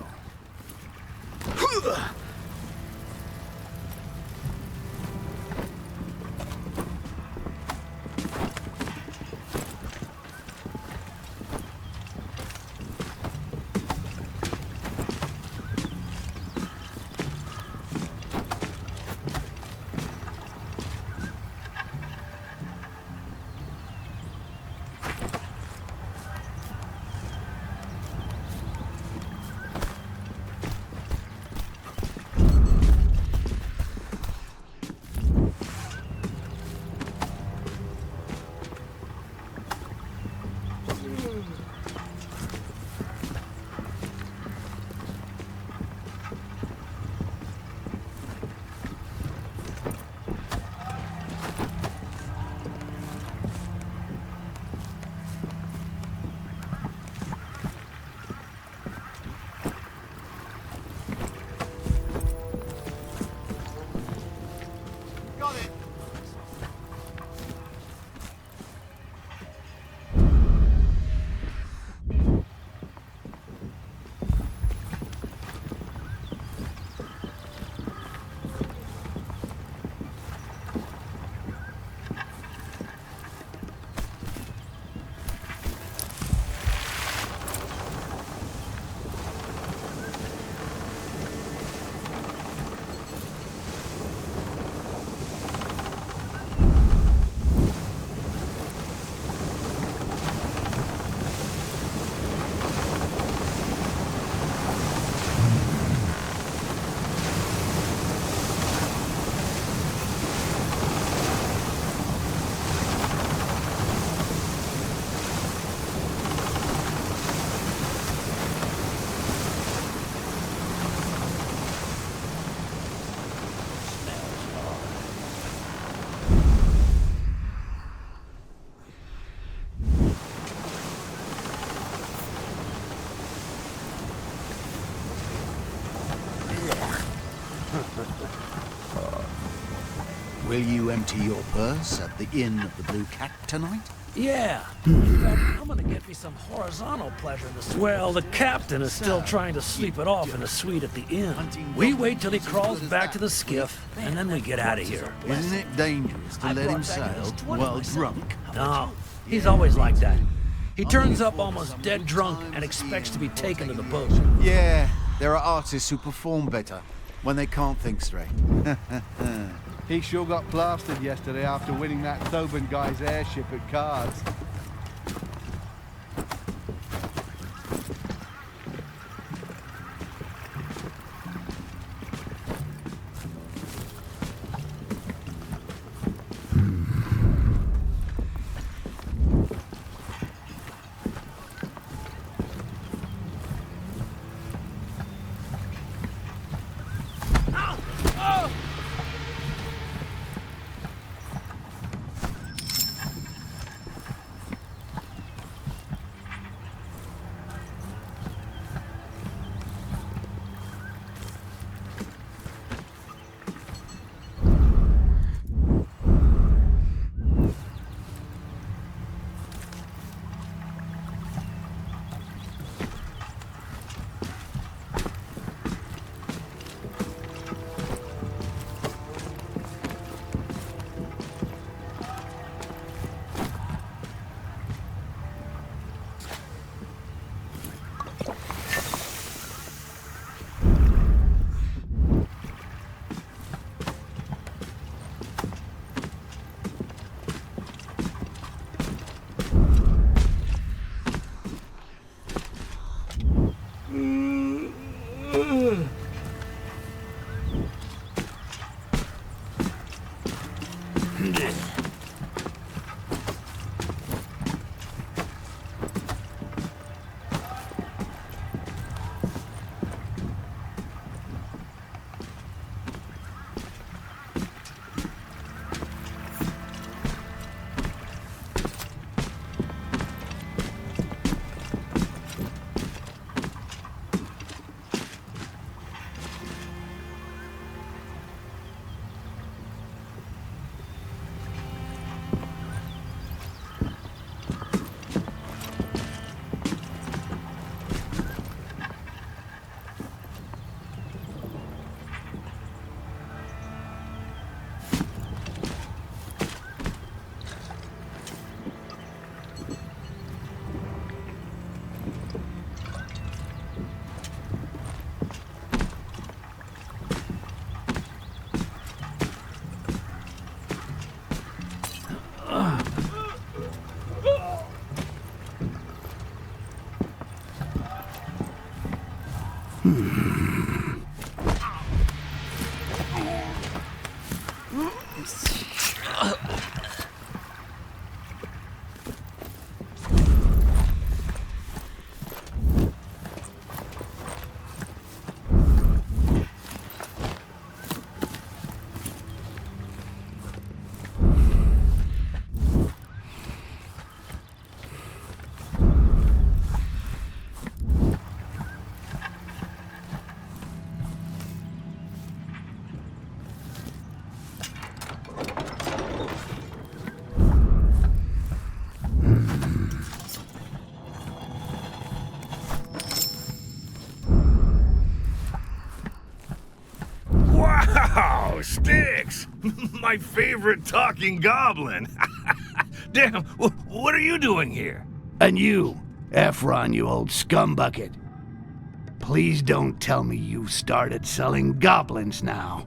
Will you empty your purse at the Inn of the Blue Cat tonight? Yeah. In fact, I'm gonna get me some horizontal pleasure in the suite. Well, the captain is still trying to sleep it off in a suite at the inn. We wait till he crawls back to the skiff, and then we get out of here. Isn't it dangerous to let him sail while drunk? No, he's always like that. He turns up almost dead drunk and expects to be taken to the boat. Yeah, there are artists who perform better when they can't think straight. He sure got plastered yesterday after winning that Thoban guy's airship at cards. My favorite talking goblin. Damn, what are you doing here? And you, Ephron, you old scumbucket. Please don't tell me you started selling goblins now.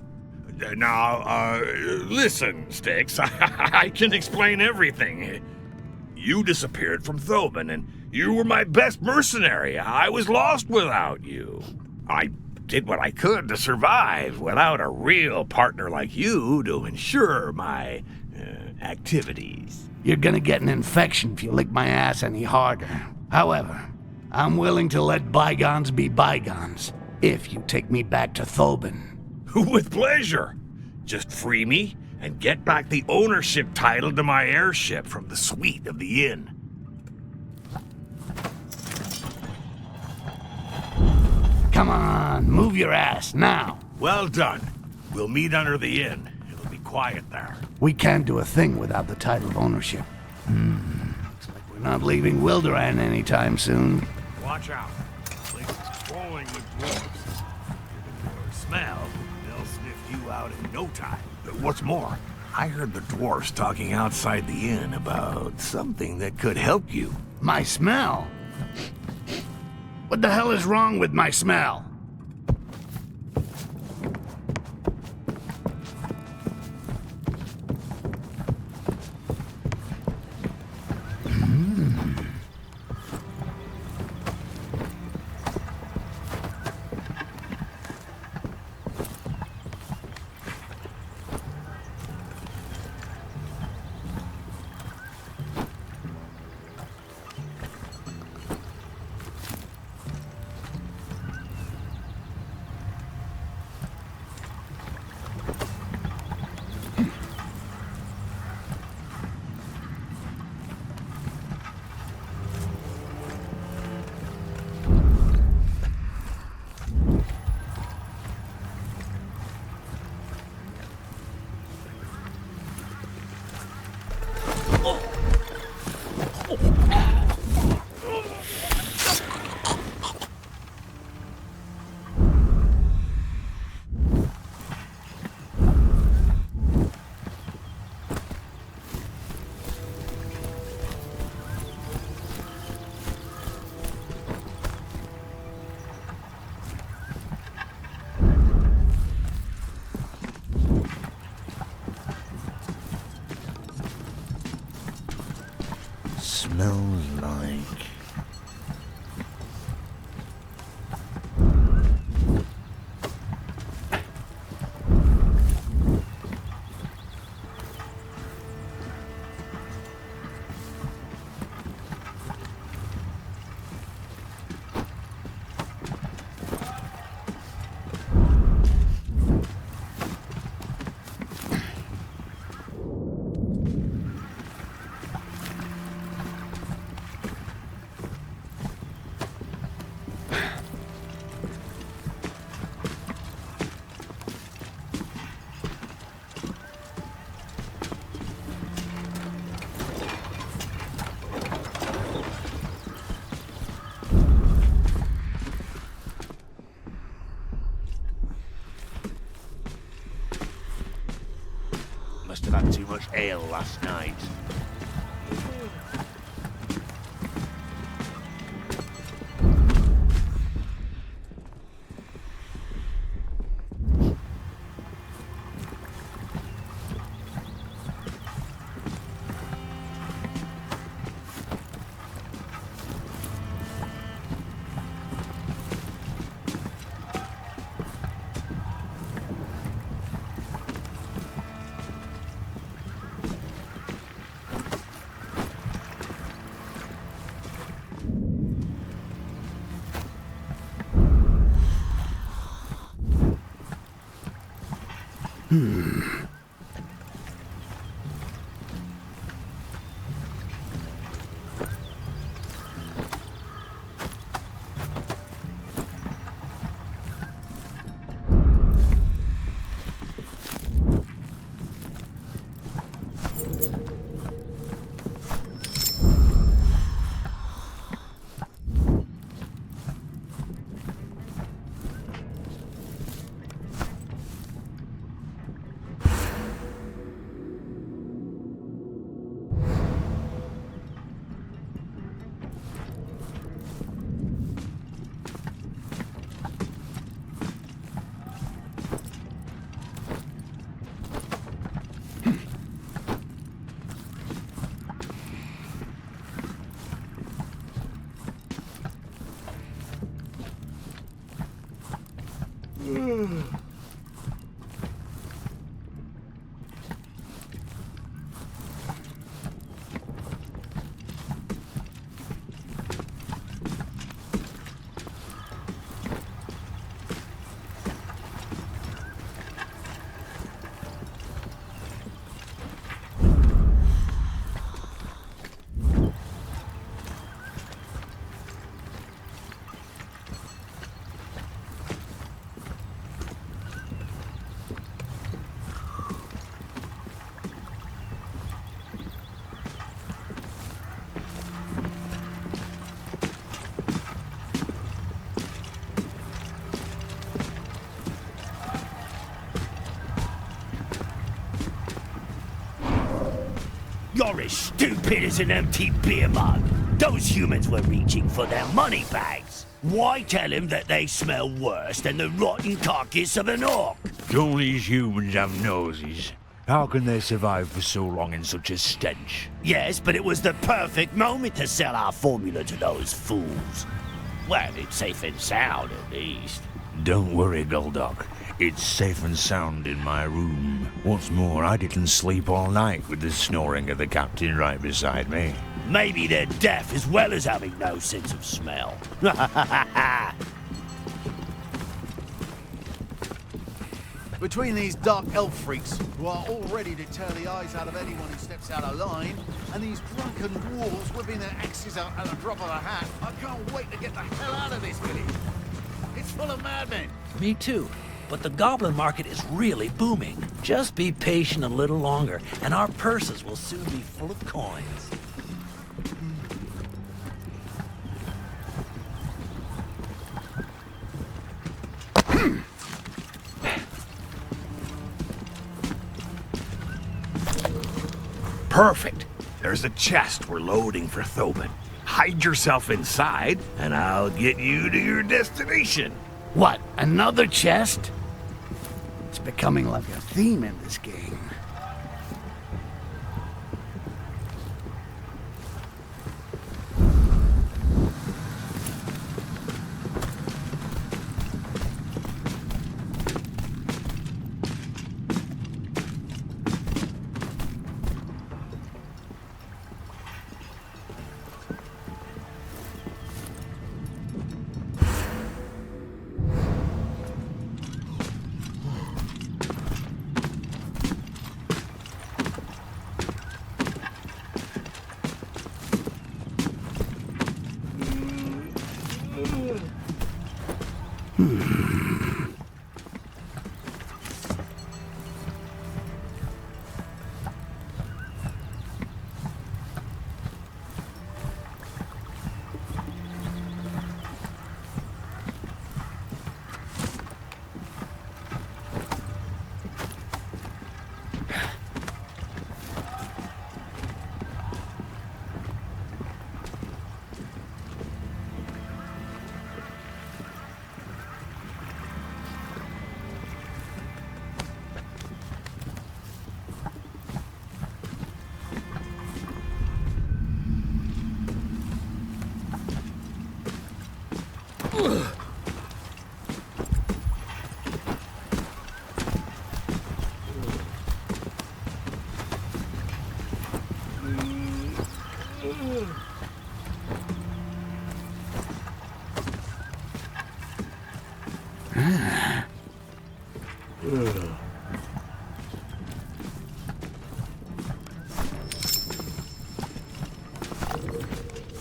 Now, listen, Styx. I can explain everything. You disappeared from Thoban, and you were my best mercenary. I was lost without you. I did what I could to survive without a real partner like you to ensure my activities. You're gonna get an infection if you lick my ass any harder. However, I'm willing to let bygones be bygones if you take me back to Thoban. With pleasure. Just free me and get back the ownership title to my airship from the suite of the inn. Come on, move your ass now. Well done. We'll meet under the inn. It'll be quiet there. We can't do a thing without the title of ownership. Looks like we're not leaving Wilderan anytime soon. Watch out. The place is crawling with dwarves. Given your smell, they'll sniff you out in no time. What's more, I heard the dwarves talking outside the inn about something that could help you. My smell? What the hell is wrong with my smell? Smells like... Must have had too much ale last night. You're as stupid as an empty beer mug. Those humans were reaching for their money bags. Why tell him that they smell worse than the rotten carcass of an orc? Don't these humans have noses? How can they survive for so long in such a stench? Yes, but it was the perfect moment to sell our formula to those fools. Well, it's safe and sound, at least. Don't worry, Goldock. It's safe and sound in my room. What's more, I didn't sleep all night with the snoring of the captain right beside me. Maybe they're deaf as well as having no sense of smell. Between these dark elf freaks, who are all ready to tear the eyes out of anyone who steps out of line, and these drunken dwarves whipping their axes out at the drop of a hat, I can't wait to get the hell out of this village. It's full of madmen. Me too. But the goblin market is really booming. Just be patient a little longer, and our purses will soon be full of coins. Perfect. There's a chest we're loading for Thoban. Hide yourself inside, and I'll get you to your destination. What, another chest? It's becoming like a theme in this game.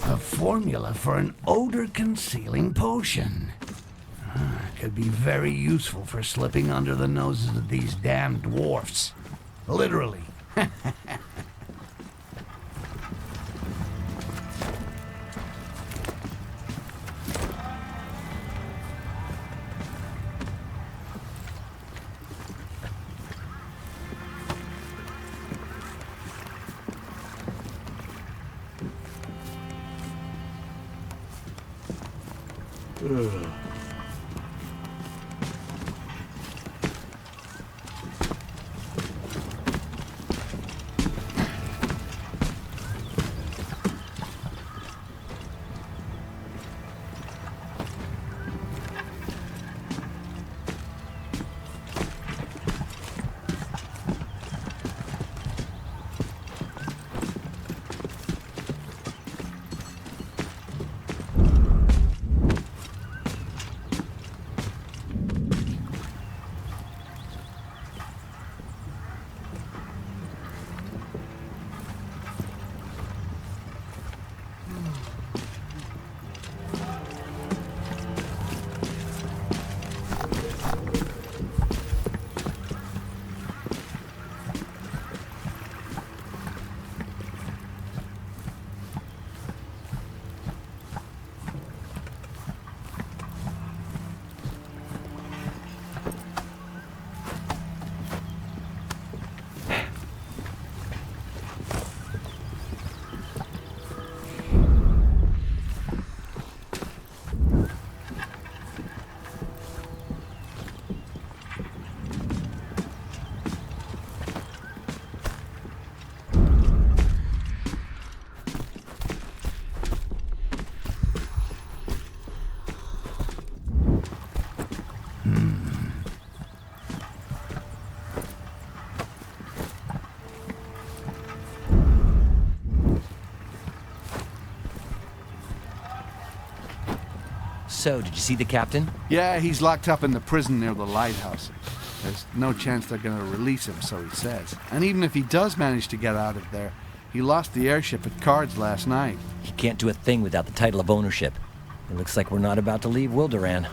A formula for an odor-concealing potion. Could be very useful for slipping under the noses of these damn dwarfs. Literally. So, did you see the captain? Yeah, he's locked up in the prison near the lighthouse. There's no chance they're gonna release him, so he says. And even if he does manage to get out of there, he lost the airship at Cards last night. He can't do a thing without the title of ownership. It looks like we're not about to leave Wilderan.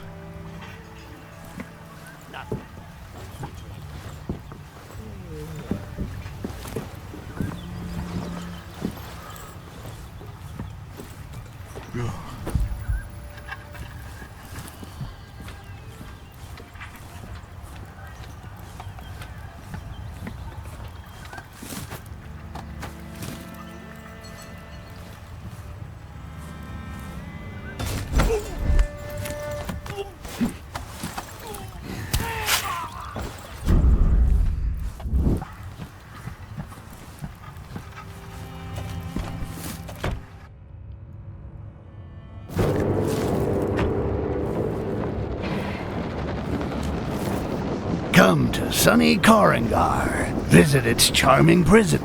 Come to sunny Korengar, visit its charming prison,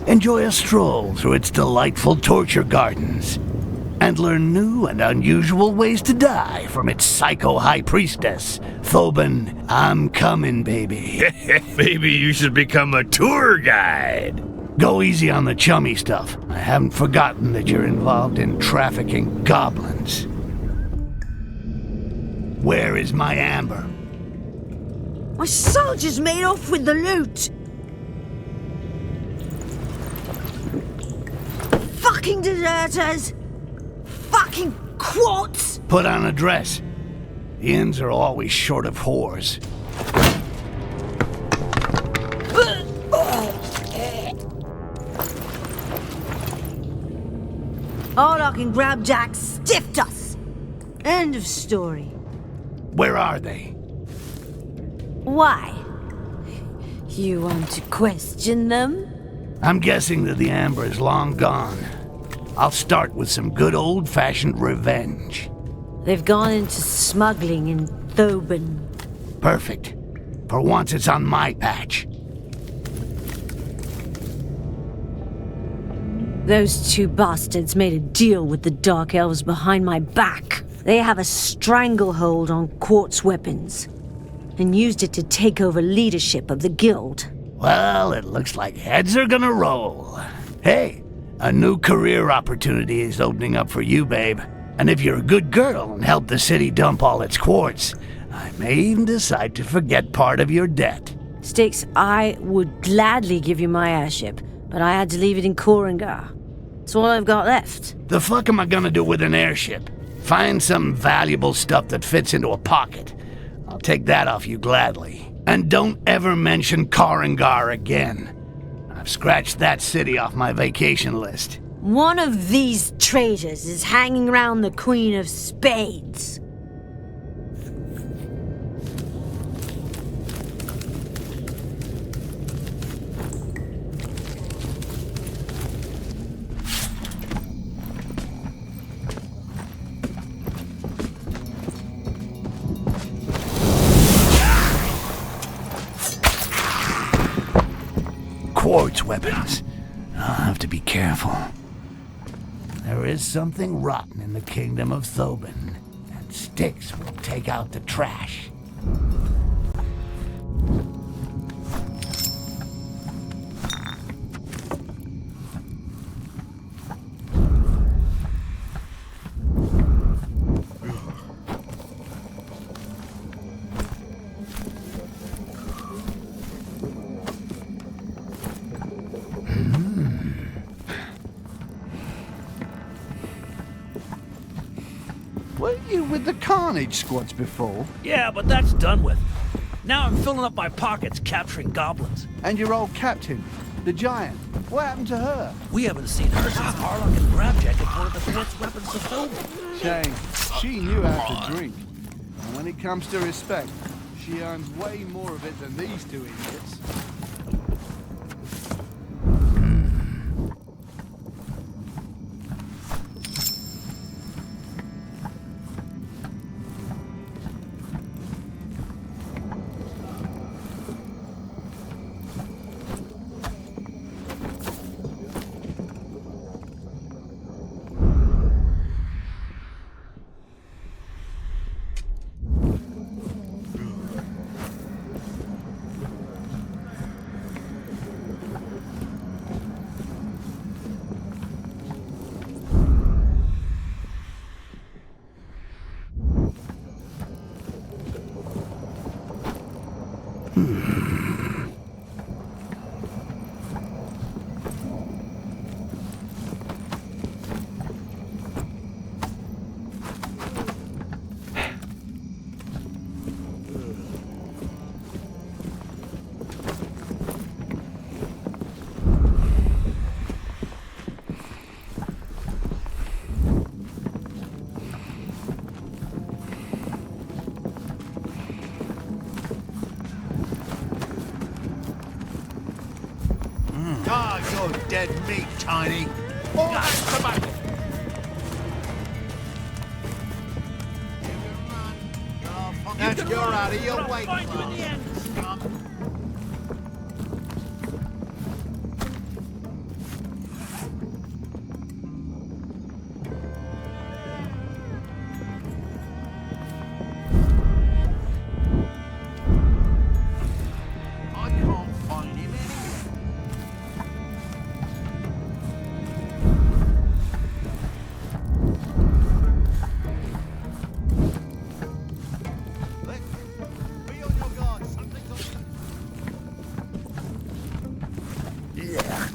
enjoy a stroll through its delightful torture gardens, and learn new and unusual ways to die from its psycho high priestess, Thoban. I'm coming, baby. Maybe you should become a tour guide. Go easy on the chummy stuff. I haven't forgotten that you're involved in trafficking goblins. Where is my amber? My soldiers made off with the loot! Fucking deserters! Fucking quartz! Put on a dress. The inns are always short of whores. Arlock and Grabjack stiffed us! End of story. Where are they? Why? You want to question them? I'm guessing that the amber is long gone. I'll start with some good old-fashioned revenge. They've gone into smuggling in Thoban. Perfect. For once it's on my patch. Those two bastards made a deal with the Dark Elves behind my back. They have a stranglehold on quartz weapons, and used it to take over leadership of the guild. Well, it looks like heads are gonna roll. Hey, a new career opportunity is opening up for you, babe. And if you're a good girl and help the city dump all its quartz, I may even decide to forget part of your debt. Styx, I would gladly give you my airship, but I had to leave it in Korengar. It's all I've got left. The fuck am I gonna do with an airship? Find some valuable stuff that fits into a pocket. I'll take that off you gladly. And don't ever mention Korengar again. I've scratched that city off my vacation list. One of these traitors is hanging around the Queen of Spades. Quartz weapons. I'll have to be careful. There is something rotten in the kingdom of Thoban, and Styx will take out the trash. Weren't you with the Carnage squads before? Yeah, but that's done with. Now I'm filling up my pockets capturing goblins. And your old captain, the giant, what happened to her? We haven't seen her since Arlock and Grabjack had one of the quartz weapons to Thoban. Shame. She knew how to drink. And when it comes to respect, she earns way more of it than these two idiots. Oh, dead meat, Tiny. All hands to battle. That's your out of your way. Find you in the end. I can't find him anywhere. Be on your guard. Something's on. Yeah.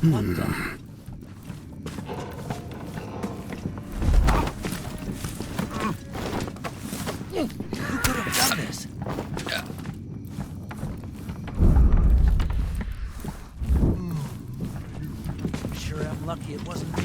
What the? Who could have done this? Sure am lucky it wasn't me.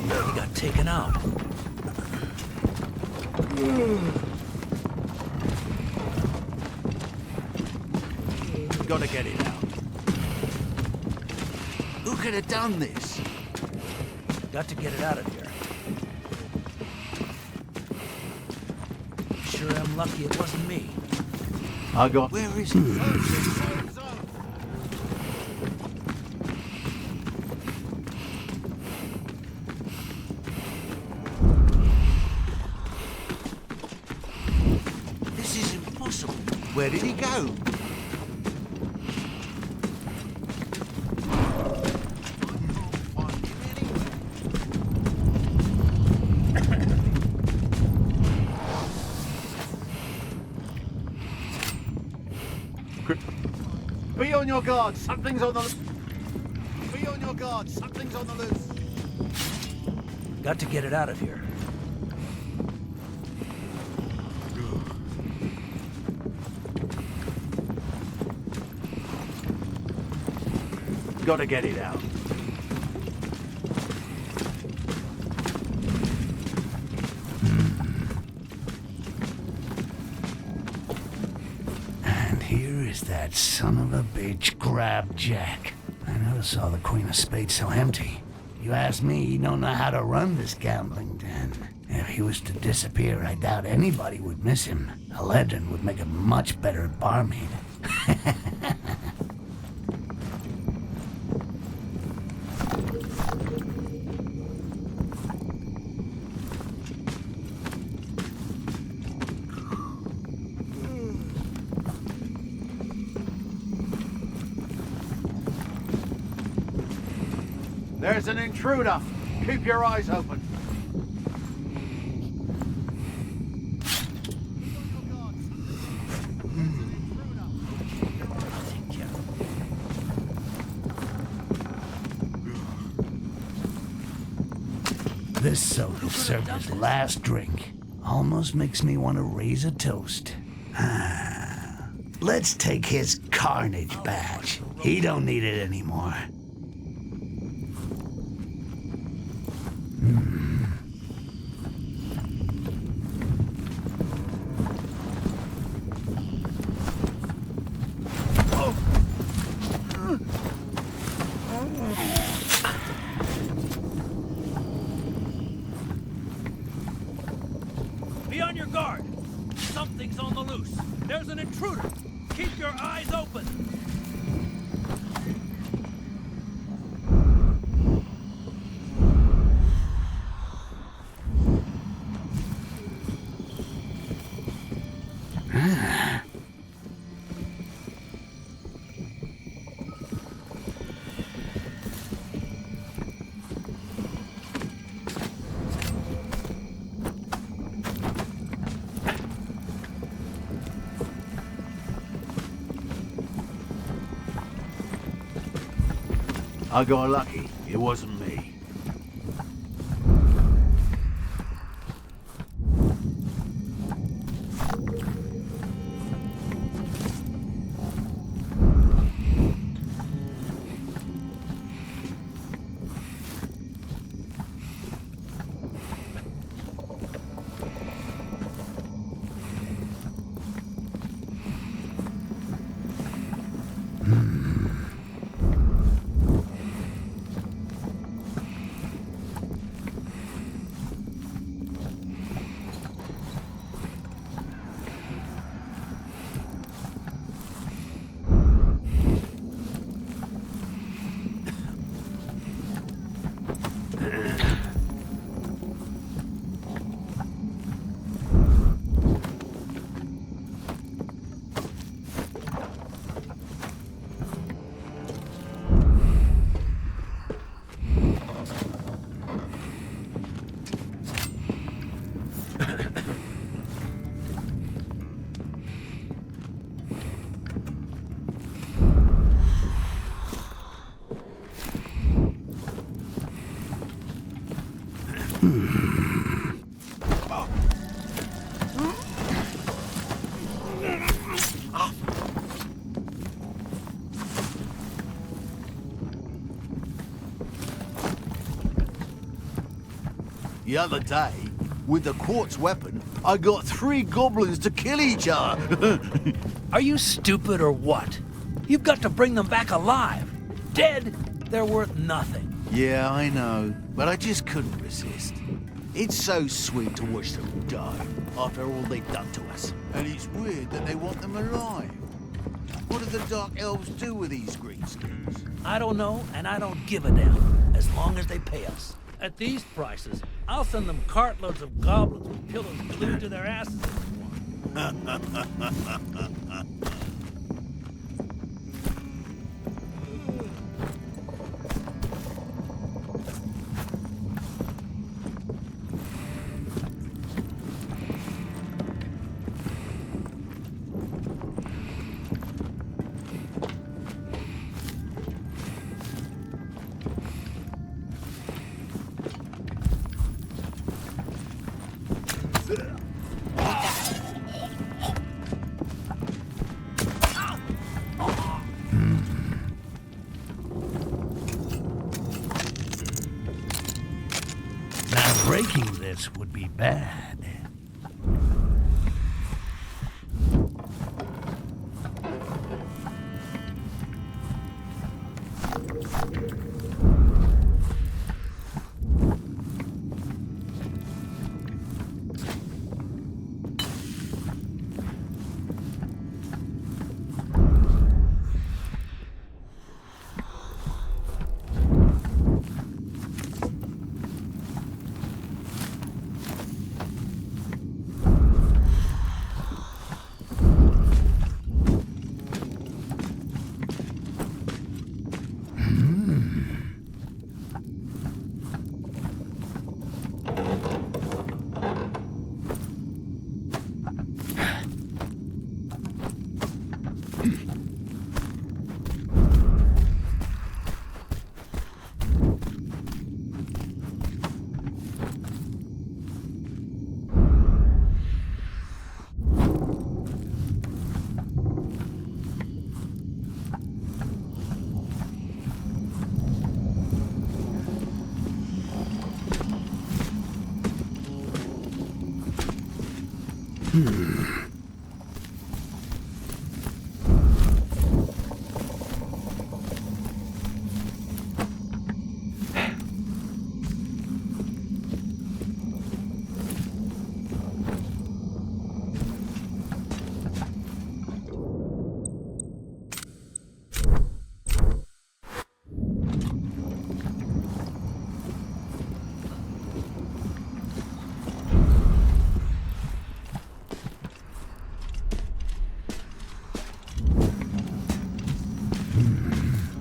He got taken out. Gotta get it out. Who could have done this? Got to get it out of here. Sure am lucky it wasn't me. I got. Where is he? This is impossible. Where did he go? Be on your guard. Something's on the. Be on your guard. Something's on the loose. Got to get it out of here. Gotta get it out. And here is that son of a bitch grab Jack. I never saw the Queen of Spades so empty. You ask me, he don't know how to run this gambling den. If he was to disappear, I doubt anybody would miss him. A legend would make a much better barmaid. There's an intruder. Keep your eyes open. This soda served his last drink. Almost makes me want to raise a toast. Let's take his carnage badge. He don't need it anymore. I got lucky. It wasn't me. The other day, with the quartz weapon, I got 3 goblins to kill each other. Are you stupid or what? You've got to bring them back alive. Dead, they're worth nothing. Yeah, I know, but I just couldn't resist. It's so sweet to watch them die after all they've done to us. And it's weird that they want them alive. What do the Dark Elves do with these greenskins? I don't know, and I don't give a damn, as long as they pay us. At these prices, I'll send them cartloads of goblins with pillows glued to their asses if they want. Breaking this would be bad.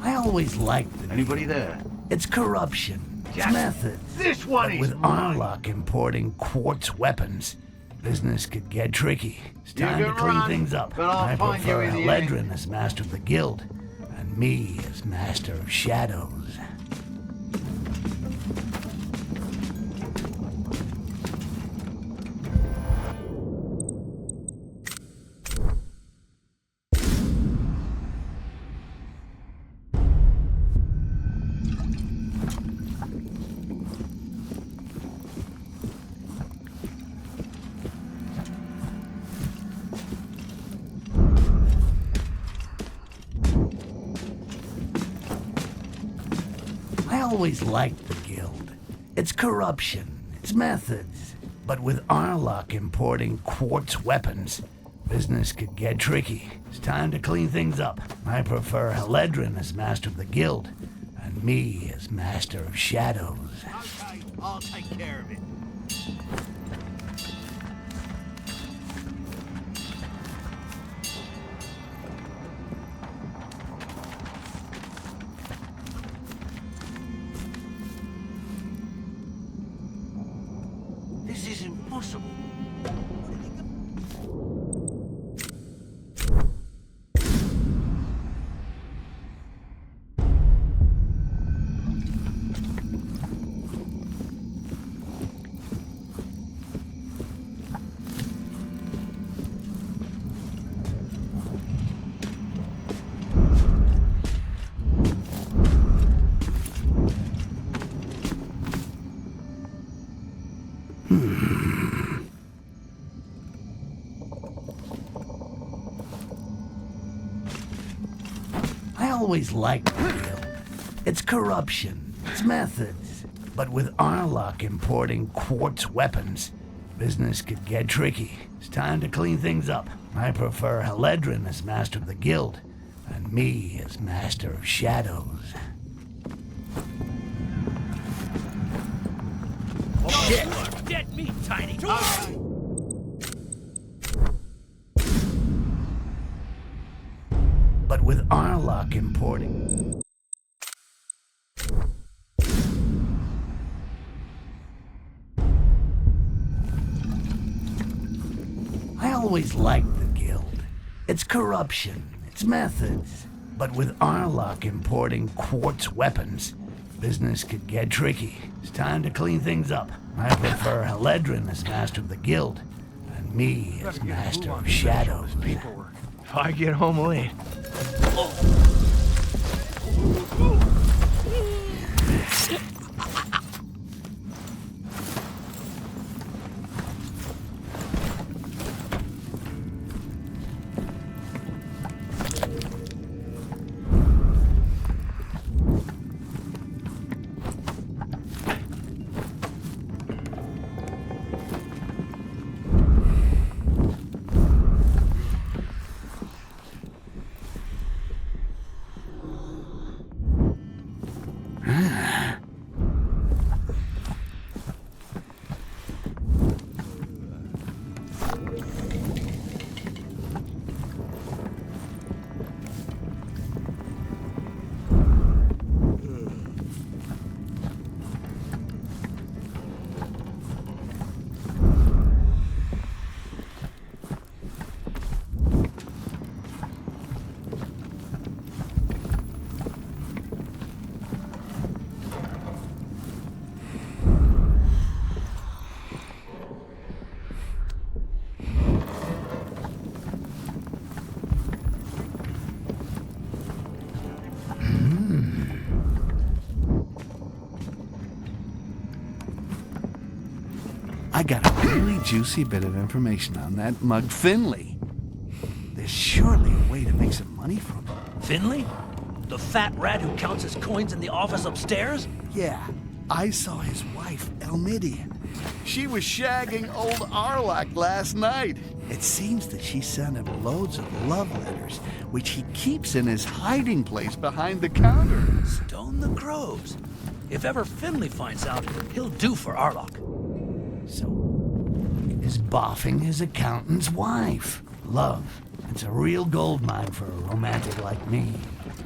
I always liked it. Anybody there? It's corruption. It's Jack, methods. this one But is with mine. Arlock importing quartz weapons, business could get tricky. It's You time to can clean run, things up. but I'll I find you prefer in the end. Haledrin as master of the guild, and and me as Master of Shadows. I always liked the Guild. Its corruption, its methods. But with Arlok importing quartz weapons, business could get tricky. It's time to clean things up. I prefer Heledrin as Master of the Guild, and me as Master of Shadows. Okay, I'll take care of it. This is impossible. I always liked the Guild. Its corruption, its methods. But with Arlok importing quartz weapons, business could get tricky. It's time to clean things up. I prefer Heledrin as Master of the Guild, and me as Master of Shadows. Shit! Dead meat, Tiny! But with Arlok importing... I always liked the Guild. Its corruption, its methods. But with Arlok importing quartz weapons, business could get tricky. It's time to clean things up. I prefer Heledrin as Master of the Guild, and me as Master of Shadows. If I get home late. I got a really juicy bit of information on that mug Finley. There's surely a way to make some money from him. Finley? The fat rat who counts his coins in the office upstairs? Yeah, I saw his wife, Elmidian. She was shagging old Arlok last night. It seems that she sent him loads of love letters, which he keeps in his hiding place behind the counter. Stone the crows. If ever Finley finds out, he'll do for Arlok. So, is boffing his accountant's wife. Love. It's a real gold mine for a romantic like me.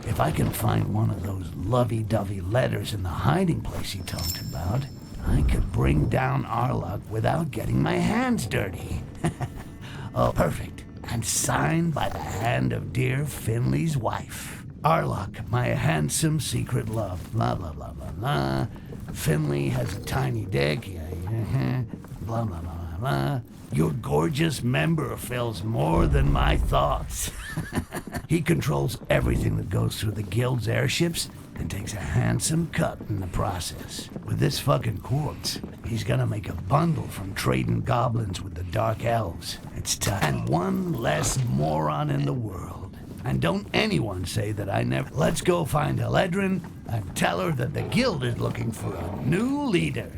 If I can find one of those lovey-dovey letters in the hiding place he talked about, I could bring down Arlok without getting my hands dirty. Oh, perfect. And signed by the hand of dear Finley's wife. Arlok, my handsome secret love. Blah, blah, blah, blah, blah. Finley has a tiny dick. Blah, blah, blah, blah. Your gorgeous member fills more than my thoughts. He controls everything that goes through the guild's airships and takes a handsome cut in the process. With this fucking quartz, he's gonna make a bundle from trading goblins with the dark elves. It's time. And one less moron in the world. And don't anyone say that I never... Let's go find Eledrin and tell her that the guild is looking for a new leader.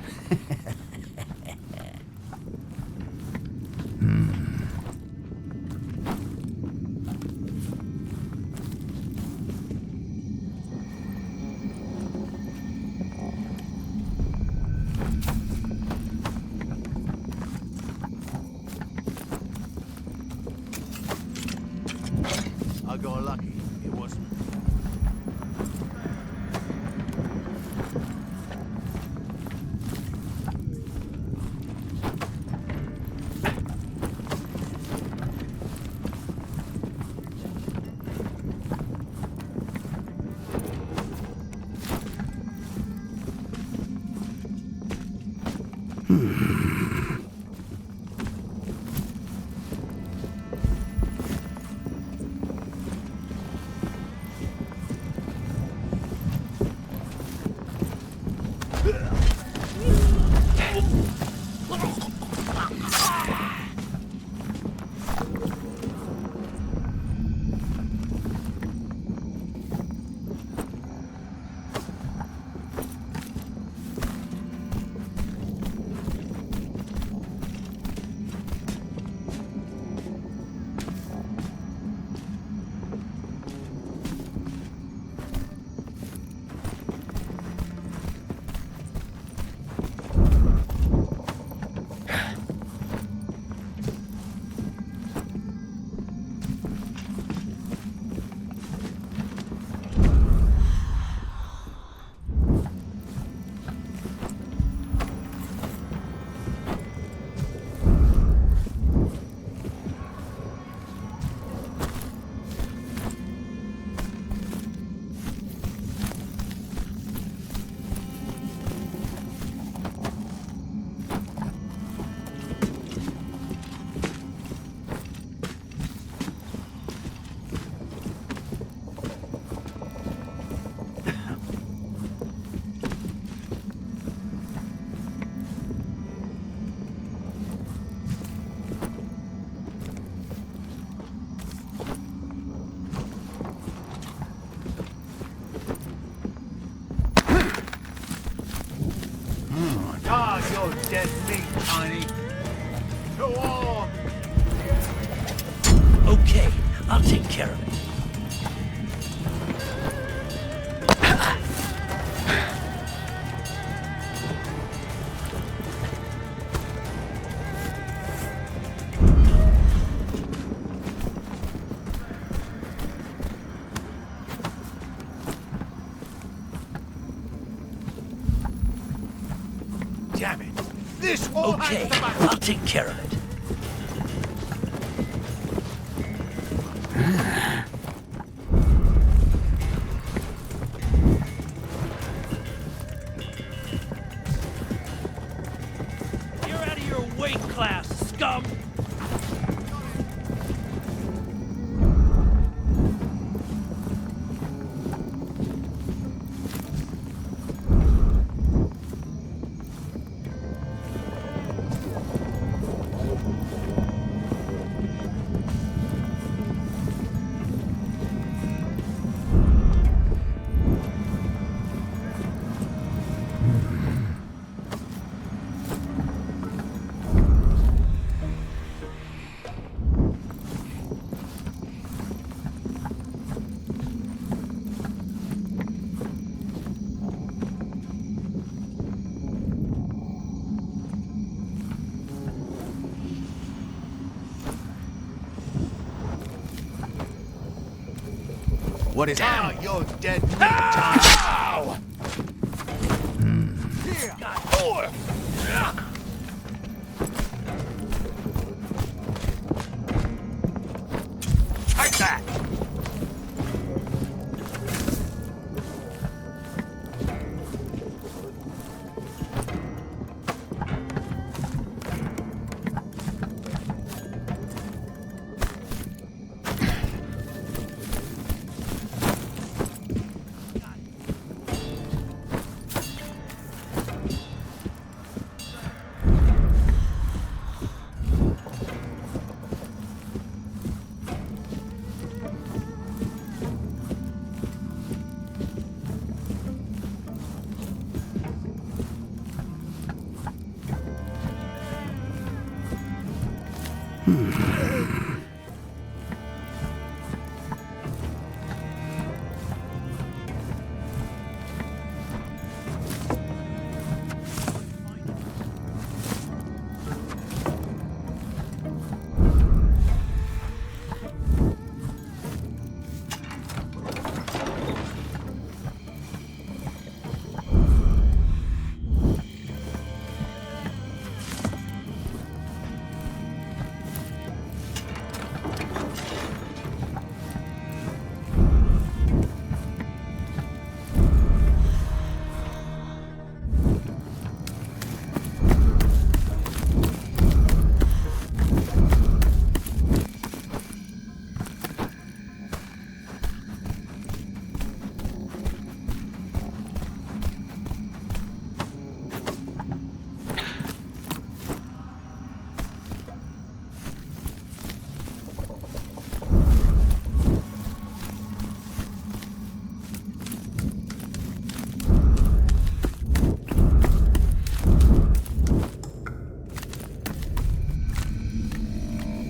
I got lucky. It wasn't. You're dead meat, Tiny. Go on. Okay, I'll take care of it. Damn it. This all Okay, has to I'll take care of it. You're out of your weight class, scum! What is Damn, you're dead meat, Ow! Take that!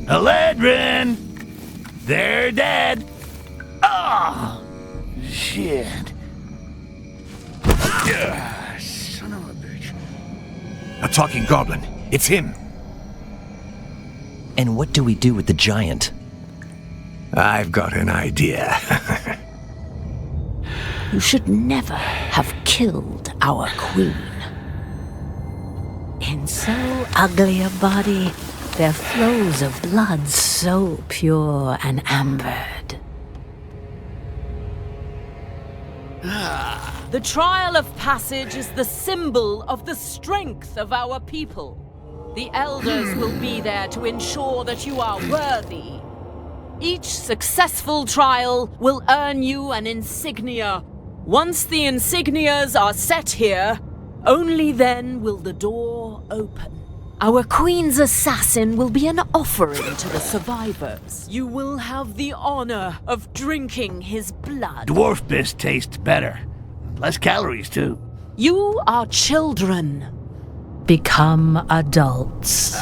Eladrin! They're dead! Oh! Shit. Son of a bitch. A talking goblin. It's him. And what do we do with the giant? I've got an idea. You should never have killed our queen. In so ugly a body, there flows of blood so pure and ambered. The trial of passage is the symbol of the strength of our people. The elders will be there to ensure that you are worthy. Each successful trial will earn you an insignia. Once the insignias are set here, only then will the door open. Our queen's assassin will be an offering to the survivors. You will have the honor of drinking his blood. Dwarf piss tastes better. Less calories, too. You are children. Become adults.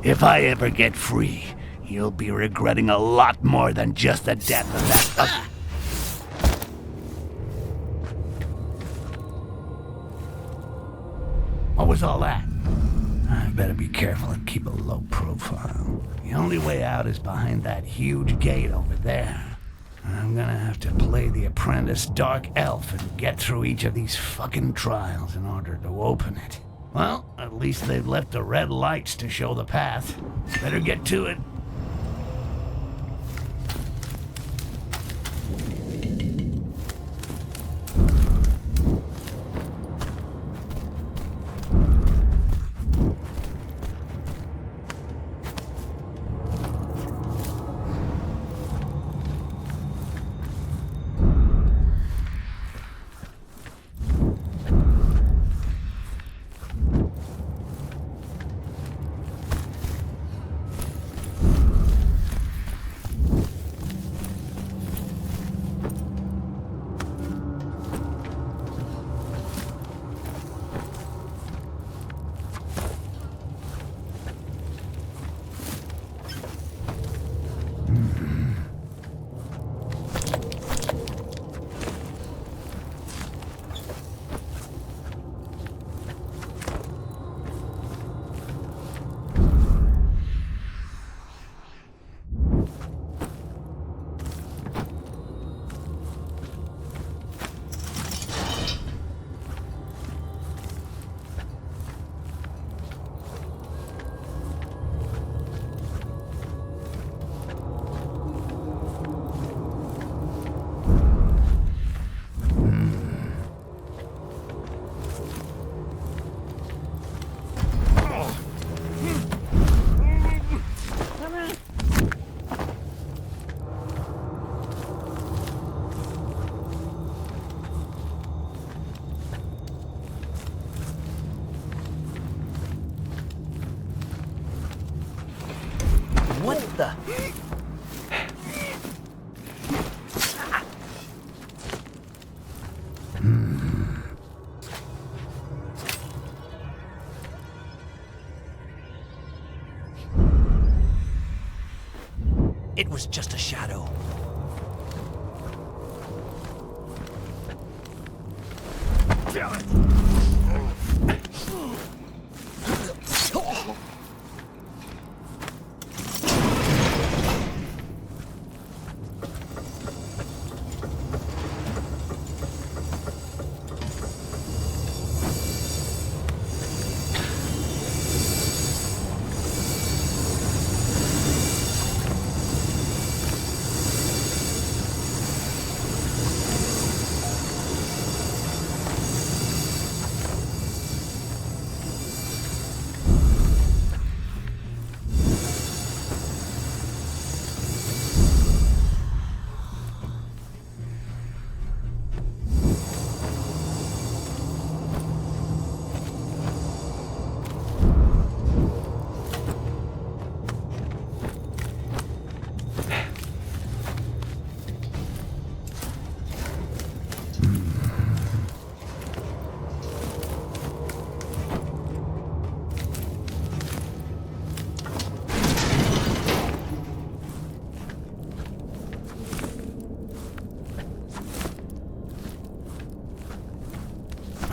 If I ever get free, you'll be regretting a lot more than just the death of that... What was all that? I better be careful and keep a low profile. The only way out is behind that huge gate over there. I'm gonna have to play the apprentice dark elf and get through each of these fucking trials in order to open it. Well, at least they've left the red lights to show the path. Better get to it. was just a shadow.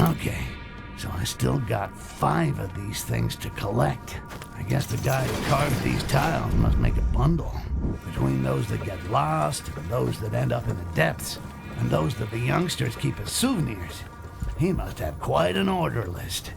Okay, so I still got 5 of these things to collect. I guess the guy who carved these tiles must make a bundle. Between those that get lost, and those that end up in the depths, and those that the youngsters keep as souvenirs, he must have quite an order list.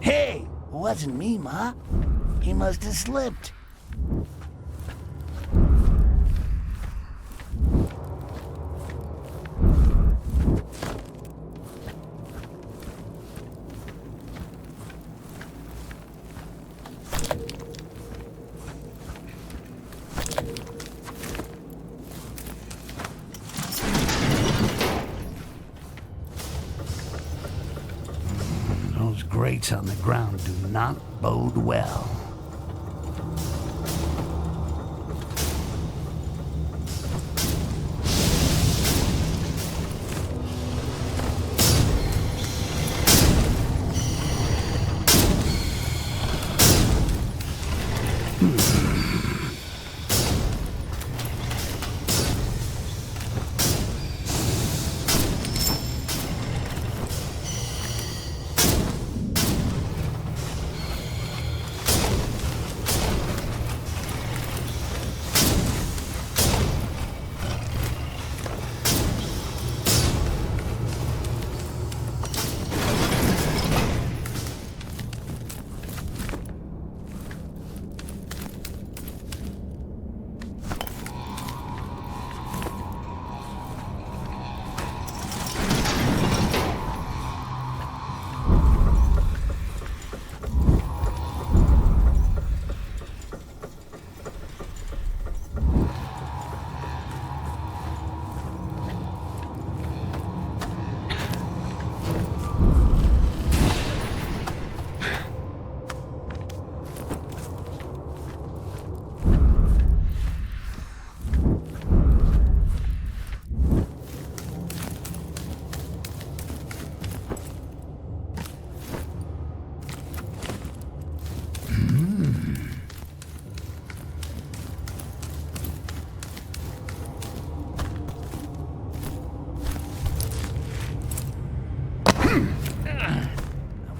Hey! Wasn't me, Ma. He must have slipped. Those grates on the ground do not bode well.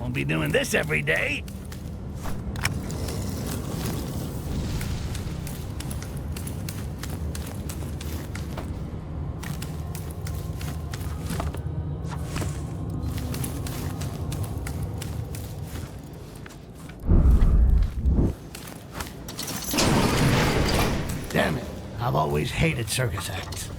Won't be doing this every day. Damn it. I've always hated circus acts.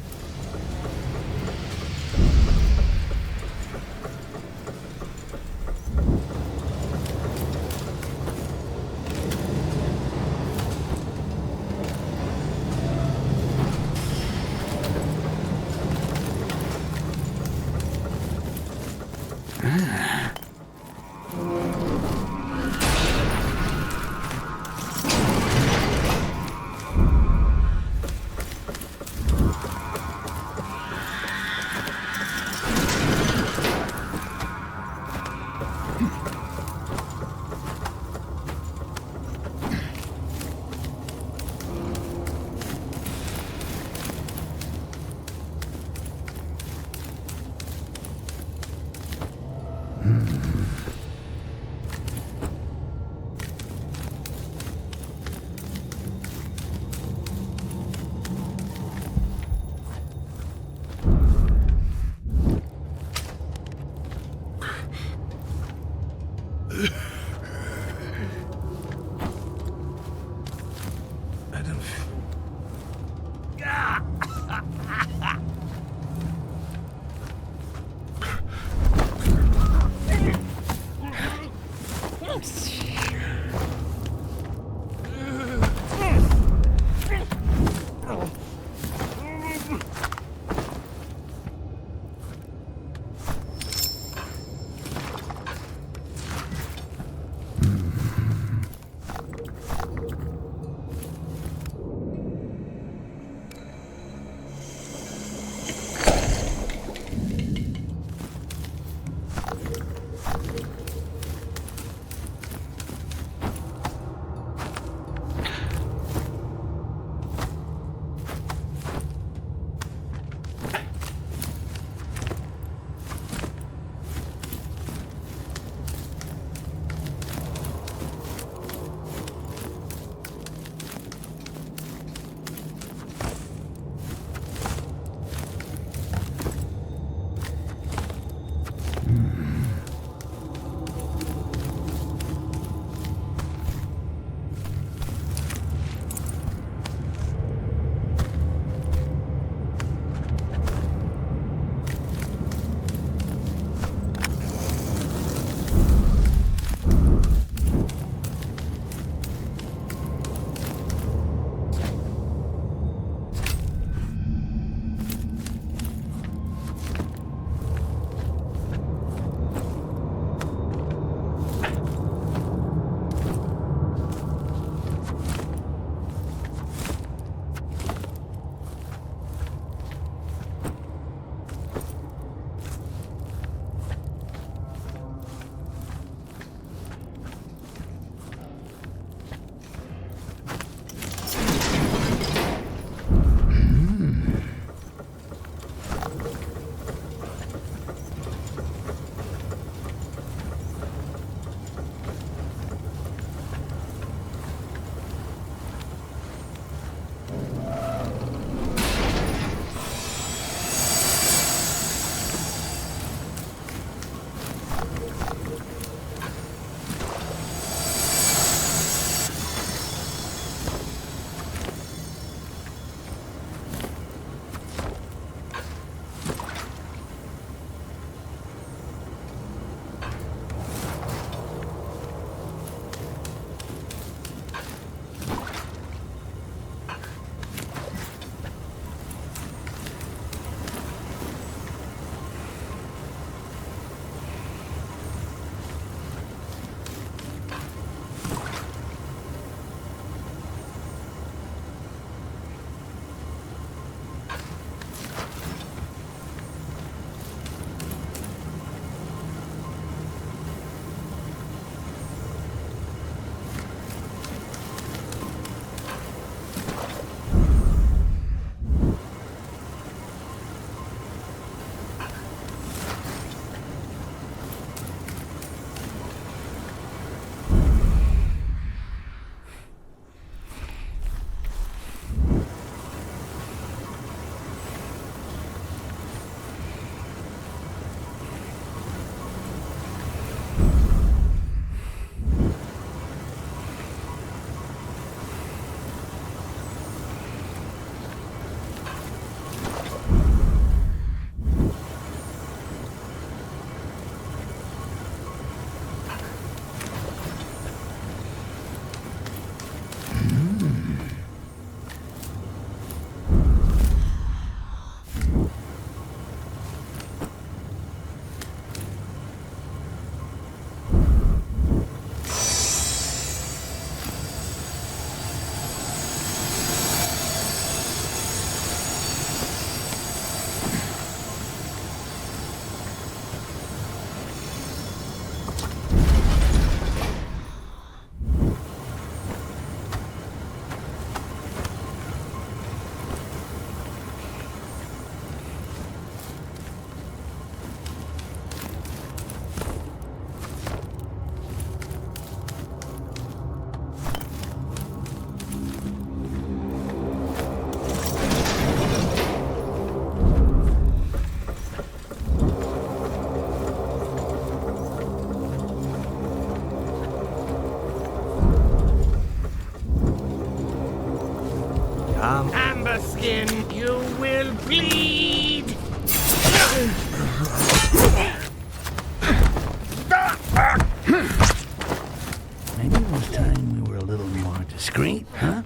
will bleed! Maybe it was time we were a little more discreet, huh?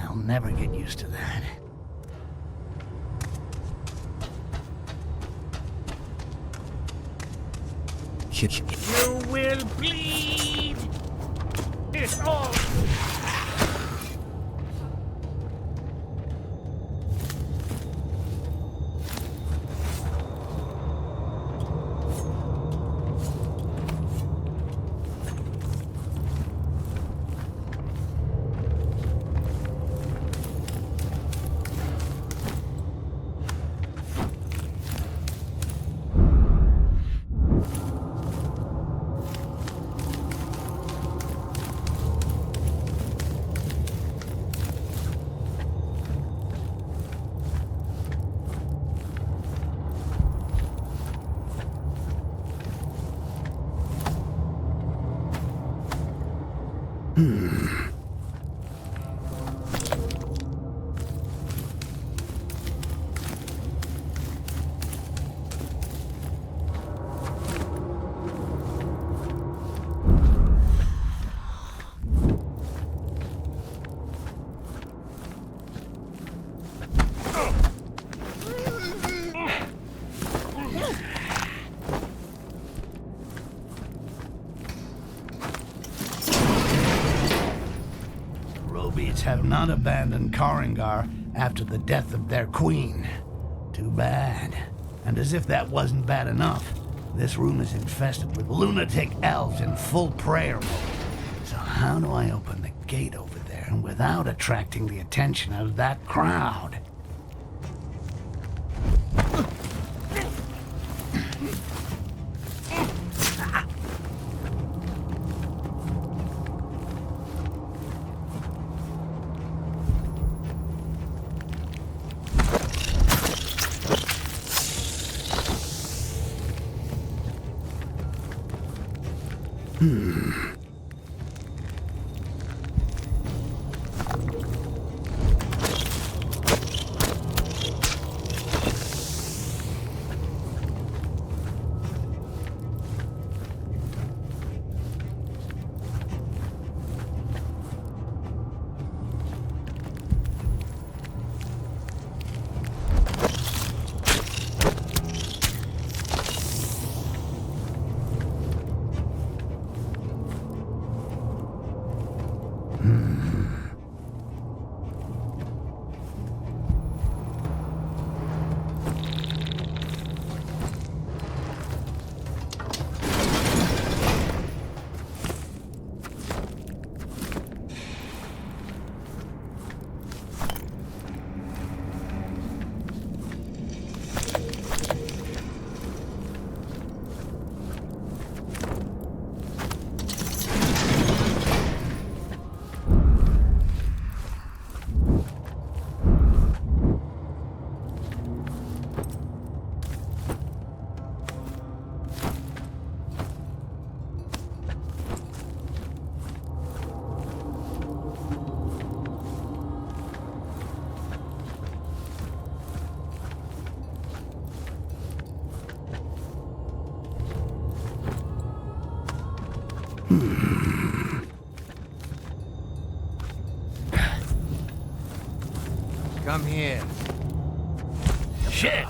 I'll never get used to that. You will bleed! It's all... Robies have not abandoned Karangar after the death of their queen. Too bad. And as if that wasn't bad enough, this room is infested with lunatic elves in full prayer mode. So how do I open the gate over there without attracting the attention of that crowd? Come here. Shit!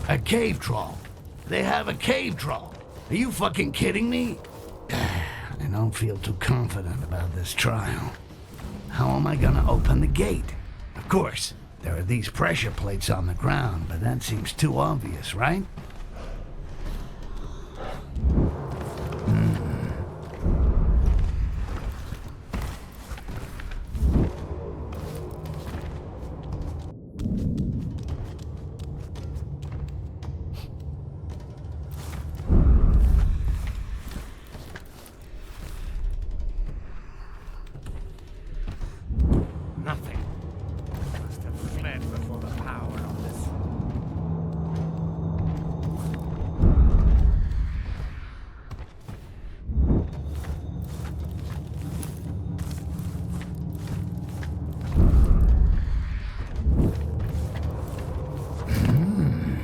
A cave troll. They have a cave troll. Are you fucking kidding me? I don't feel too confident about this trial. How am I gonna open the gate? Of course, there are these pressure plates on the ground, but that seems too obvious, right? Nothing. Must have fled before the power of this.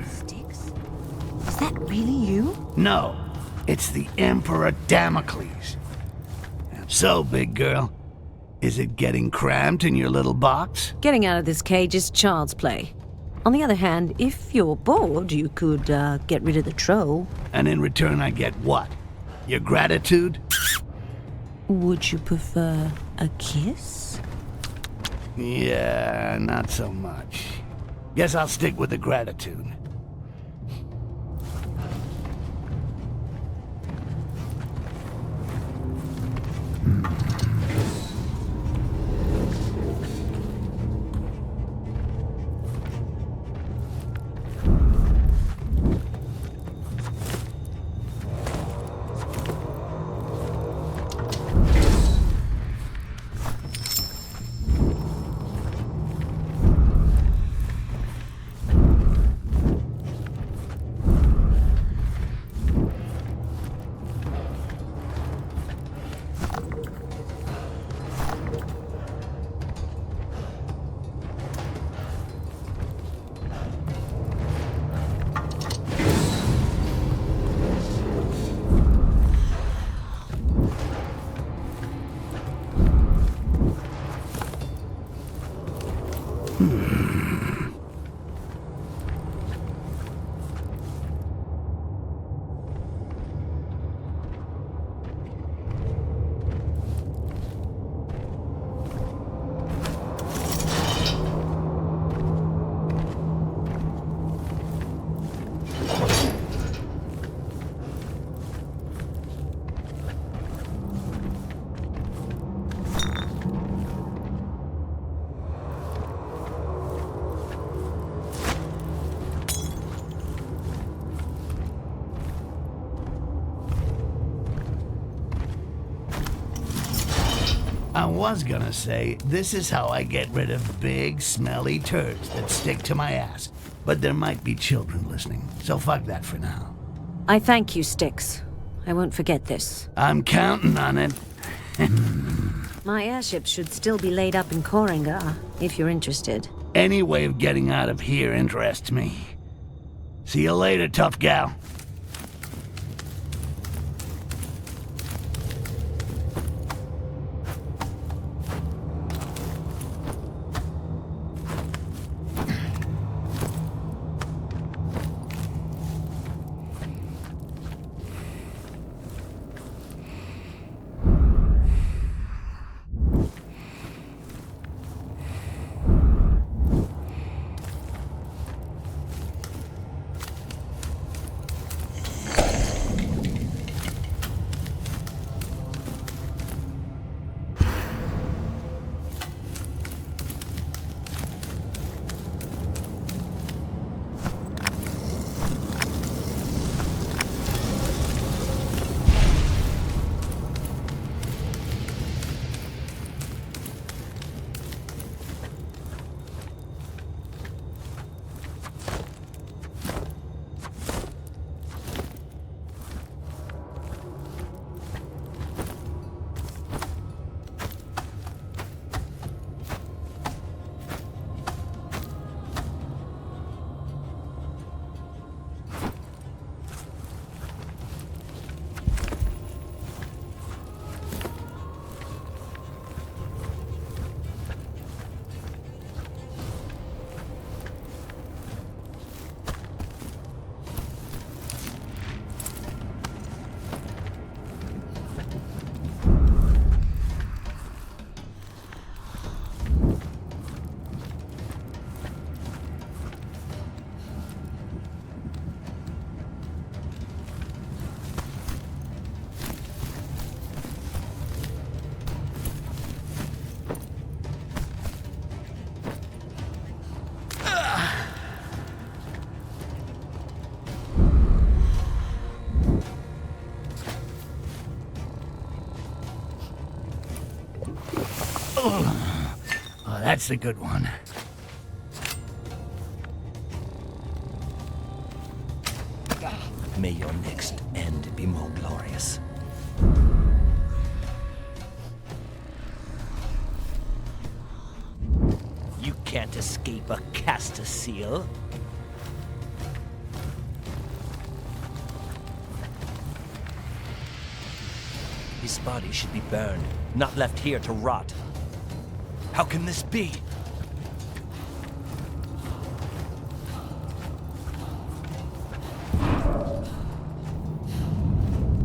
Styx? Is that really you? No, it's the Emperor Damocles. So, big girl, is it getting cramped in your little box? Getting out of this cage is child's play. On the other hand, if you're bored, you could get rid of the troll. And in return, I get what? Your gratitude? Would you prefer a kiss? Yeah, not so much. Guess I'll stick with the gratitude. I was gonna say, this is how I get rid of big, smelly turds that stick to my ass. But there might be children listening, so fuck that for now. I thank you, Styx. I won't forget this. I'm counting on it. My airship should still be laid up in Koringa, if you're interested. Any way of getting out of here interests me. See you later, tough gal. That's the good one. May your next end be more glorious. You can't escape a caster seal. His body should be burned, not left here to rot. How can this be?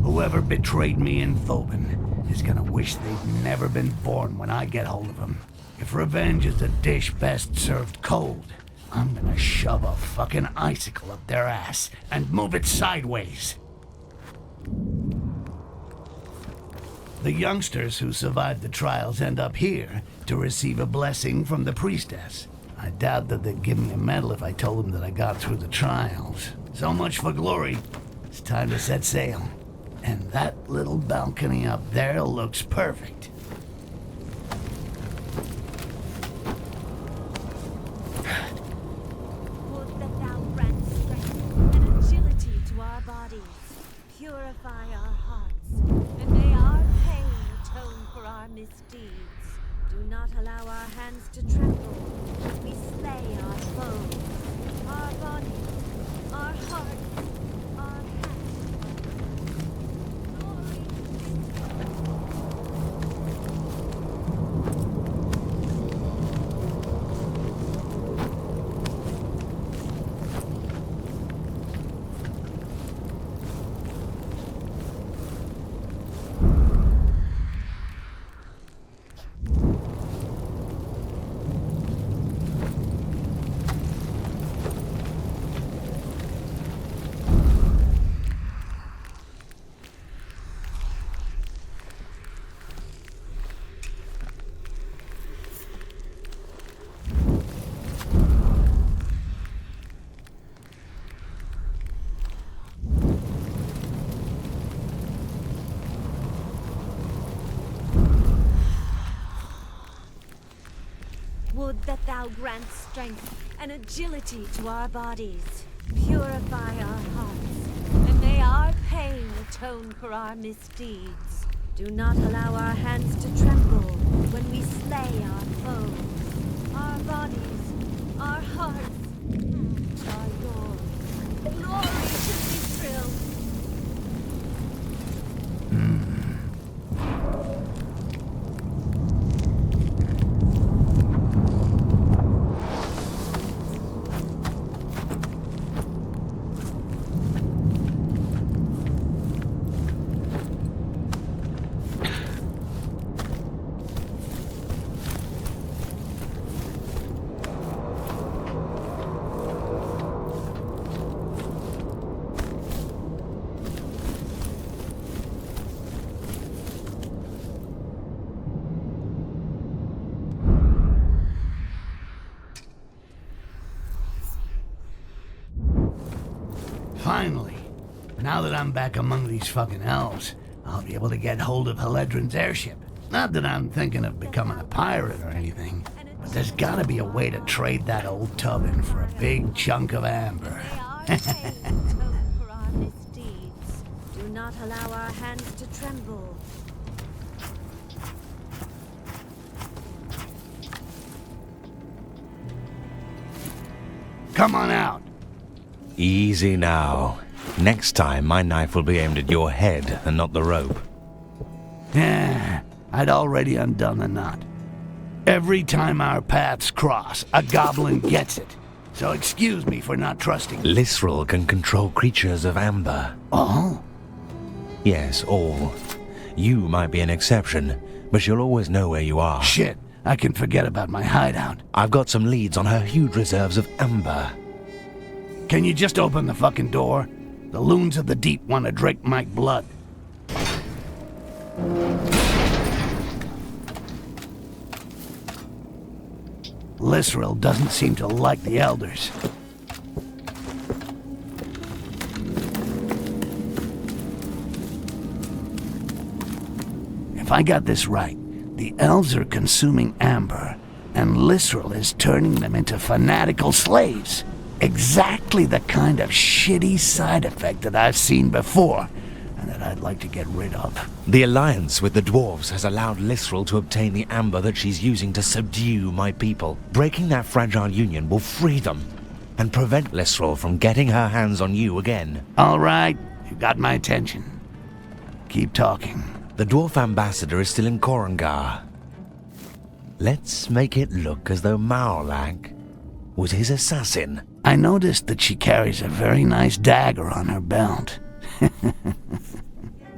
Whoever betrayed me in Thobin is gonna wish they'd never been born when I get hold of them. If revenge is a dish best served cold, I'm gonna shove a fucking icicle up their ass and move it sideways. The youngsters who survived the trials end up here to receive a blessing from the priestess. I doubt that they'd give me a medal if I told them that I got through the trials. So much for glory. It's time to set sail. And that little balcony up there looks perfect. Would that thou grant strength and agility to our bodies, purify our hearts, and may our pain atone for our misdeeds. Do not allow our hands to tremble when we slay our foes, our bodies, our hearts, our hands. Would that thou grant strength and agility to our bodies, purify our hearts, and may our pain atone for our misdeeds. Do not allow our hands to tremble when we slay our foes, our bodies, our hearts are yours. Glory to Israel! Finally, now that I'm back among these fucking elves, I'll be able to get hold of Heledrin's airship. Not that I'm thinking of becoming a pirate or anything, but there's gotta be a way to trade that old tub in for a big chunk of amber. For our misdeeds, do not allow our hands to tremble. Come on out. Easy now. Next time, my knife will be aimed at your head and not the rope. Yeah, I'd already undone the knot. Every time our paths cross, a goblin gets it. So excuse me for not trusting you. Lisrel can control creatures of amber. Oh? Yes, all. You might be an exception, but you'll always know where you are. Shit, I can forget about my hideout. I've got some leads on her huge reserves of amber. Can you just open the fucking door? The loons of the deep want to drink my blood. Lisrel doesn't seem to like the elders. If I got this right, the elves are consuming amber, and Lysrel is turning them into fanatical slaves. Exactly the kind of shitty side effect that I've seen before, and that I'd like to get rid of. The alliance with the dwarves has allowed Lysrel to obtain the amber that she's using to subdue my people. Breaking that fragile union will free them and prevent Lysrel from getting her hands on you again. All right, you got my attention. Keep talking. The dwarf ambassador is still in Korengar. Let's make it look as though Maolak was his assassin. I noticed that she carries a very nice dagger on her belt.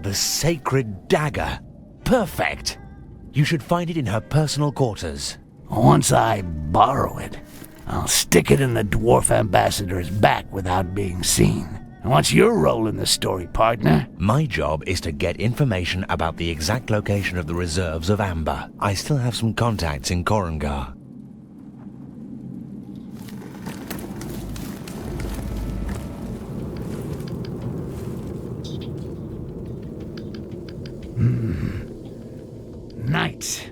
The sacred dagger. Perfect. You should find it in her personal quarters. Once I borrow it, I'll stick it in the dwarf ambassador's back without being seen. And what's your role in the story, partner? My job is to get information about the exact location of the reserves of amber. I still have some contacts in Korengar. Knights.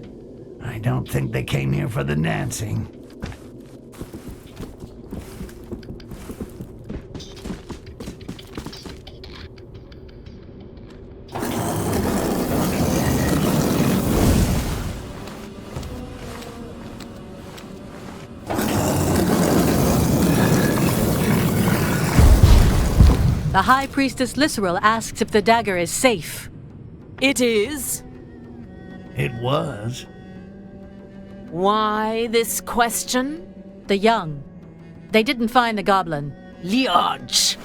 I don't think they came here for the dancing. The High Priestess Lysrel asks if the dagger is safe. It is. It was. Why this question? The young. They didn't find the goblin. Liodge.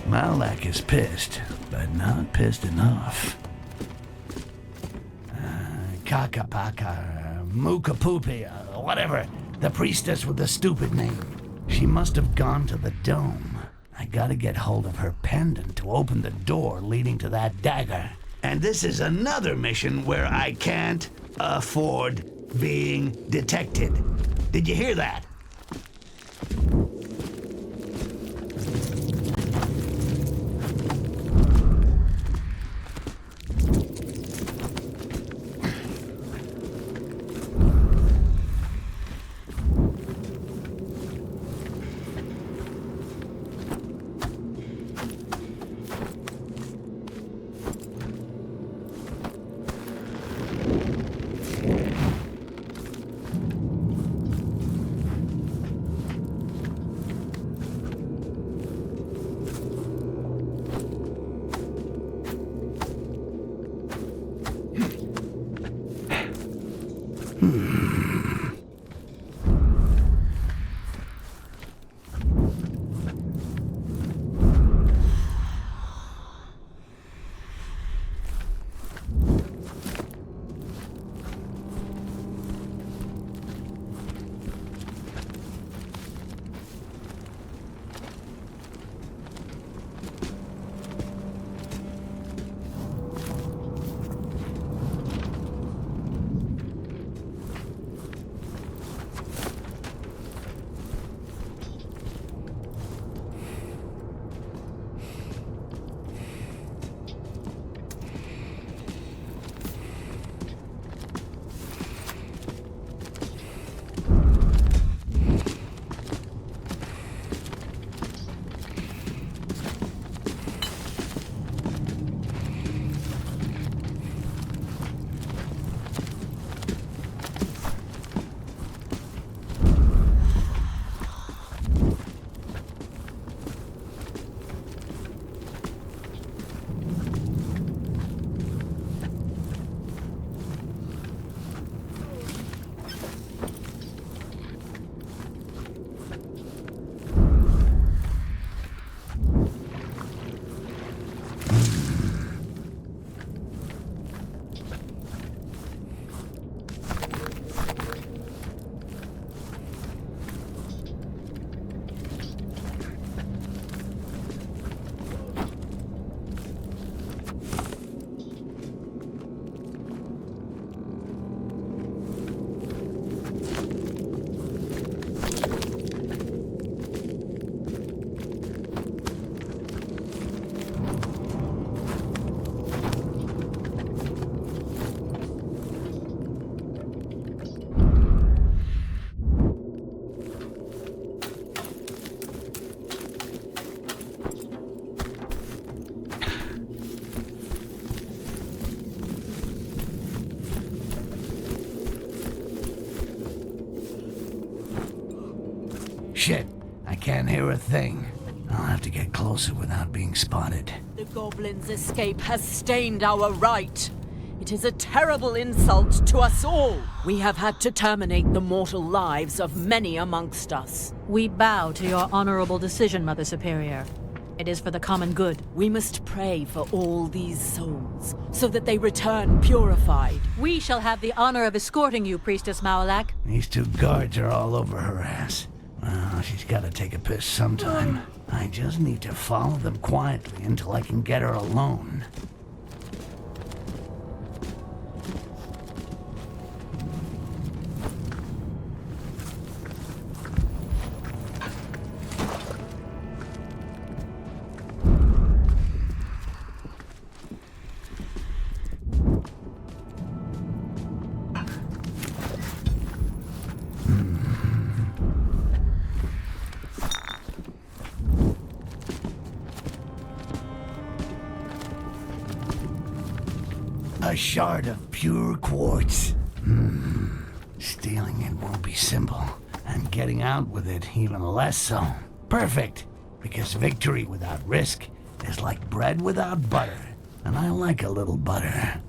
Malak is pissed, but not pissed enough. Kakapaka, Mukapupi, whatever. The priestess with the stupid name. She must have gone to the dome. I gotta get hold of her pendant to open the door leading to that dagger. And this is another mission where I can't afford being detected. Did you hear that? Shit, I can't hear a thing. I'll have to get closer without being spotted. The goblin's escape has stained our right. It is a terrible insult to us all. We have had to terminate the mortal lives of many amongst us. We bow to your honorable decision, Mother Superior. It is for the common good. We must pray for all these souls, so that they return purified. We shall have the honor of escorting you, Priestess Mawalak. These two guards are all over her ass. Well, she's gotta take a piss sometime. I just need to follow them quietly until I can get her alone. A shard of pure quartz. Stealing it won't be simple, and getting out with it even less so. Perfect, because victory without risk is like bread without butter, and I like a little butter.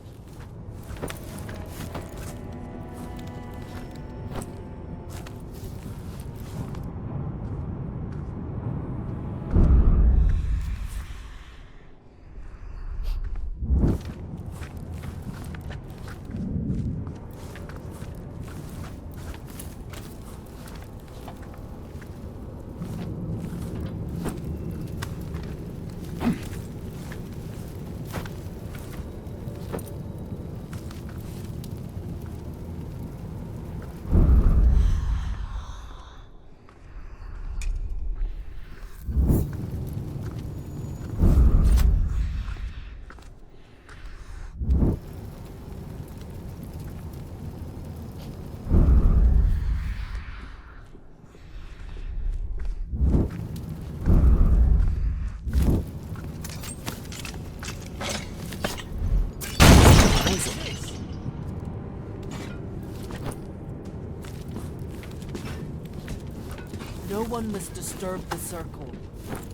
No one must disturb the circle.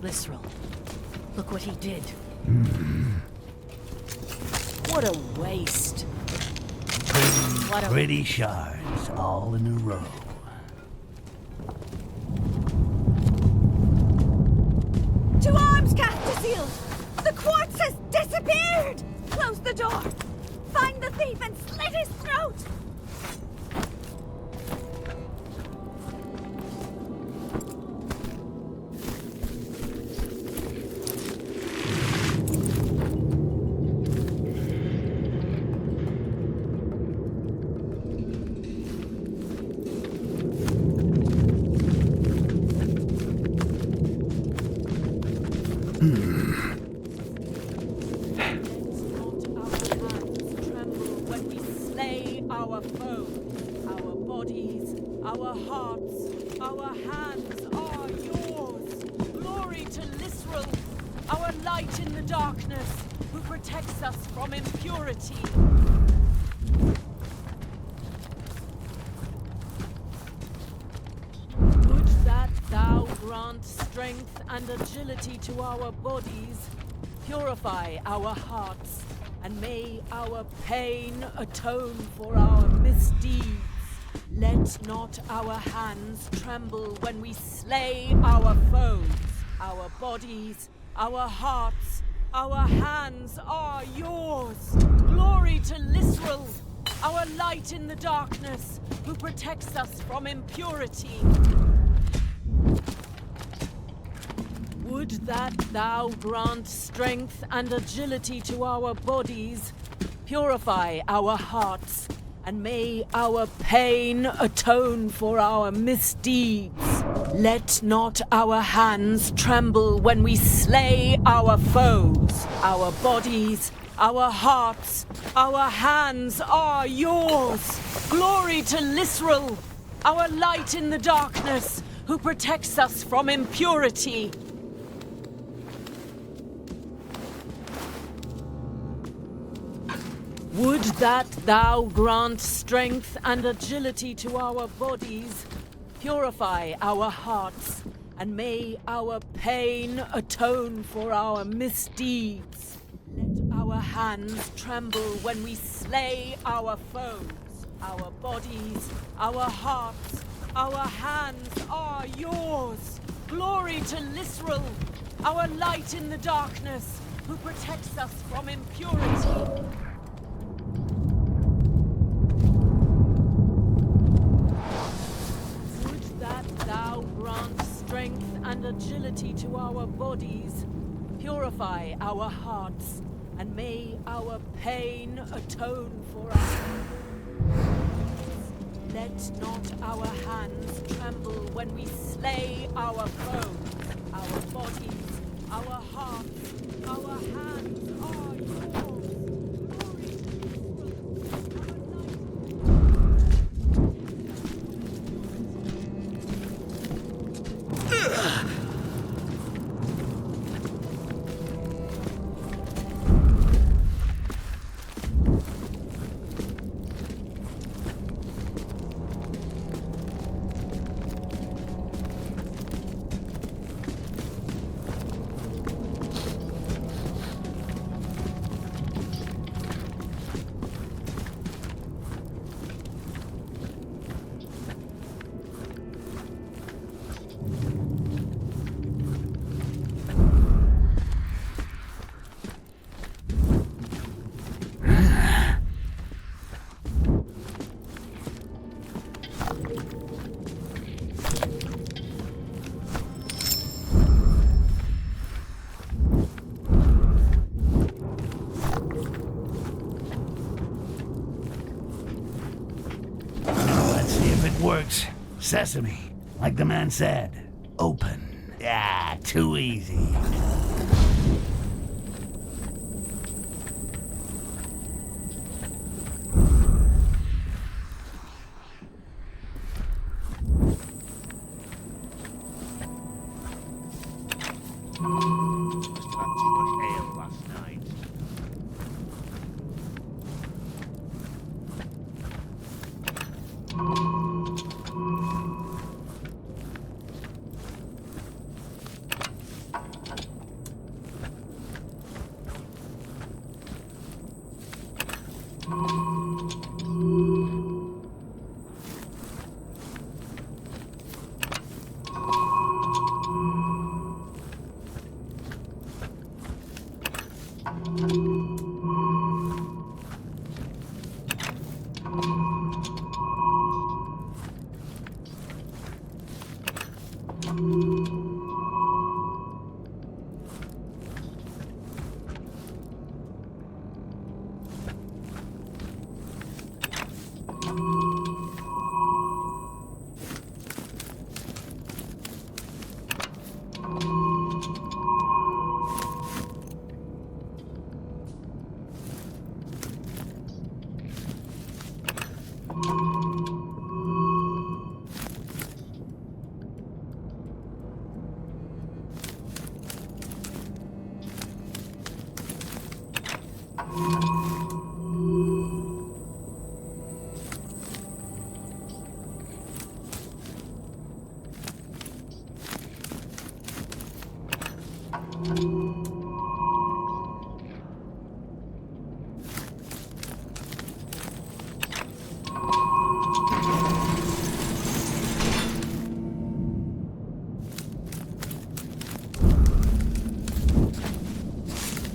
Lysrel, look what he did. What a waste. What a... Pretty shards, all in a row. To arms, Castaseal! The quartz has disappeared! Close the door! Find the thief and slit his throat! Our foe, our bodies, our hearts, our hands are yours. Glory to Lysrel, our light in the darkness, who protects us from impurity. Would that thou grant strength and agility to our bodies, purify our hearts, and may our pain atone for our misdeeds. Let not our hands tremble when we slay our foes. Our bodies, our hearts, our hands are yours. Glory to Lysrel, our light in the darkness, who protects us from impurity. Would that thou grant strength and agility to our bodies, purify our hearts, and may our pain atone for our misdeeds. Let not our hands tremble when we slay our foes. Our bodies, our hearts, our hands are yours. Glory to Lysrel, our light in the darkness, who protects us from impurity. Would that thou grant strength and agility to our bodies, Purify our hearts, and may our pain atone for our misdeeds. Let our hands tremble when we slay our foes. Our bodies, our hearts, our hands are yours. Glory to Lisrel, our light in the darkness, who protects us from impurity. Would that thou grant strength and agility to our bodies, purify our hearts, and may our pain atone for us. Let not our hands tremble when we slay our foes. Our bodies, our hearts, our hands are yours. Works. Sesame, like the man said. Open. Ah, too easy.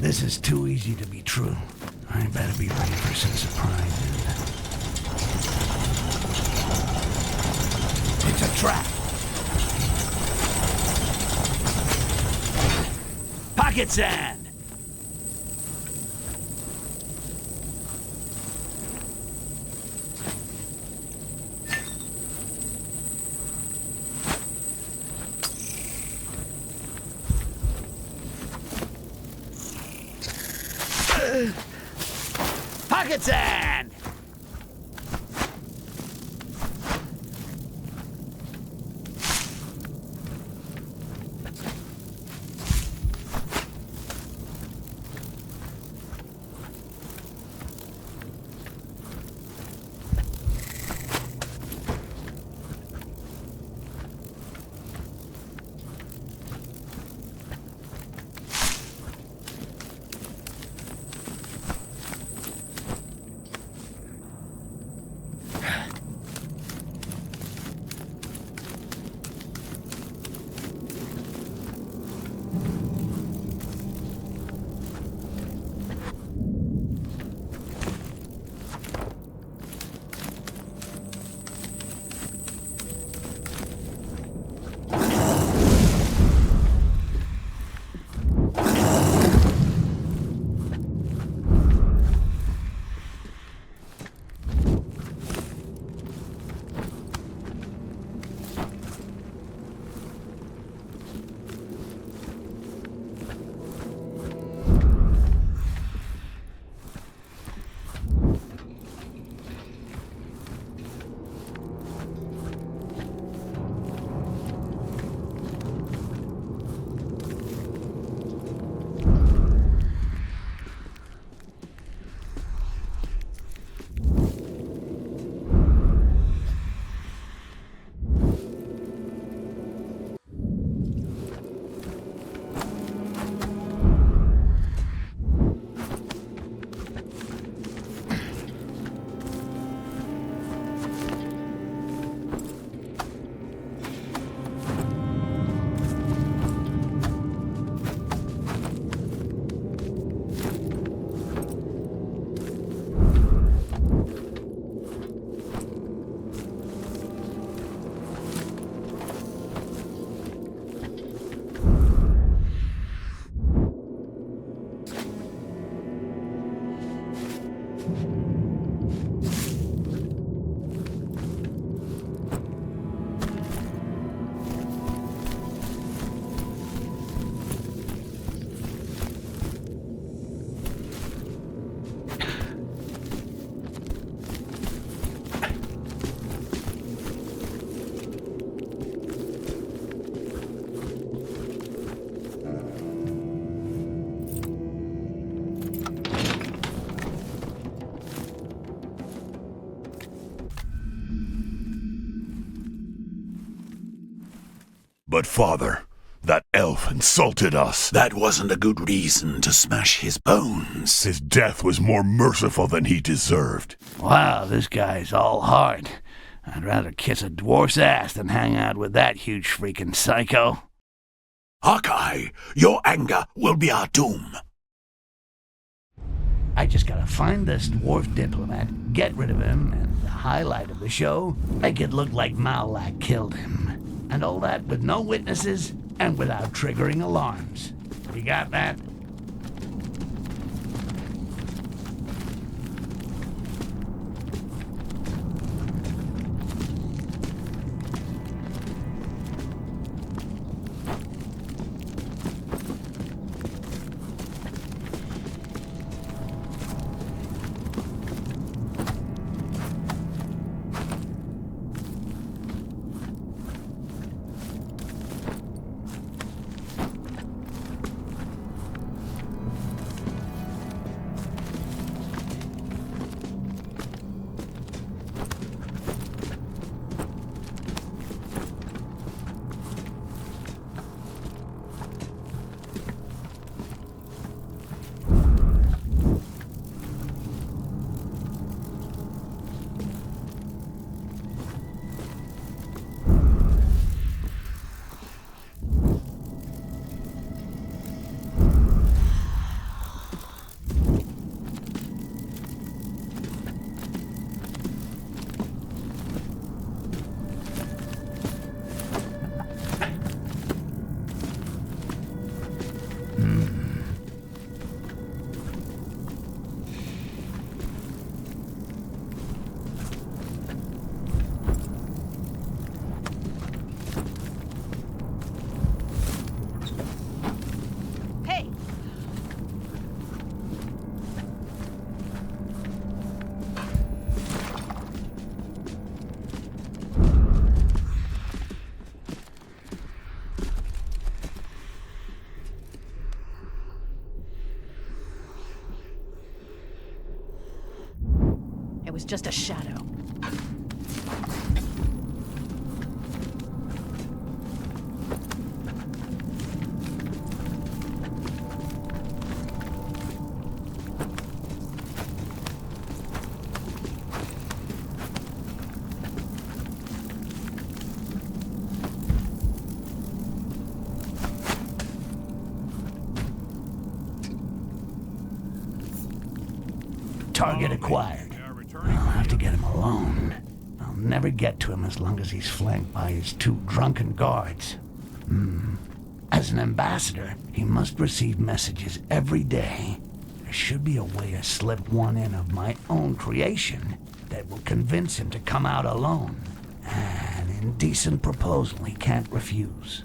This is too easy to be true. I better be ready for some surprises. It's a trap. Pocket sand! Pocket sand! But father, that elf insulted us. That wasn't a good reason to smash his bones. His death was more merciful than he deserved. Wow, this guy's all hard. I'd rather kiss a dwarf's ass than hang out with that huge freaking psycho. Hawkeye, your anger will be our doom. I just gotta find this dwarf diplomat, get rid of him, and the highlight of the show, make it look like Malak killed him. And all that with no witnesses and without triggering alarms. You got that? It was just a shadow. Target acquired. I'll have to get him alone. I'll never get to him as long as he's flanked by his two drunken guards. As an ambassador, he must receive messages every day. There should be a way to slip one in of my own creation that will convince him to come out alone. An indecent proposal he can't refuse.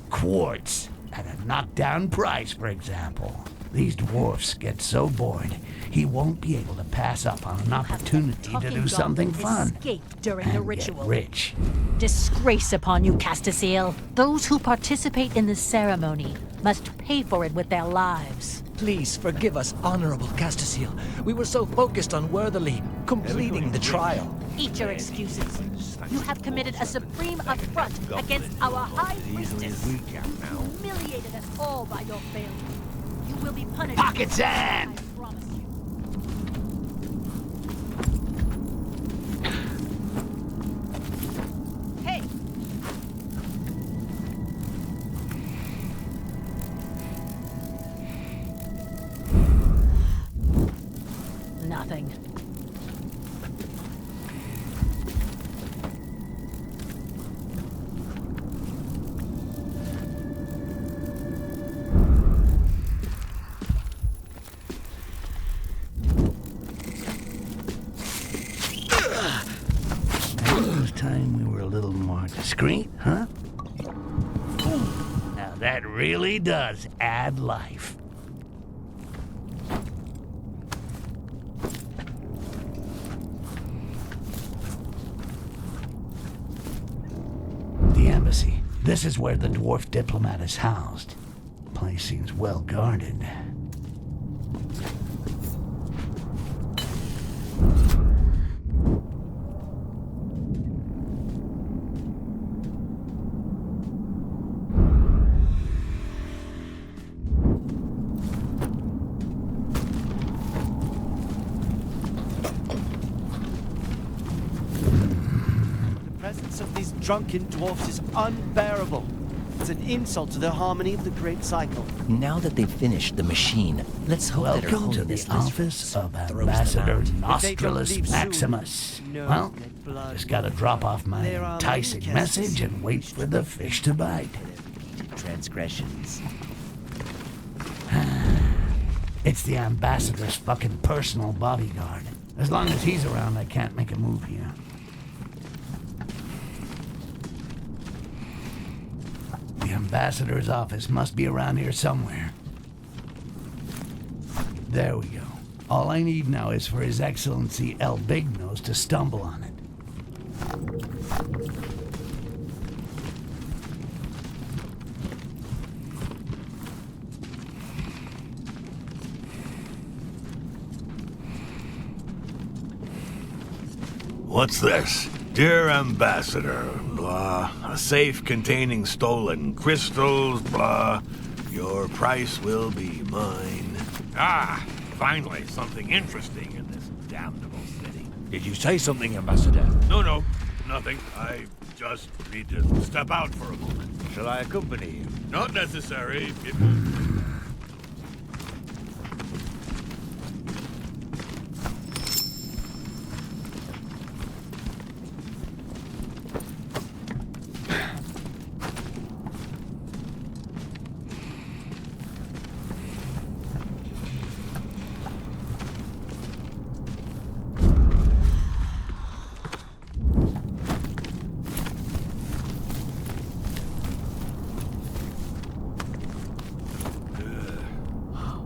Quartz at a knockdown price, for example. These dwarfs get so bored, he won't be able to pass up on an opportunity to do something fun. Escape during the ritual. Get rich. Disgrace upon you, Castasil. Those who participate in the ceremony must pay for it with their lives. Please forgive us, Honorable Castasil. We were so focused on worthily completing the trial. Eat your excuses. You have committed a supreme affront against our High Priestess. Humiliated us all by your failure. You will be punished. Pockets in! I promise you. Hey! Nothing. Time we were a little more discreet, huh? Now that really does add life. The embassy. This is where the dwarf diplomat is housed. The place seems well guarded. presence of these drunken dwarfs is unbearable. It's an insult to the harmony of the Great Cycle. Now that they've finished the machine, let's hope that her Welcome to holiness the office of throws them Ambassador out. Nostrilus Maximus. Well, just gotta drop off my enticing message and wait for the fish to bite. Transgressions. It's the Ambassador's fucking personal bodyguard. As long as he's around, I can't make a move here. The Ambassador's office must be around here somewhere. There we go. All I need now is for His Excellency El Big Nose to stumble on it. What's this? Dear Ambassador, blah. A safe containing stolen crystals, blah. Your price will be mine. Ah, finally something interesting in this damnable city. Did you say something, Ambassador? No, nothing. I just need to step out for a moment. Shall I accompany you? Not necessary.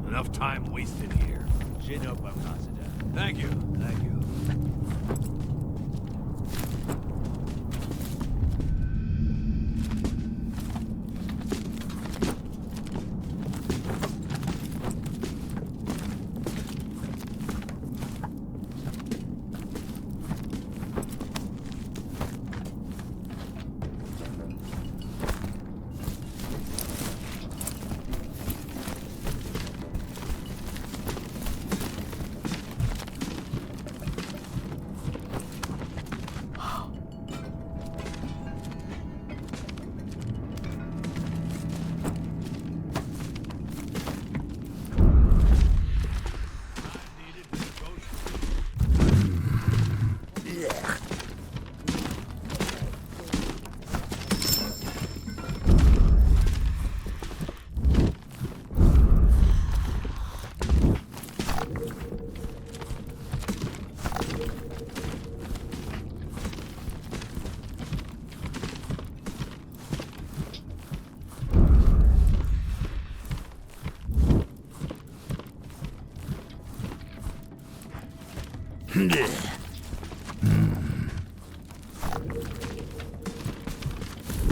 Enough time wasted here. Chin up, Ambassador. Thank you.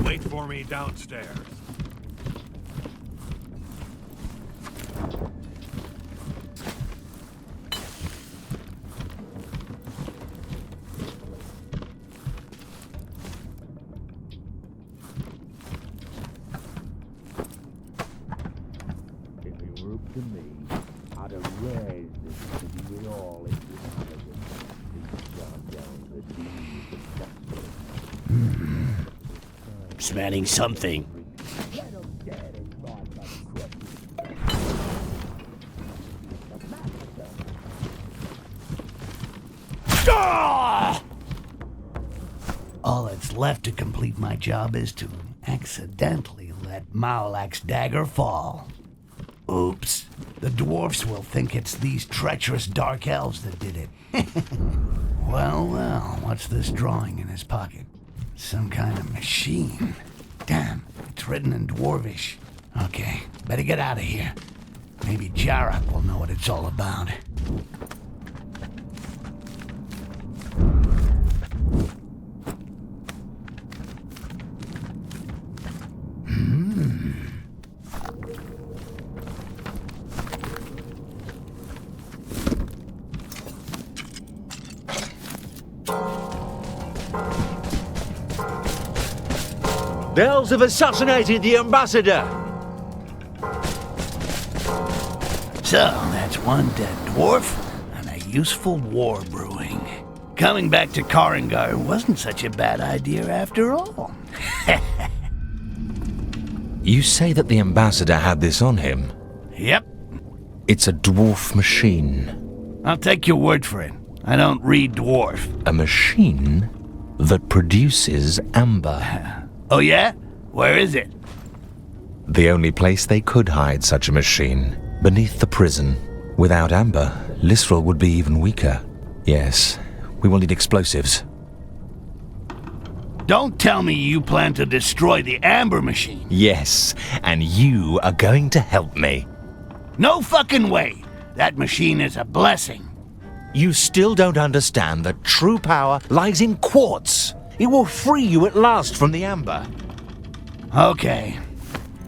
Wait for me downstairs. If it were up to me, I'd have raised this city with all its inhabitants and shot down the deeds of justice. Smelling something. All that's left to complete my job is to accidentally let Maolak's dagger fall. Oops. The dwarfs will think it's these treacherous dark elves that did it. Well, what's this drawing in his pocket? Some kind of machine. Damn, it's written in Dwarvish. Okay, better get out of here. Maybe Jarak will know what it's all about. The elves have assassinated the ambassador! So, that's one dead dwarf and a useful war brewing. Coming back to Karangar wasn't such a bad idea after all. You say that the ambassador had this on him? Yep. It's a dwarf machine. I'll take your word for it. I don't read dwarf. A machine that produces amber. Oh yeah? Where is it? The only place they could hide such a machine. Beneath the prison. Without amber, Lisrel would be even weaker. Yes, we will need explosives. Don't tell me you plan to destroy the amber machine. Yes, and you are going to help me. No fucking way. That machine is a blessing. You still don't understand that true power lies in quartz. It will free you at last from the amber. Okay.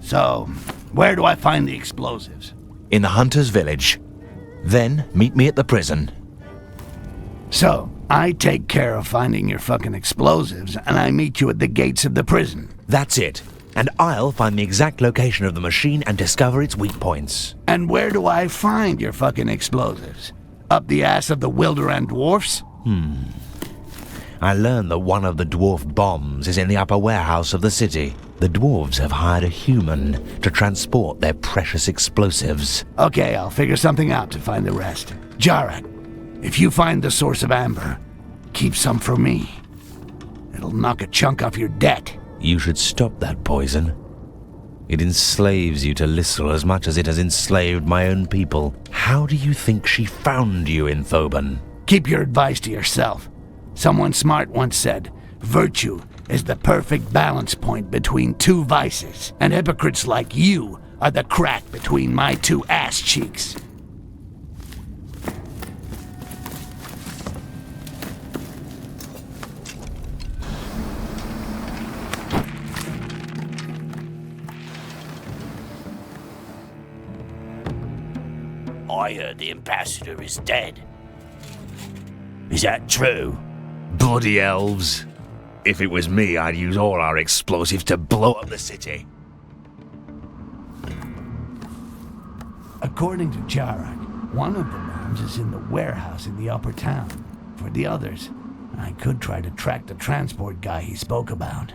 So, where do I find the explosives? In the hunter's village. Then meet me at the prison. So, I take care of finding your fucking explosives, and I meet you at the gates of the prison. That's it. And I'll find the exact location of the machine and discover its weak points. And where do I find your fucking explosives? Up the ass of the Wilderan dwarfs? I learned that one of the dwarf bombs is in the upper warehouse of the city. The dwarves have hired a human to transport their precious explosives. Okay, I'll figure something out to find the rest. Jarak, if you find the source of amber, keep some for me. It'll knock a chunk off your debt. You should stop that poison. It enslaves you to Lisrel as much as it has enslaved my own people. How do you think she found you in Thoban? Keep your advice to yourself. Someone smart once said, virtue is the perfect balance point between two vices, and hypocrites like you are the crack between my two ass cheeks. I heard the ambassador is dead. Is that true? Bloody elves. If it was me, I'd use all our explosives to blow up the city. According to Jarak, one of the bombs is in the warehouse in the upper town. For the others, I could try to track the transport guy he spoke about.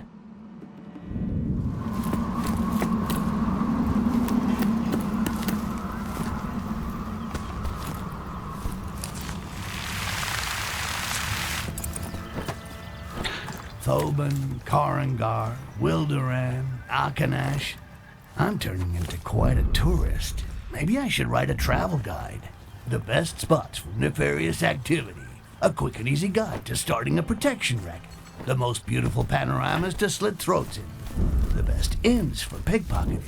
Thoban, Karangar, Wilderan, Akanash. I'm turning into quite a tourist. Maybe I should write a travel guide. The best spots for nefarious activity. A quick and easy guide to starting a protection racket. The most beautiful panoramas to slit throats in. The best inns for pickpocketing.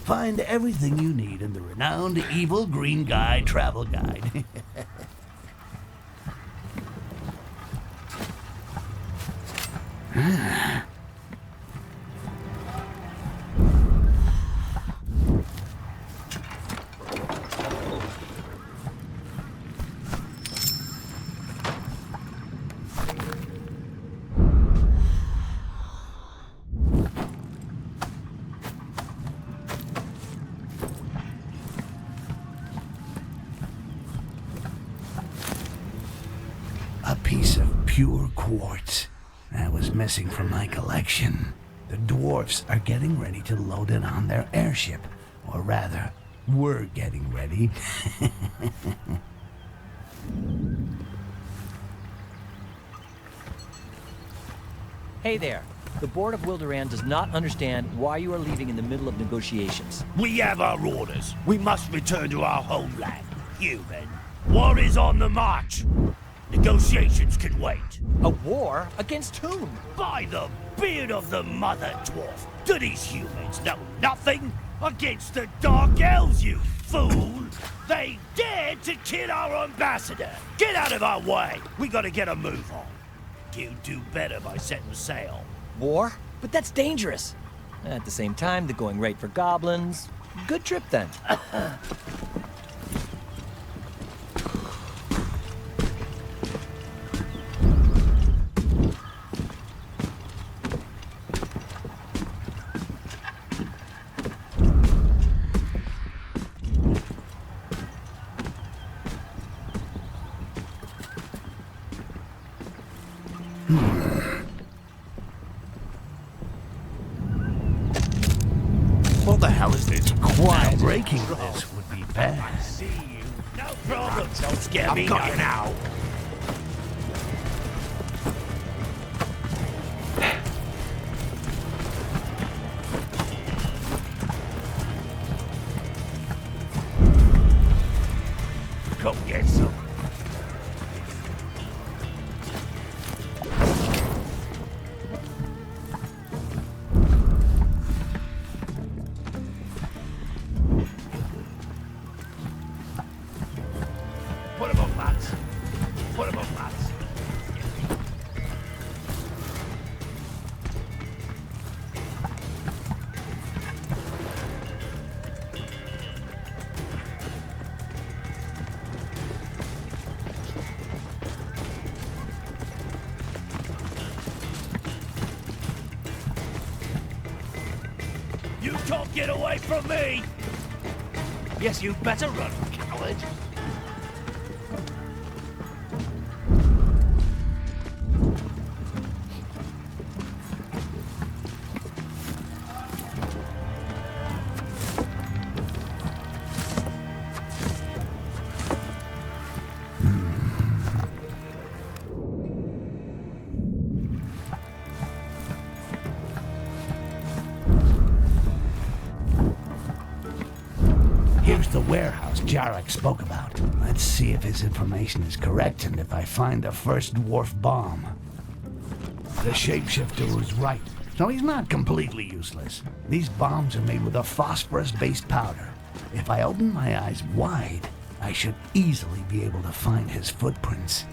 Find everything you need in the renowned Evil Green Guy travel guide. A piece of pure quartz. That was missing from my collection. The dwarfs are getting ready to load it on their airship. Or rather, we're getting ready. Hey there. The Board of Wilderan does not understand why you are leaving in the middle of negotiations. We have our orders. We must return to our homeland. Human. War is on the march. Negotiations can wait. A war? Against whom? By the beard of the mother dwarf. Do these humans know nothing? Against the Dark Elves, you fool! They dared to kill our ambassador! Get out of our way! We gotta get a move on. You'd do better by setting sail. War? But that's dangerous. At the same time, the going rate for goblins. Good trip then. Now breaking this would be bad. See you. No problem. Don't scare me. I've got you now. Come get some. Put him up, lads. Put him up, lads. You can't get away from me! Yes, you better run, coward. Here's the warehouse Jarek spoke about. Let's see if his information is correct and if I find the first dwarf bomb. The shapeshifter was right, so he's not completely useless. These bombs are made with a phosphorus-based powder. If I open my eyes wide, I should easily be able to find his footprints.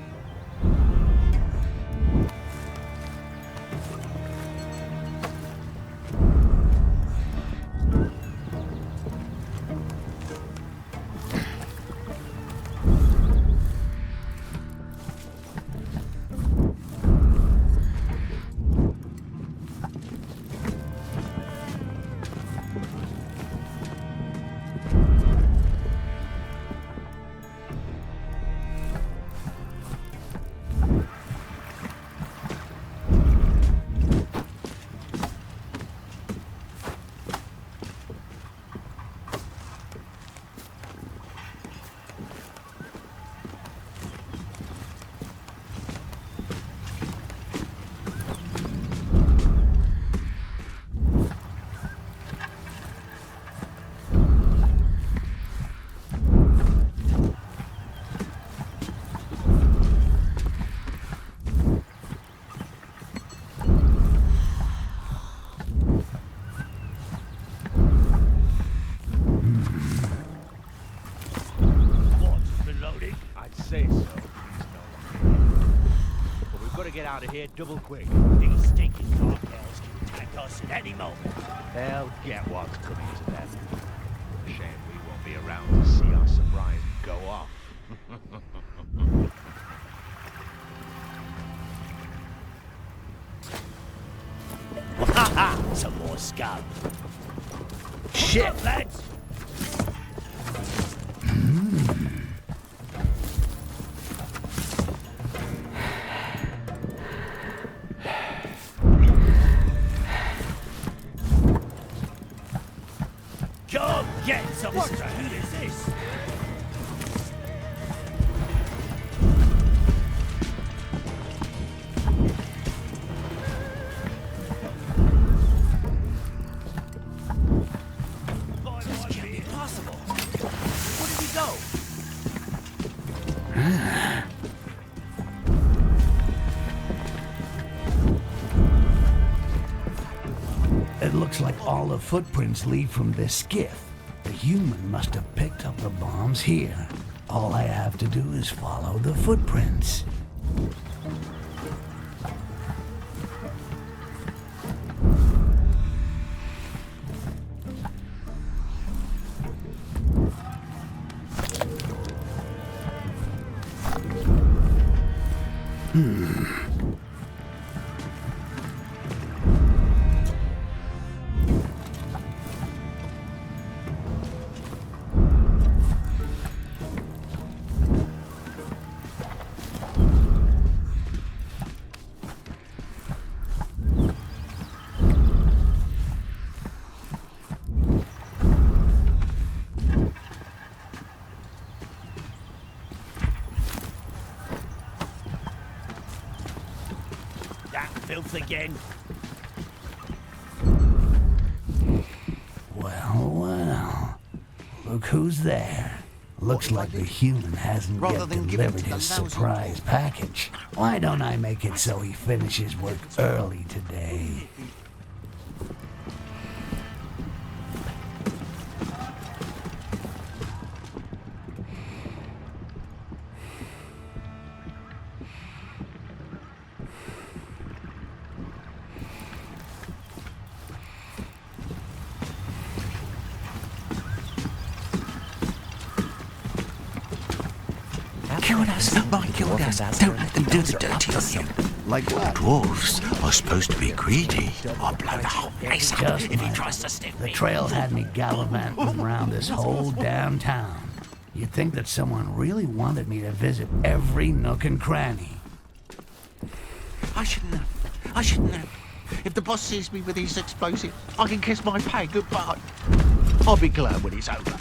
Out of here double quick. These stinking dark elves can attack us at any moment. They'll get what's coming to them. Shame we won't be around to see our surprise go off. Ha ha! Some more scum. Shit, lads! Come get some. What the hell is this? This can't be possible. Where did he go? It looks like all the footprints lead from this skiff. The human must have picked up the bombs here. All I have to do is follow the footprints. once again. Well, well. Look who's there. Looks like the human hasn't Rather yet than give it delivered to the his lousy surprise package. Why don't I make it so he finishes work early today? My Gildas, don't let them do the dirty on you. Like what? Dwarves are supposed to be greedy. I'll blow the whole place up Just if he like tries to sniff The me. trail had me gallivanting around this whole damn town. You'd think that someone really wanted me to visit every nook and cranny. I shouldn't have. I shouldn't have. If the boss sees me with these explosives, I can kiss my pay goodbye. I'll be glad when it's over.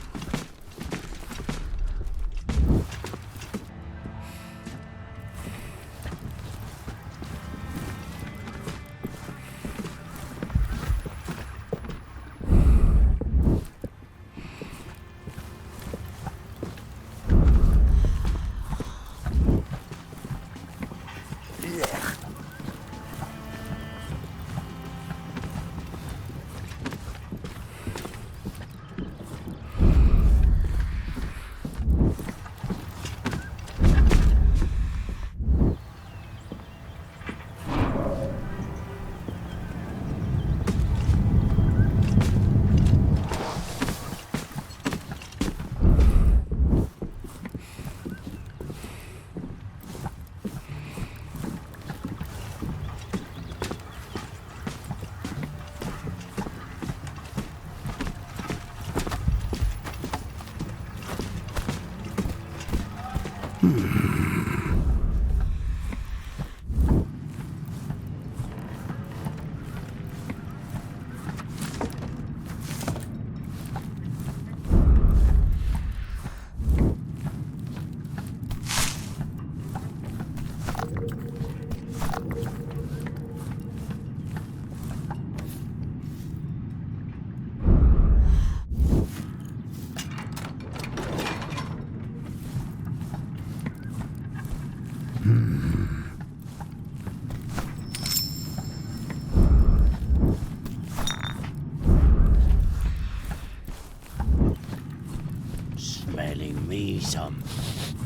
Smelling me some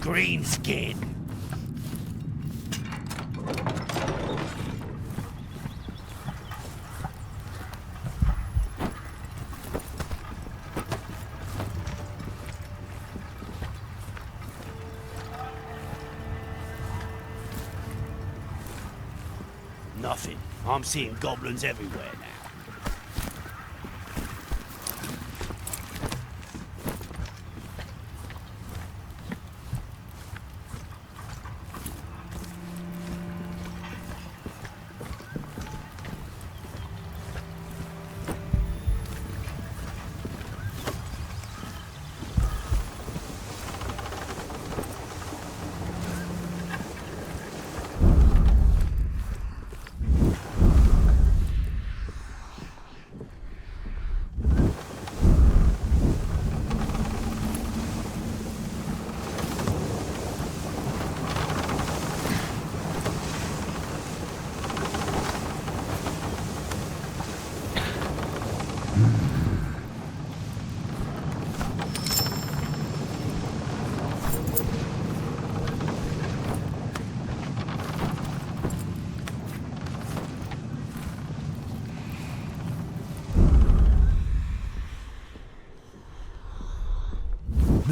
green skin. Nothing. I'm seeing goblins everywhere now.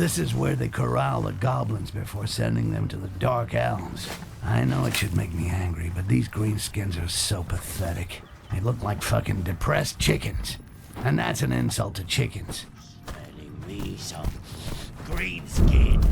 This is where they corral the goblins before sending them to the Dark Elves. I know it should make me angry, but these greenskins are so pathetic. They look like fucking depressed chickens. And that's an insult to chickens. Smelling me some green skin.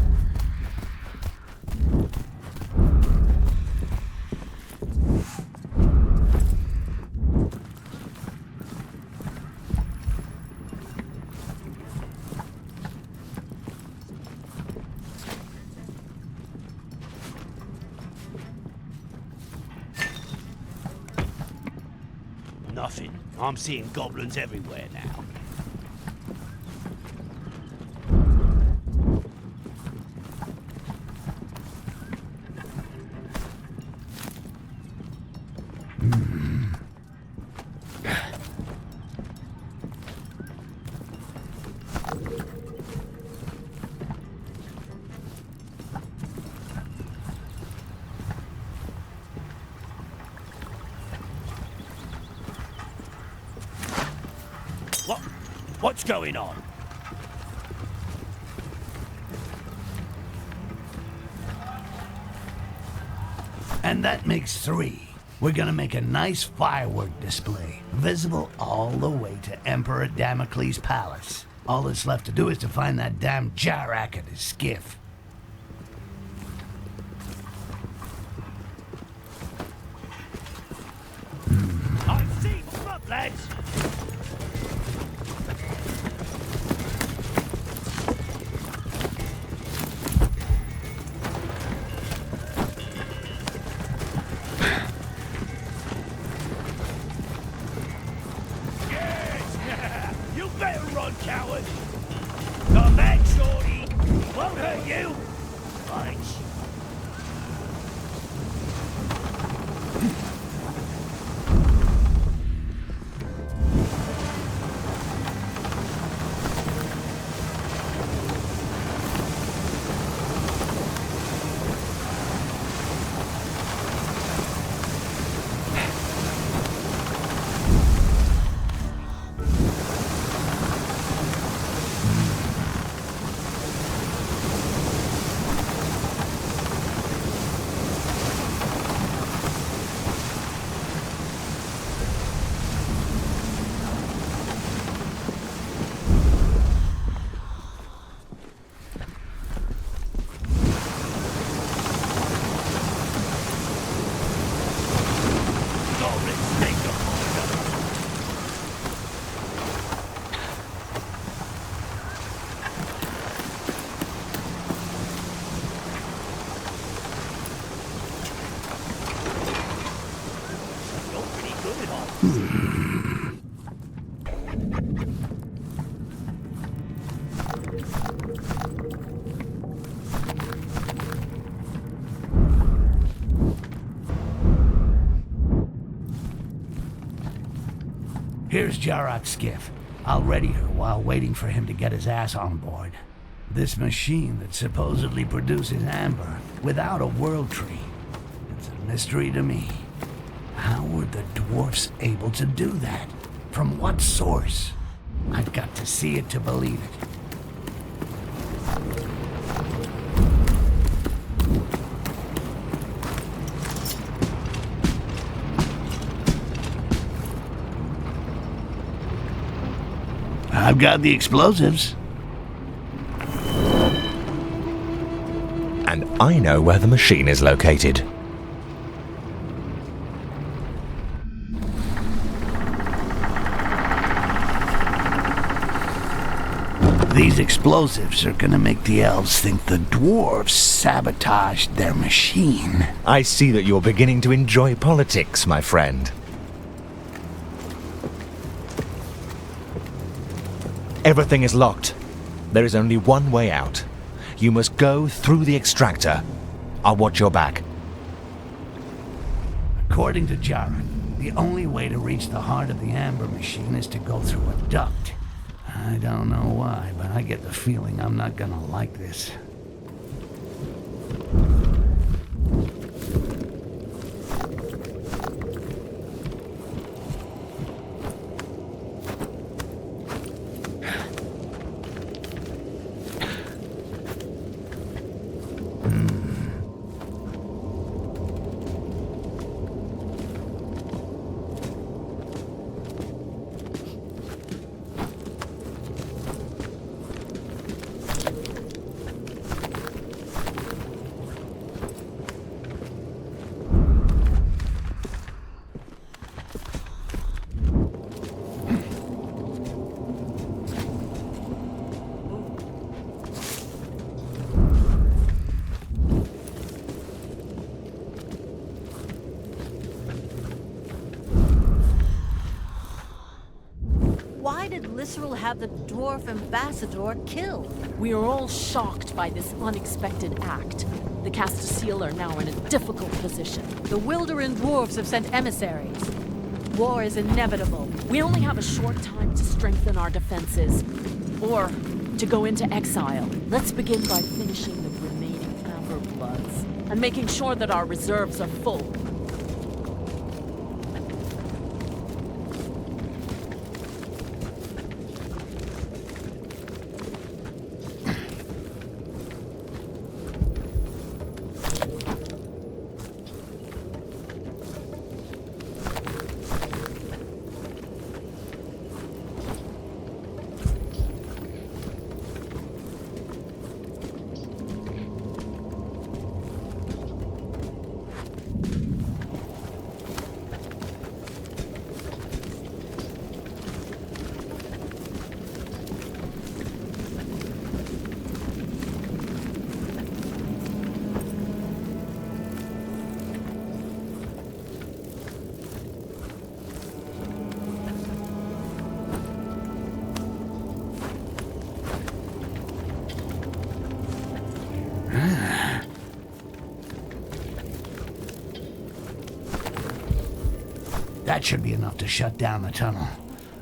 nothing. I'm seeing goblins everywhere now. What's going on? And that makes 3. We're gonna make a nice firework display, visible all the way to Emperor Damocles' palace. All that's left to do is to find that damn Jarak at his skiff. I see what's up, lads. You better run, coward! Come back, shorty! Won't hurt you! Right. Here's Jarak's skiff. I'll ready her while waiting for him to get his ass on board. This machine that supposedly produces amber without a world tree. It's a mystery to me. How were the dwarfs able to do that? From what source? I've got to see it to believe it. I've got the explosives. And I know where the machine is located. These explosives are gonna make the elves think the dwarves sabotaged their machine. I see that you're beginning to enjoy politics, my friend. Everything is locked. There is only one way out. You must go through the extractor. I'll watch your back. According to Jarak, the only way to reach the heart of the amber machine is to go through a duct. I don't know why, but I get the feeling I'm not gonna like this. did Lysrel have the dwarf ambassador killed? We are all shocked by this unexpected act. The Castasiel are now in a difficult position. The Wilderin dwarves have sent emissaries. War is inevitable. We only have a short time to strengthen our defenses, or to go into exile. Let's begin by finishing the remaining Amber Bloods, and making sure that our reserves are full. That should be enough to shut down the tunnel.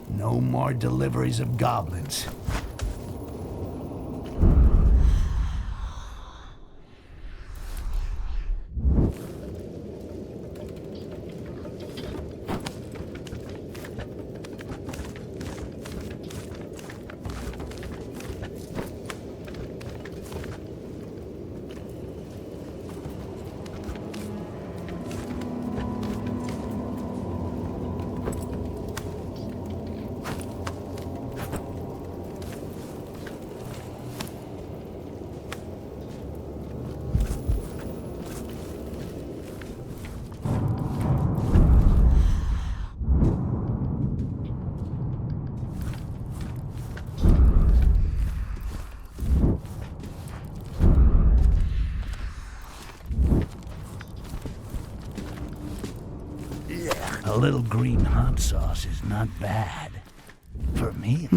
No more deliveries of goblins. A little green hot sauce is not bad. For me.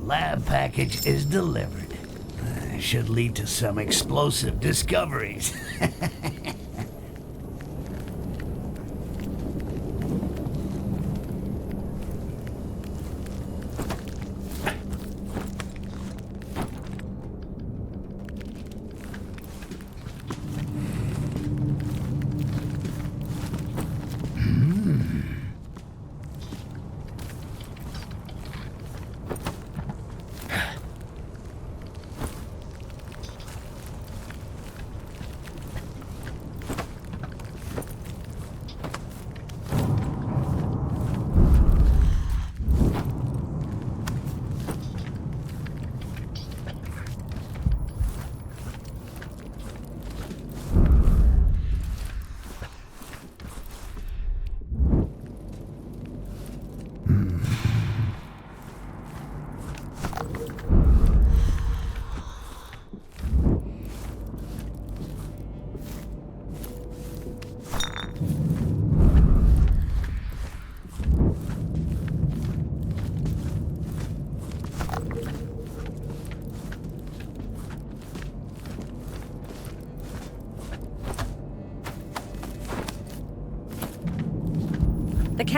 Lab package is delivered. Should lead to some explosive discoveries.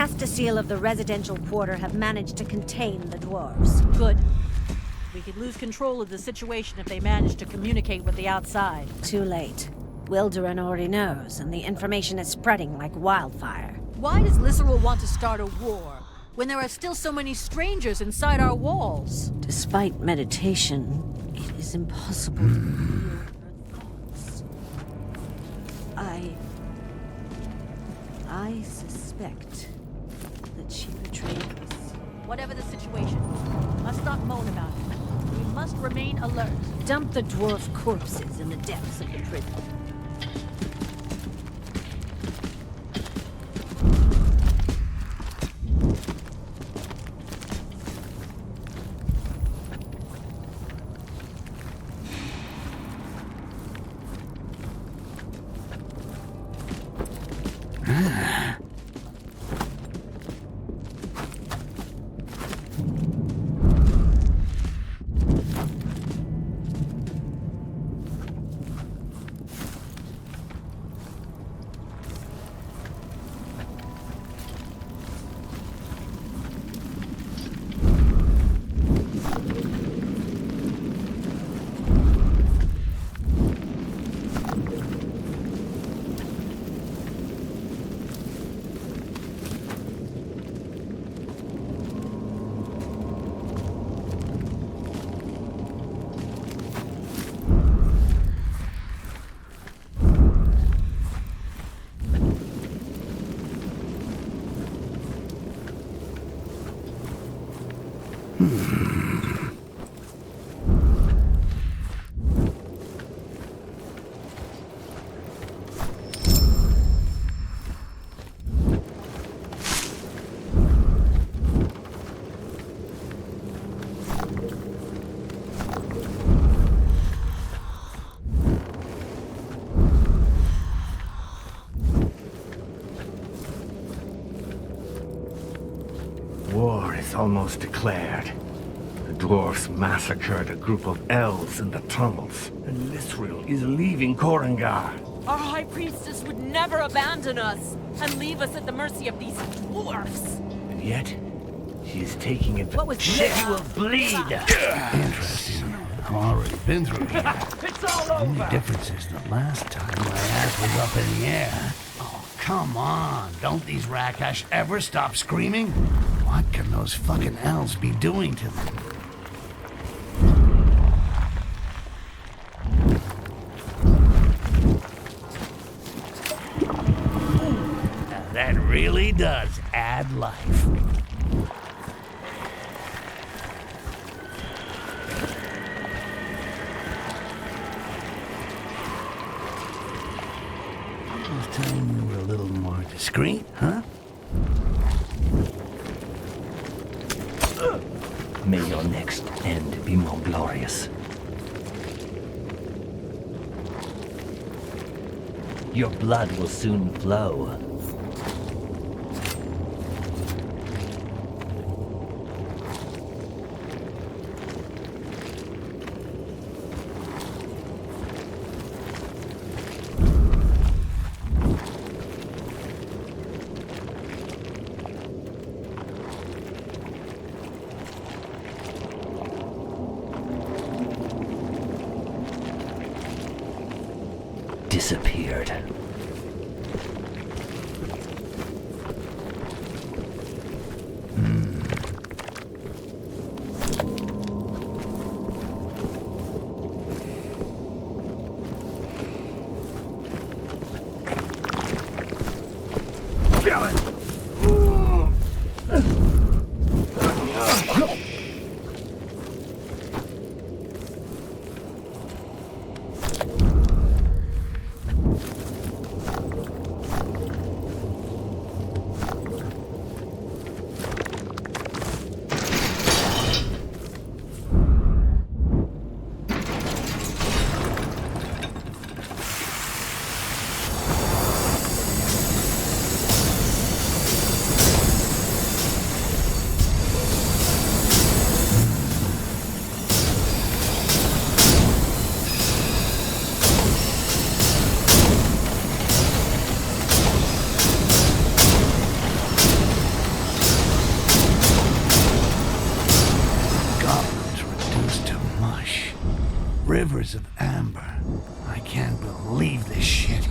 Castile of the residential quarter have managed to contain the dwarves. Good. We could lose control of the situation if they manage to communicate with the outside. Too late. Wilderin already knows, and the information is spreading like wildfire. Why does Lisserol want to start a war when there are still so many strangers inside our walls? Despite meditation, it is impossible to reveal her thoughts. I suspect that she betrayed us. Whatever the situation, we must not moan about it. We must remain alert. Dump the dwarf corpses in the depths of the prison. War is almost declared. The dwarfs massacred a group of elves in the tunnels, and Lisril is leaving Korengar. Our High Priestess would never abandon us and leave us at the mercy of these dwarfs. And yet, she is taking it. What was She that? will bleed! Interesting. I've already been through here. It's all The only over! difference is that last time my ass was up in the air. Oh, come on. Don't these Rakash ever stop screaming? What can those fucking elves be doing to them? Now that really does add life. Last time we were a little more discreet, huh? May your next end be more glorious. Your blood will soon flow. Disappeared. Rivers of amber. I can't believe this shit.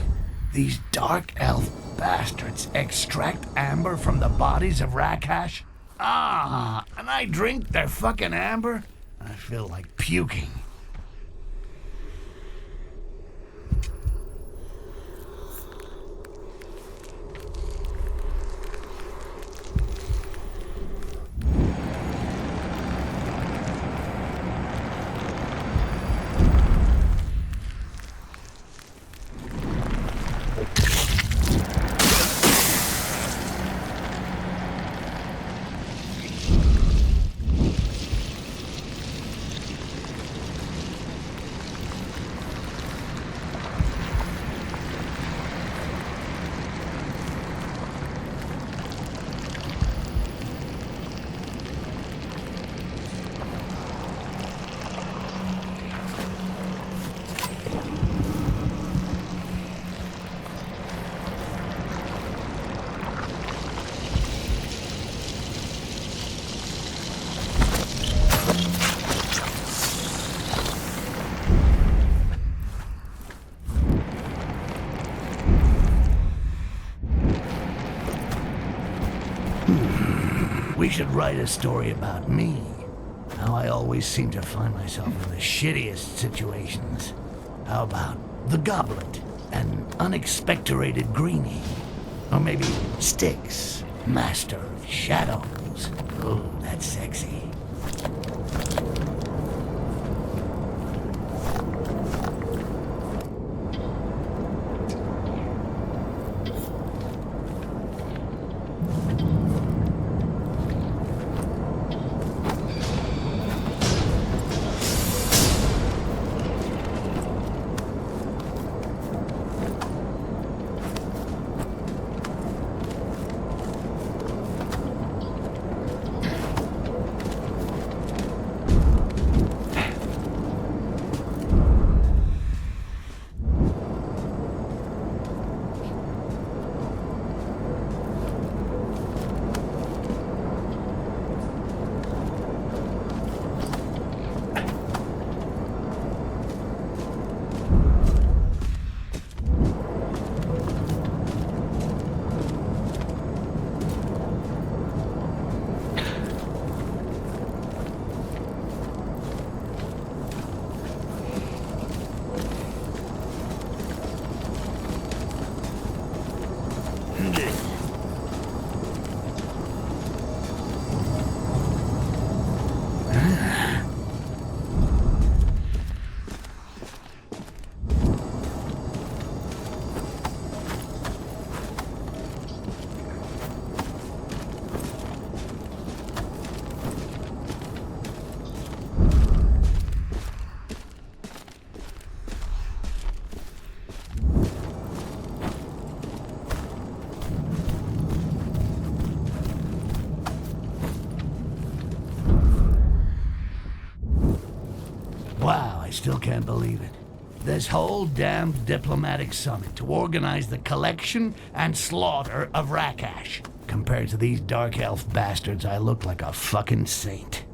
These dark elf bastards extract amber from the bodies of Rakash? And I drink their fucking amber? I feel like puking. We should write a story about me. How I always seem to find myself in the shittiest situations. How about the Goblet and unexpectorated Greenie? Or maybe Styx, Master of Shadows. Oh, that's sexy. Wow, I still can't believe it. This whole damn diplomatic summit to organize the collection and slaughter of Rakash. Compared to these dark elf bastards, I look like a fucking saint.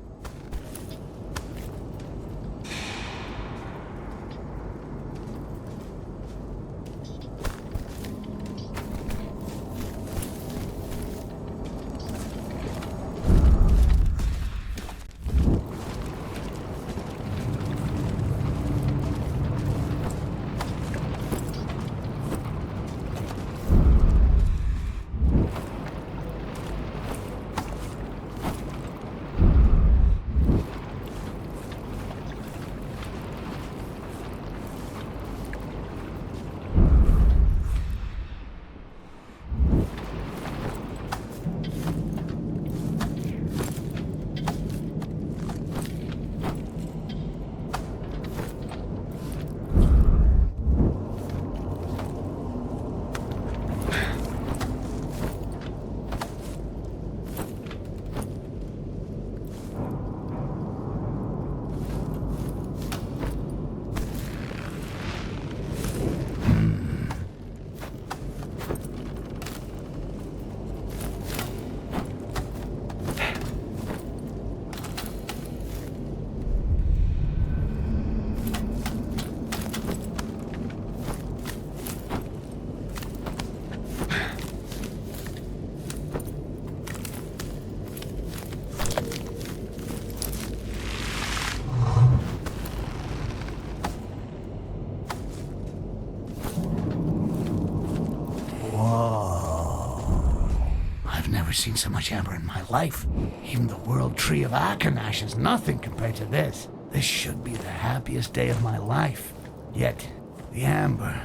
seen so much amber in my life. Even the World Tree of Akanash is nothing compared to this. This should be the happiest day of my life. Yet, the amber,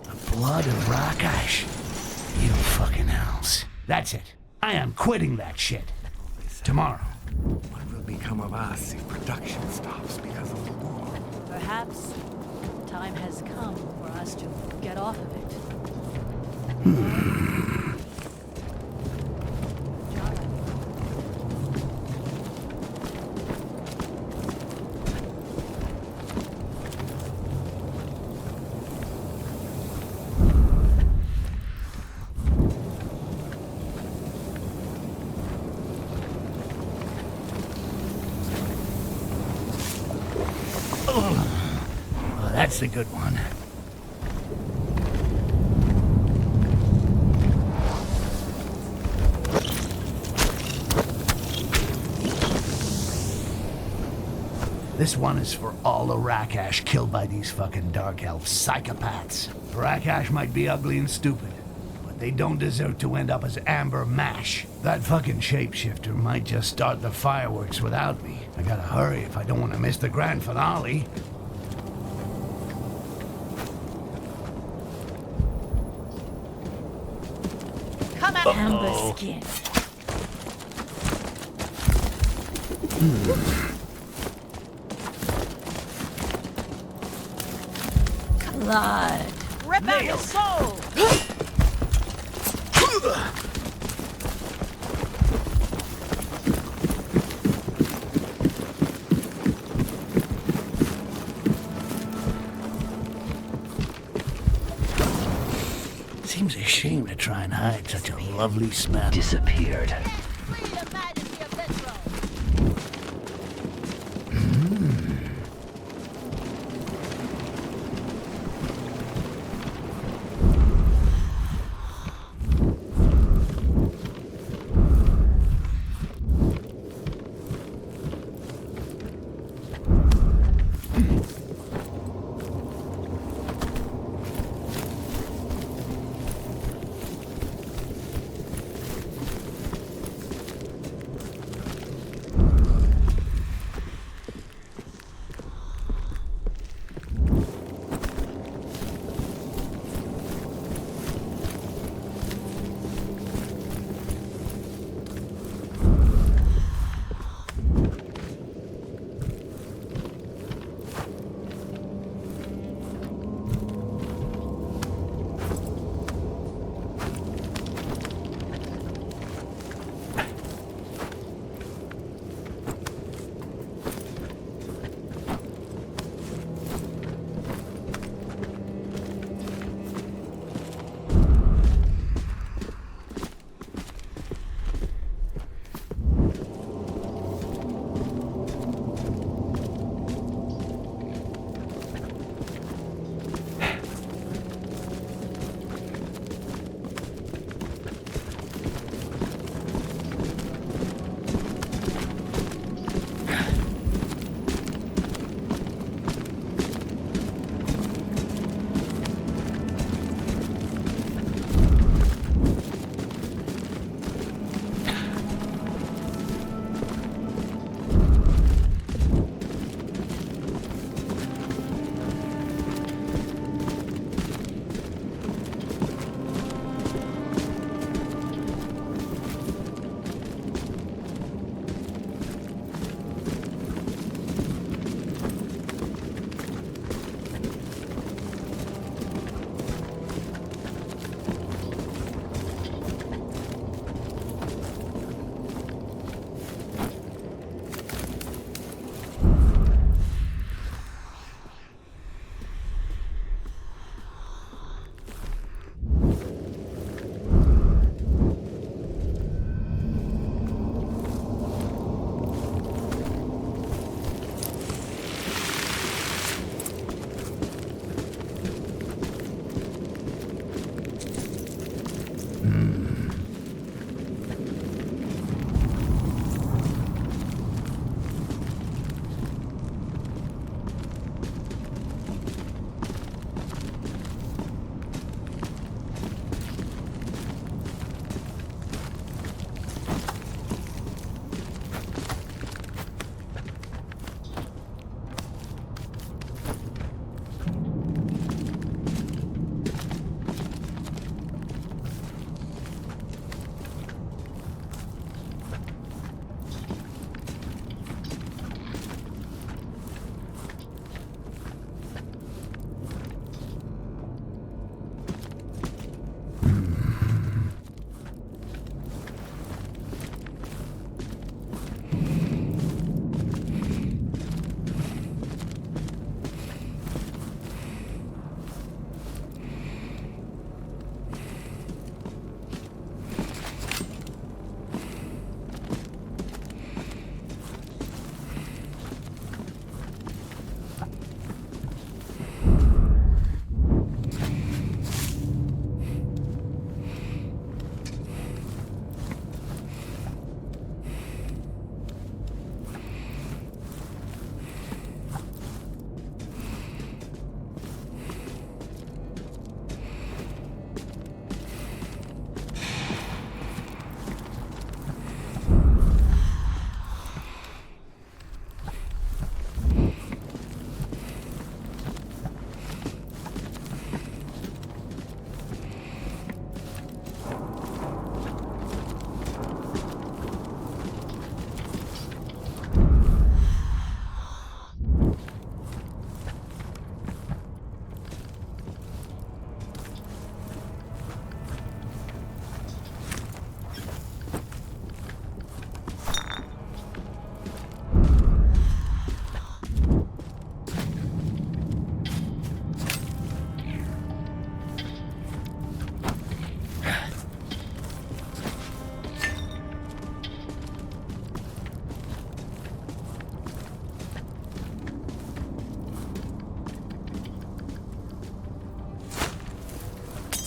the blood of Rakash. You fucking hells. That's it. I am quitting that shit. Tomorrow. What will become of us if production stops because of the war? Perhaps time has come for us to get off of it. Oh, that's a good one. This one is for all the Rakash killed by these fucking Dark Elf psychopaths. Rakash might be ugly and stupid, but they don't deserve to end up as amber mash. That fucking shapeshifter might just start the fireworks without me. I gotta hurry if I don't want to miss the grand finale. Come on, amber skin. Blood. Rip out your soul. Seems a shame to try and hide such a lovely smell. Disappeared.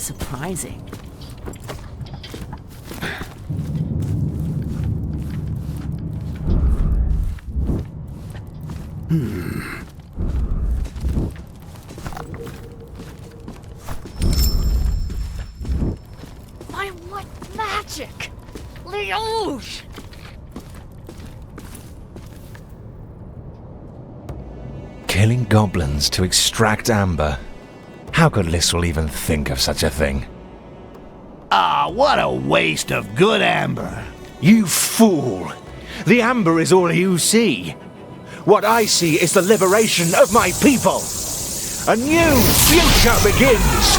surprising. I want magic! Leouch! Killing goblins to extract amber. How could Lysrel even think of such a thing? Ah, what a waste of good amber. You fool! The amber is all you see. What I see is the liberation of my people. A new future begins!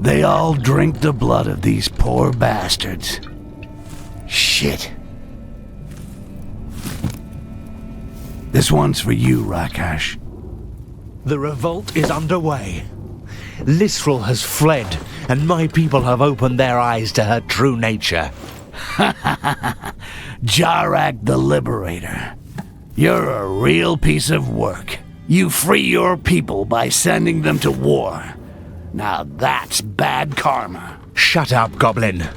They all drink the blood of these poor bastards. Shit. This one's for you, Rakash. The revolt is underway. Lysrel has fled, and my people have opened their eyes to her true nature. Jarak the Liberator. You're a real piece of work. You free your people by sending them to war. Now that's bad karma. Shut up, Goblin.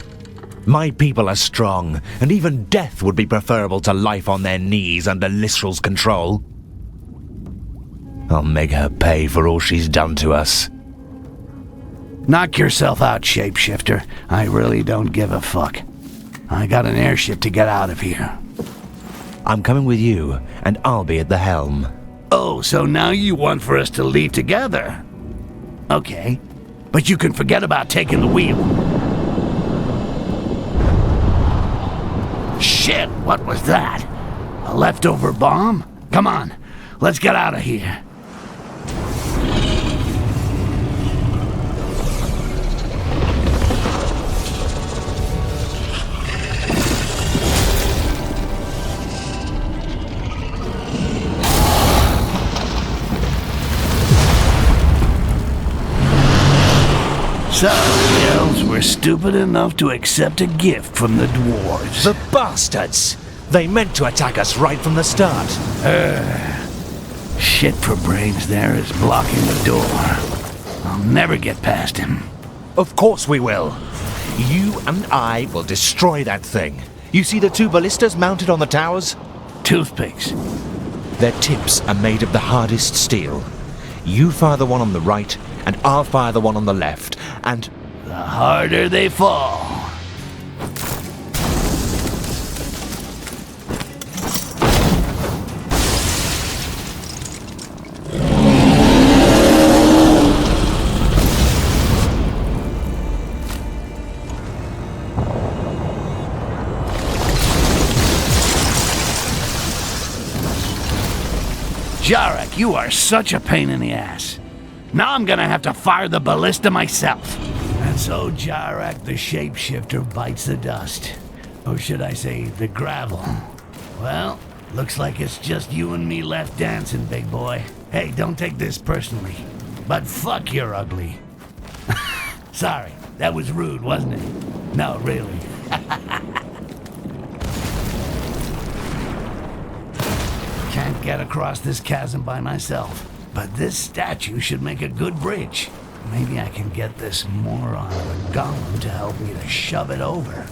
My people are strong, and even death would be preferable to life on their knees under Lysrel's control. I'll make her pay for all she's done to us. Knock yourself out, shapeshifter. I really don't give a fuck. I got an airship to get out of here. I'm coming with you, and I'll be at the helm. Oh, so now you want for us to leave together? Okay, but you can forget about taking the wheel. Shit, what was that? A leftover bomb? Come on, let's get out of here. So, the elves were stupid enough to accept a gift from the dwarves. The bastards! They meant to attack us right from the start. Shit for brains there is blocking the door. I'll never get past him. Of course we will. You and I will destroy that thing. You see the two ballistas mounted on the towers? Toothpicks. Their tips are made of the hardest steel. You fire the one on the right, and I'll fire the one on the left, and... the harder they fall. Jarak, you are such a pain in the ass. Now I'm gonna have to fire the ballista myself. And so Jarak the shapeshifter bites the dust. Or should I say, the gravel. Well, looks like it's just you and me left dancing, big boy. Hey, don't take this personally. But fuck, you're ugly. Sorry, that was rude, wasn't it? No, really. Can't get across this chasm by myself, but this statue should make a good bridge. Maybe I can get this moron of a golem to help me to shove it over.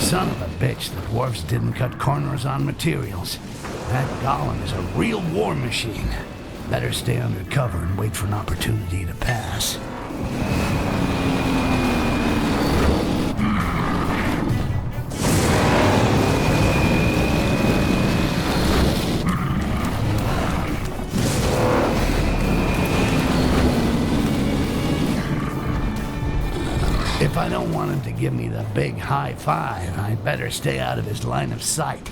Son of a bitch, the dwarfs didn't cut corners on materials. That golem is a real war machine. Better stay under cover and wait for an opportunity to pass. If I don't want him to give me the big high five, I'd better stay out of his line of sight.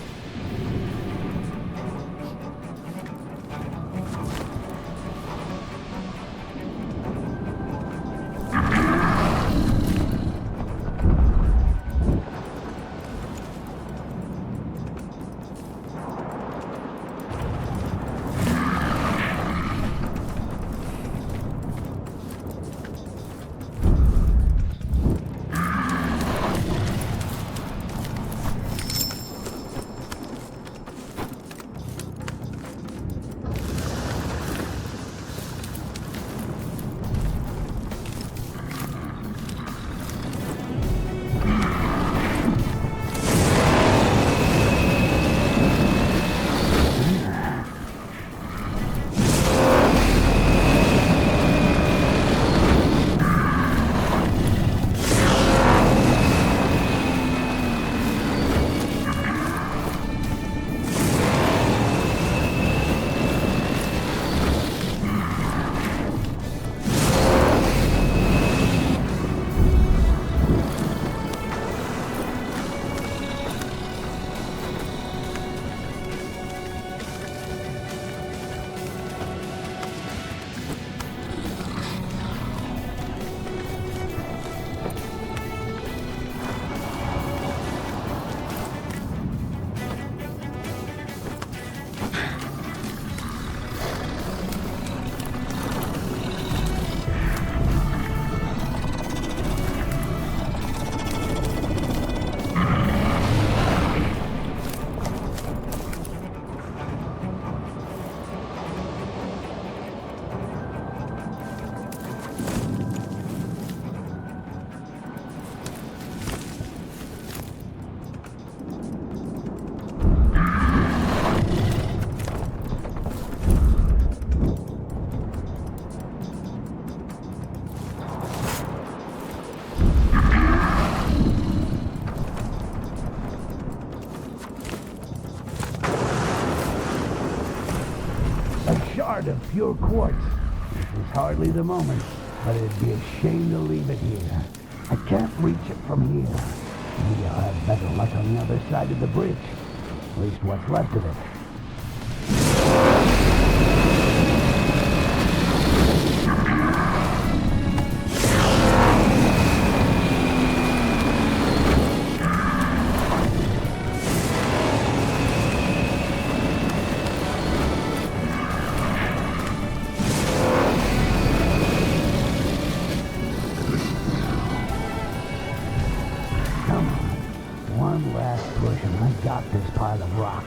Shard of pure quartz. This is hardly the moment, but it'd be a shame to leave it here. I can't reach it from here. Maybe I'll have better luck on the other side of the bridge. At least what's left of it. This pile of rocks.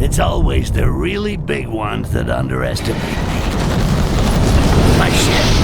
It's always the really big ones that underestimate me. My shit.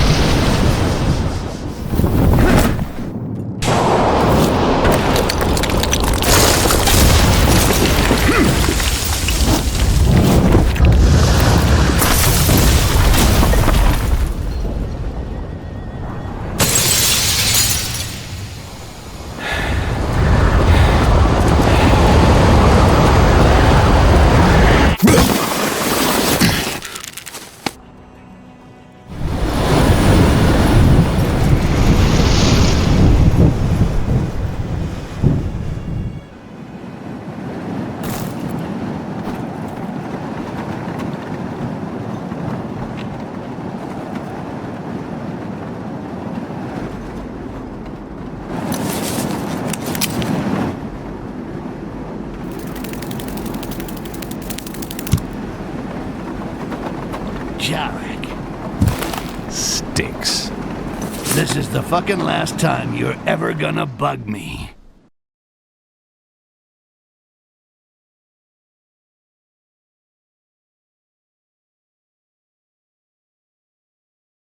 Styx. This is the fucking last time you're ever gonna bug me.